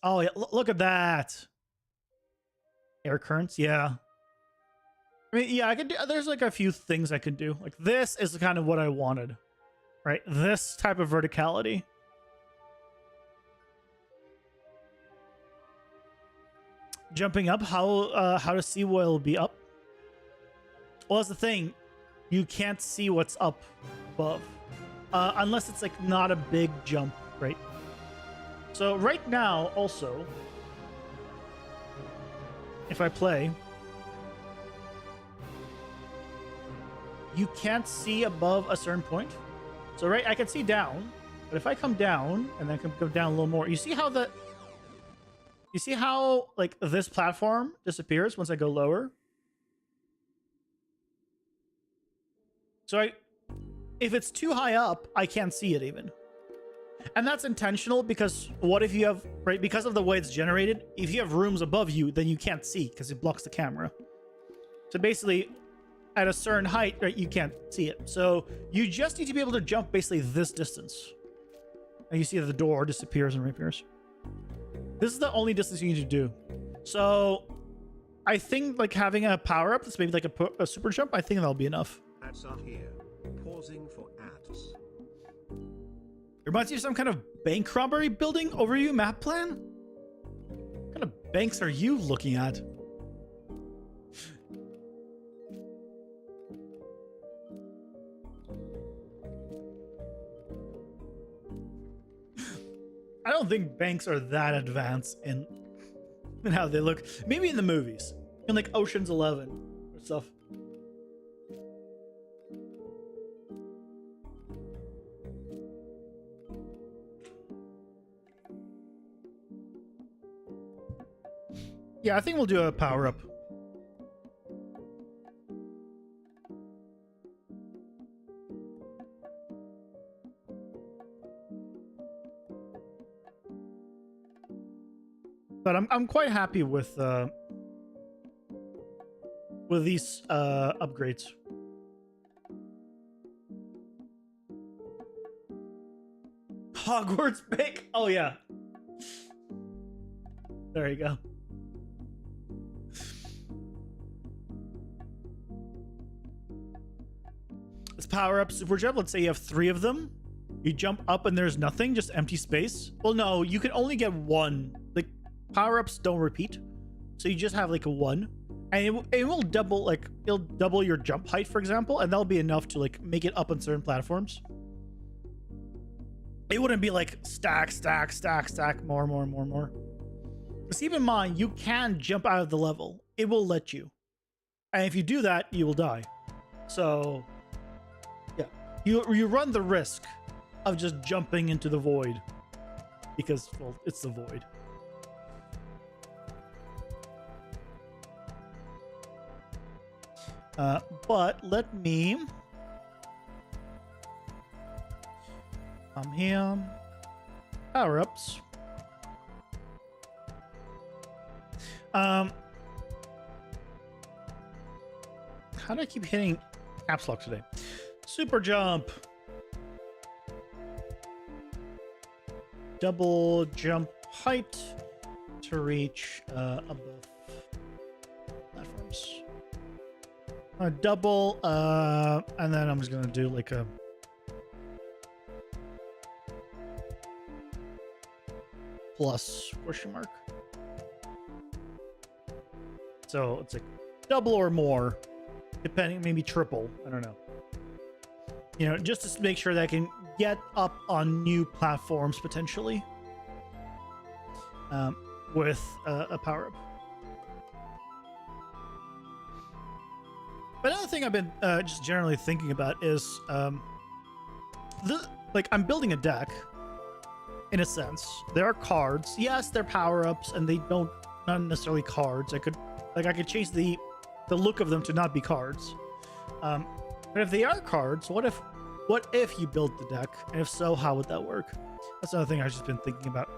Speaker 2: Oh, yeah, look at that. Air currents, yeah. I mean, yeah, I could do, there's like a few things I could do. Like this is kind of what I wanted, right? This type of verticality. Jumping up, how does seawall be up? Well, that's the thing. You can't see what's up above. Unless it's like not a big jump. right? So right now, also, if I play, you can't see above a certain point. So right, I can see down, but if I come down and then come down a little more, you see how like this platform disappears once I go lower? So if it's too high up, I can't see it even. And that's intentional because what if you have, right, because of the way it's generated, if you have rooms above you, then you can't see because it blocks the camera. So basically, at a certain height, right, you can't see it. So you just need to be able to jump basically this distance. And you see that the door disappears and reappears. This is the only distance you need to do. So I think like having a power up that's maybe like a super jump, I think that'll be enough.
Speaker 1: Ads are here. Pausing for ads.
Speaker 2: It reminds you of some kind of bank robbery building overview map plan? What kind of banks are you looking at? I don't think banks are that advanced in how they look. Maybe in the movies, in like Ocean's 11 or stuff. Yeah, I think we'll do a power up. But I'm quite happy with these upgrades. Hogwarts pick. Oh yeah. There you go. Let's power up super jump. Let's say you have 3 of them. You jump up and there's nothing, just empty space. Well, no, you can only get 1. Like power-ups don't repeat, so you just have like a 1, and it will double, like it'll double your jump height, for example, and that'll be enough to like make it up on certain platforms. It wouldn't be like stack, stack, stack, stack, more. But keep in mind, you can jump out of the level. It will let you, and if you do that, you will die. So yeah, you run the risk of just jumping into the void because, well, it's the void. But let me come here. Power ups. How do I keep hitting caps lock today? Super jump. Double jump height to reach above platforms. Double, and then I'm just gonna do like a plus question mark. So it's like double or more, depending, maybe triple. I don't know. You know, just to make sure that I can get up on new platforms potentially with a power up. But another thing I've been just generally thinking about is like I'm building a deck in a sense. There are cards. Yes, they're power-ups and they don't, not necessarily cards. I could change the look of them to not be cards. But if they are cards, what if you built the deck? And if so, how would that work? That's another thing I've just been thinking about.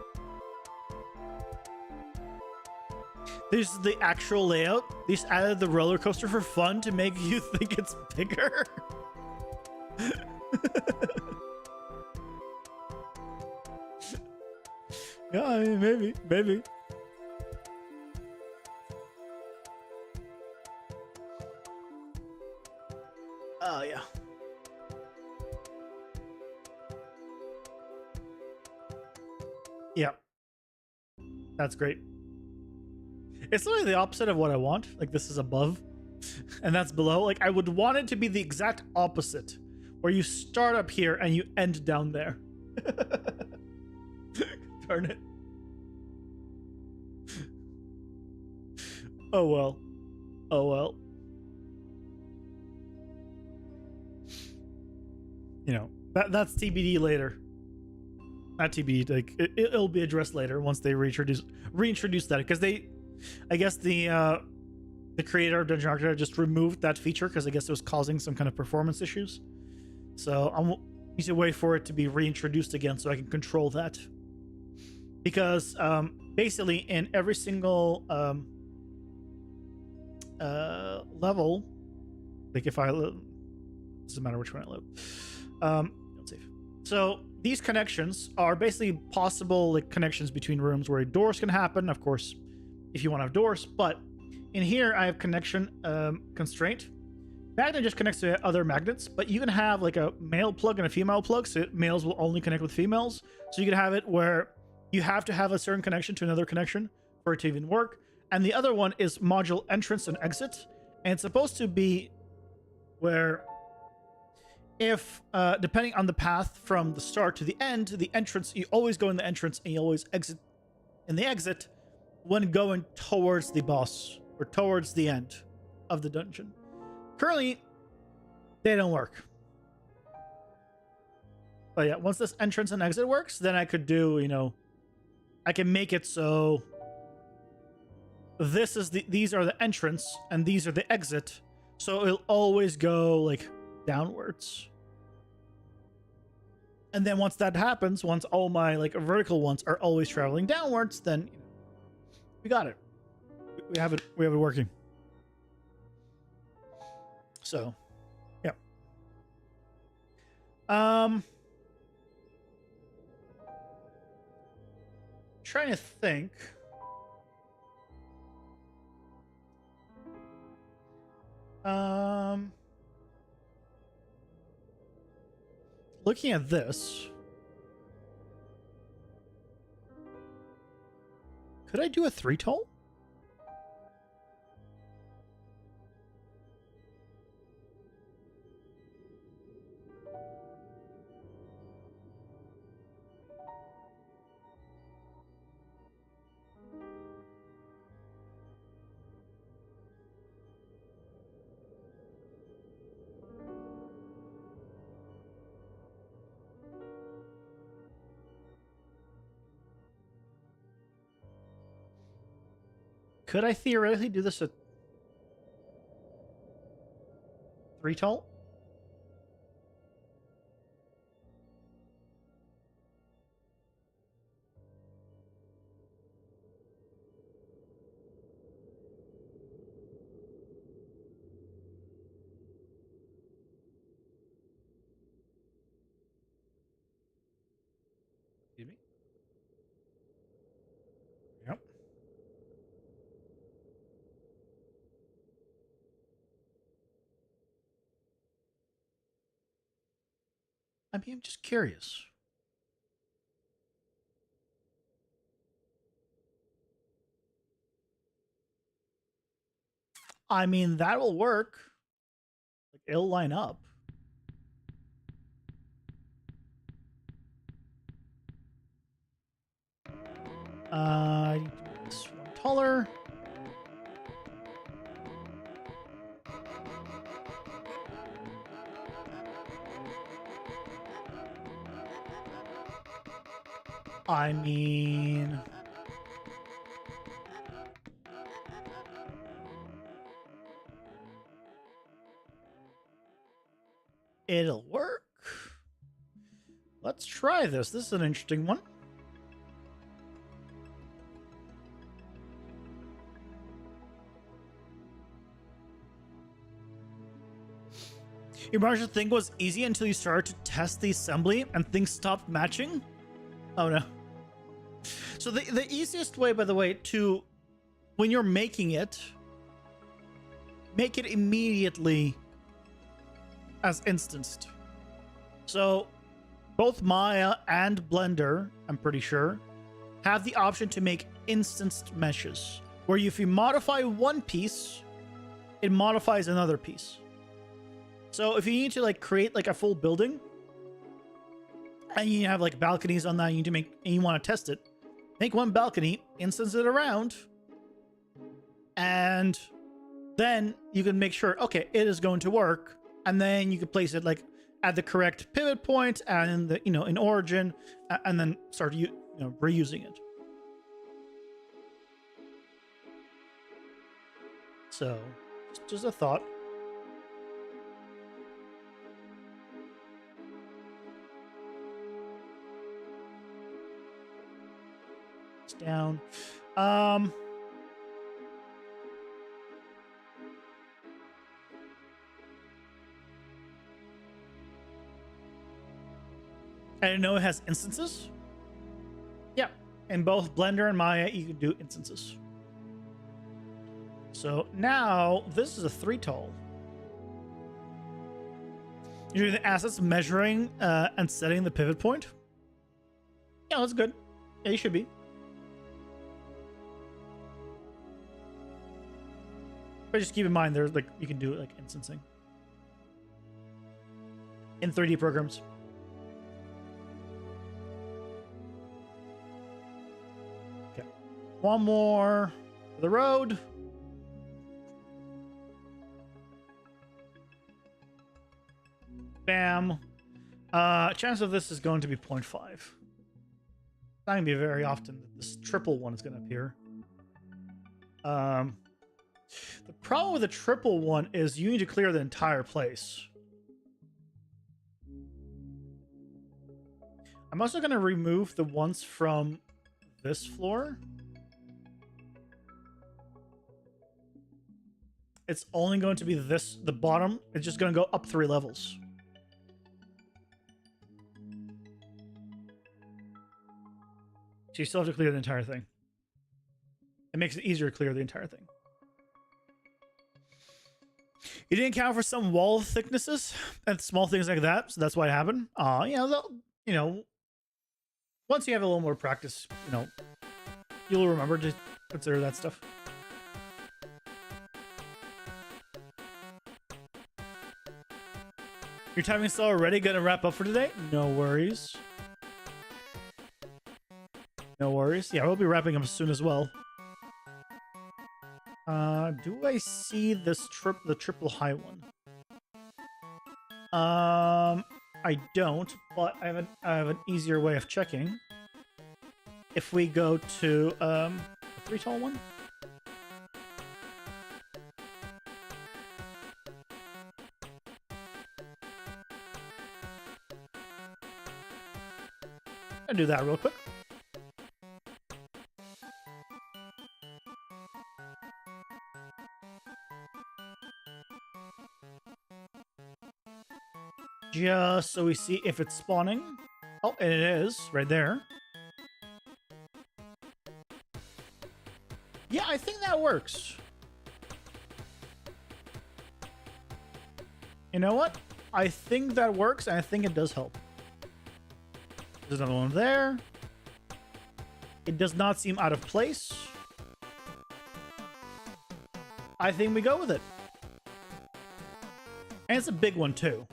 Speaker 2: There's the actual layout. They just added the roller coaster for fun to make you think it's bigger. Yeah, I mean, maybe. Oh, yeah. Yeah. That's great. It's literally the opposite of what I want. Like, this is above and that's below. Like, I would want it to be the exact opposite, where you start up here and you end down there. Darn it. Oh well. Oh well. You know, that's TBD later. Not TBD, like it'll be addressed later once they reintroduce that, because I guess the creator of Dungeon Architect just removed that feature because I guess it was causing some kind of performance issues. So I need to wait for it to be reintroduced again so I can control that. Because basically in every single level, like if I doesn't matter which one I live. Let's see. So these connections are basically possible like connections between rooms where doors can happen, of course, if you want to have doors. But in here, I have connection constraint. Magnet just connects to other magnets, but you can have like a male plug and a female plug, so males will only connect with females. So you can have it where you have to have a certain connection to another connection for it to even work. And the other one is module entrance and exit. And it's supposed to be where if, depending on the path from the start to the end, the entrance, you always go in the entrance and you always exit in the exit when going towards the boss or towards the end of the dungeon. Currently, they don't work. But yeah, once this entrance and exit works, then I could do, you know, I can make it so this is these are the entrance and these are the exit. So it'll always go like downwards. And then once that happens, once all my like vertical ones are always traveling downwards, then you know, we got it. We have it working. So, yeah. Trying to think. Looking at this, could I do a 3-toll? Could I theoretically do this at 3-toll? Excuse me? Yep. I mean, I'm just curious. I mean, that will work. Like, it'll line up. I need to make this one taller. I mean, it'll work. Let's try this. This is an interesting one. Your marginal thing was easy until you started to test the assembly and things stopped matching. Oh no. So the easiest way, by the way, to when you're making it, make it immediately as instanced. So both Maya and Blender, I'm pretty sure, have the option to make instanced meshes, where if you modify one piece, it modifies another piece. So if you need to like create like a full building and you have like balconies on that, you need to make and you want to test it, make one balcony, instance it around, and then you can make sure, okay, it is going to work, and then you can place it like at the correct pivot point and in the, in origin, and then start reusing it. So, just a thought. It's down. I didn't know it has instances. Yeah, in both Blender and Maya, you can do instances. So now this is a 3 tall. You're doing the assets measuring and setting the pivot point. Yeah, that's good. Yeah, you should be. But just keep in mind, there's you can do it like instancing in 3D programs. One more for the road. Bam. Chance of this is going to be 0.5. It's not going to be very often that this triple one is going to appear. The problem with the triple one is you need to clear the entire place. I'm also going to remove the ones from this floor. It's only going to be the bottom. It's just going to go up 3 levels. So you still have to clear the entire thing. It makes it easier to clear the entire thing. You didn't account for some wall thicknesses and small things like that, so that's why it happened. Once you have a little more practice, you'll remember to consider that stuff. Your timing's already gonna wrap up for today? No worries. No worries. Yeah, we'll be wrapping up soon as well. Do I see this the triple high one? I don't, but I have an easier way of checking. If we go to the 3 tall one. I'll do that real quick. Just so we see if it's spawning. Oh, and it is right there. Yeah, I think that works. You know what? I think that works, and I think it does help. There's another one there. It does not seem out of place. I think we go with it. And it's a big one, too.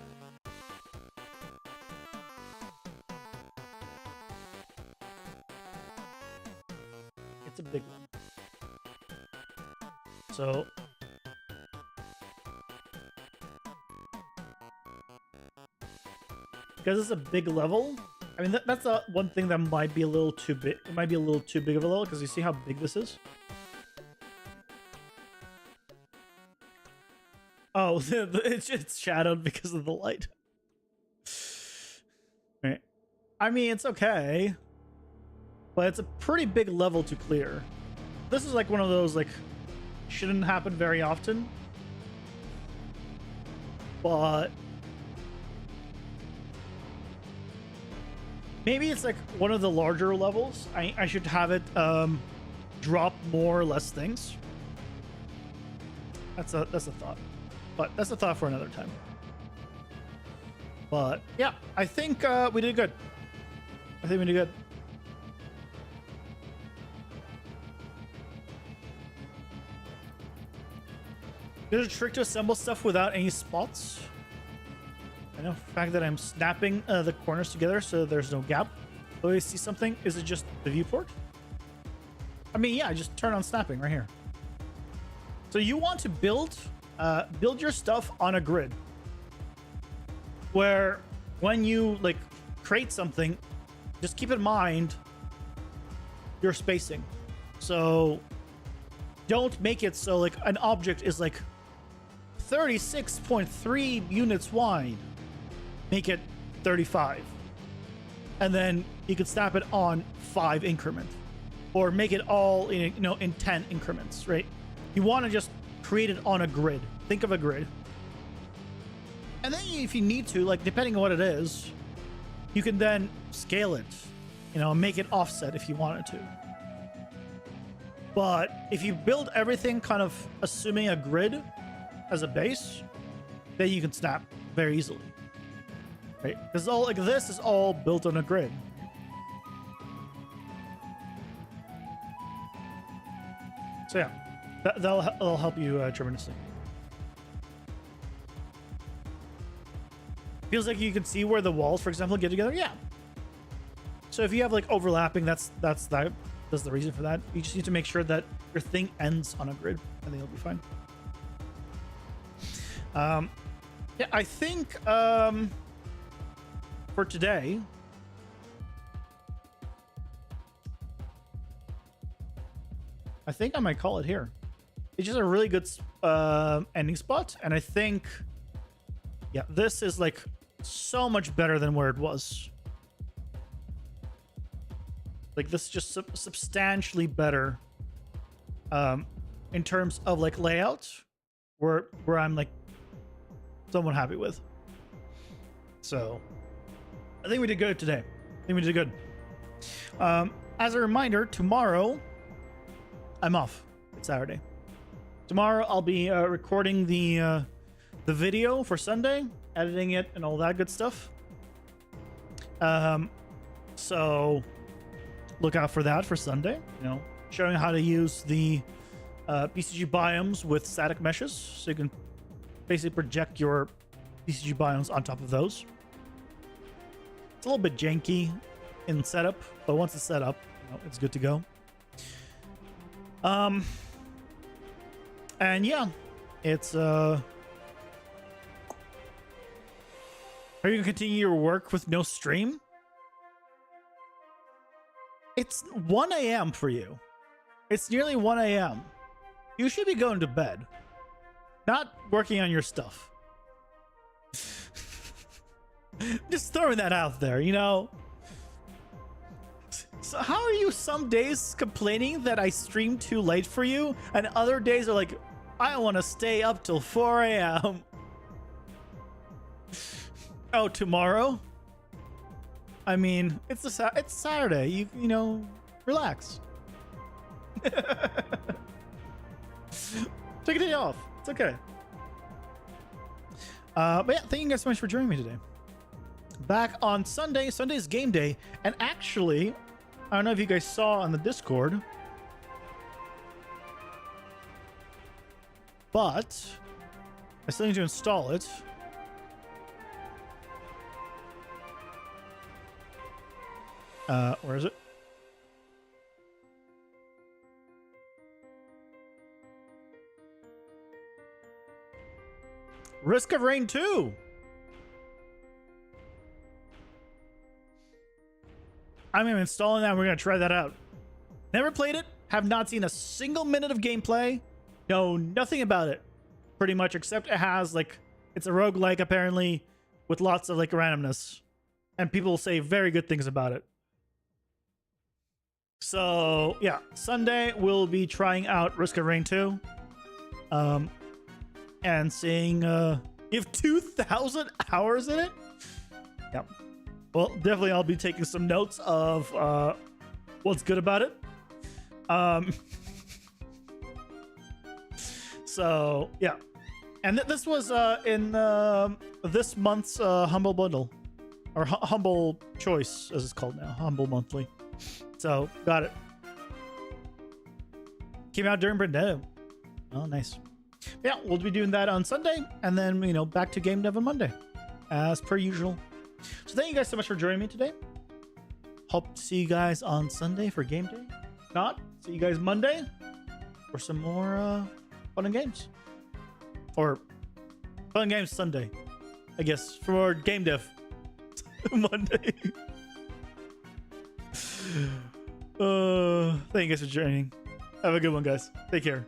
Speaker 2: It's a big one. So... because it's a big level, I mean, that's one thing that might be a little too big. It might be a little too big of a level, because you see how big this is? Oh, it's shadowed because of the light. Right. I mean, it's okay, but it's a pretty big level to clear. This is like one of those, like, shouldn't happen very often, but maybe it's like one of the larger levels. I should have it drop more or less things. That's a thought, but that's a thought for another time. But yeah, I think we did good. I think we did good. There's a trick to assemble stuff without any spots. I know the fact that I'm snapping the corners together so there's no gap. Oh, you see something? Is it just the viewport? I mean, yeah, just turn on snapping right here. So you want to build your stuff on a grid where when you like create something, just keep in mind your spacing. So don't make it so like an object is like 36.3 units wide. Make it 35. And then you could snap it on 5 increment, or make it all in, you know, in 10 increments, right? You want to just create it on a grid. Think of a grid. And then if you need to, like depending on what it is, you can then scale it, you know, make it offset if you wanted to. But if you build everything kind of assuming a grid as a base, then you can snap very easily. Right? Because all like this is all built on a grid. So yeah, that'll help you tremendously. Feels like you can see where the walls, for example, get together. Yeah. So if you have like overlapping, that's the reason for that. You just need to make sure that your thing ends on a grid. I think it'll be fine. Yeah, I think for today, I think I might call it here. It's just a really good ending spot, and I think, yeah, this is like so much better than where it was. Like this is just substantially better in terms of like layout, where I'm like somewhat happy with. So I think we did good today. I think we did good. As a reminder, tomorrow I'm off. It's Saturday. Tomorrow I'll be recording the video for Sunday, editing it, and all that good stuff. So look out for that for Sunday. You know, showing how to use the BCG biomes with static meshes, so you can basically project your BCG biomes on top of those. It's a little bit janky in setup, but once it's set up, you know, it's good to go. And yeah, it's are you gonna continue your work with no stream? It's 1 a.m. for you. It's nearly 1 a.m. You should be going to bed, not working on your stuff. Just throwing that out there, you know. So how are you some days complaining that I stream too late for you, and other days are like, I want to stay up till 4 a.m. Oh, tomorrow? I mean, it's Saturday. You know, relax. Take a day off. It's okay. But yeah, thank you guys so much for joining me today. Back on Sunday. Sunday's game day, and actually, I don't know if you guys saw on the Discord, but I still need to install it. Where is it? Risk of Rain 2. I'm installing that. We're going to try that out. Never played it. Have not seen a single minute of gameplay. Know nothing about it. Pretty much, except it has like, it's a roguelike apparently with lots of like randomness. And people say very good things about it. So yeah, Sunday we'll be trying out Risk of Rain 2. And seeing you have 2,000 hours in it. Yep. Well, definitely I'll be taking some notes of what's good about it. So yeah, and this was in this month's Humble Bundle, or Humble Choice as it's called now, Humble Monthly. So got it. Came out during Brindeo. Oh, nice. Yeah, we'll be doing that on Sunday, and then, you know, back to game dev on Monday, as per usual. So thank you guys so much for joining me today. Hope to see you guys on Sunday for game day. If not, see you guys Monday for some more fun and games. Or fun and games Sunday, I guess, for game dev Monday. Thank you guys for joining. Have a good one, guys. Take care.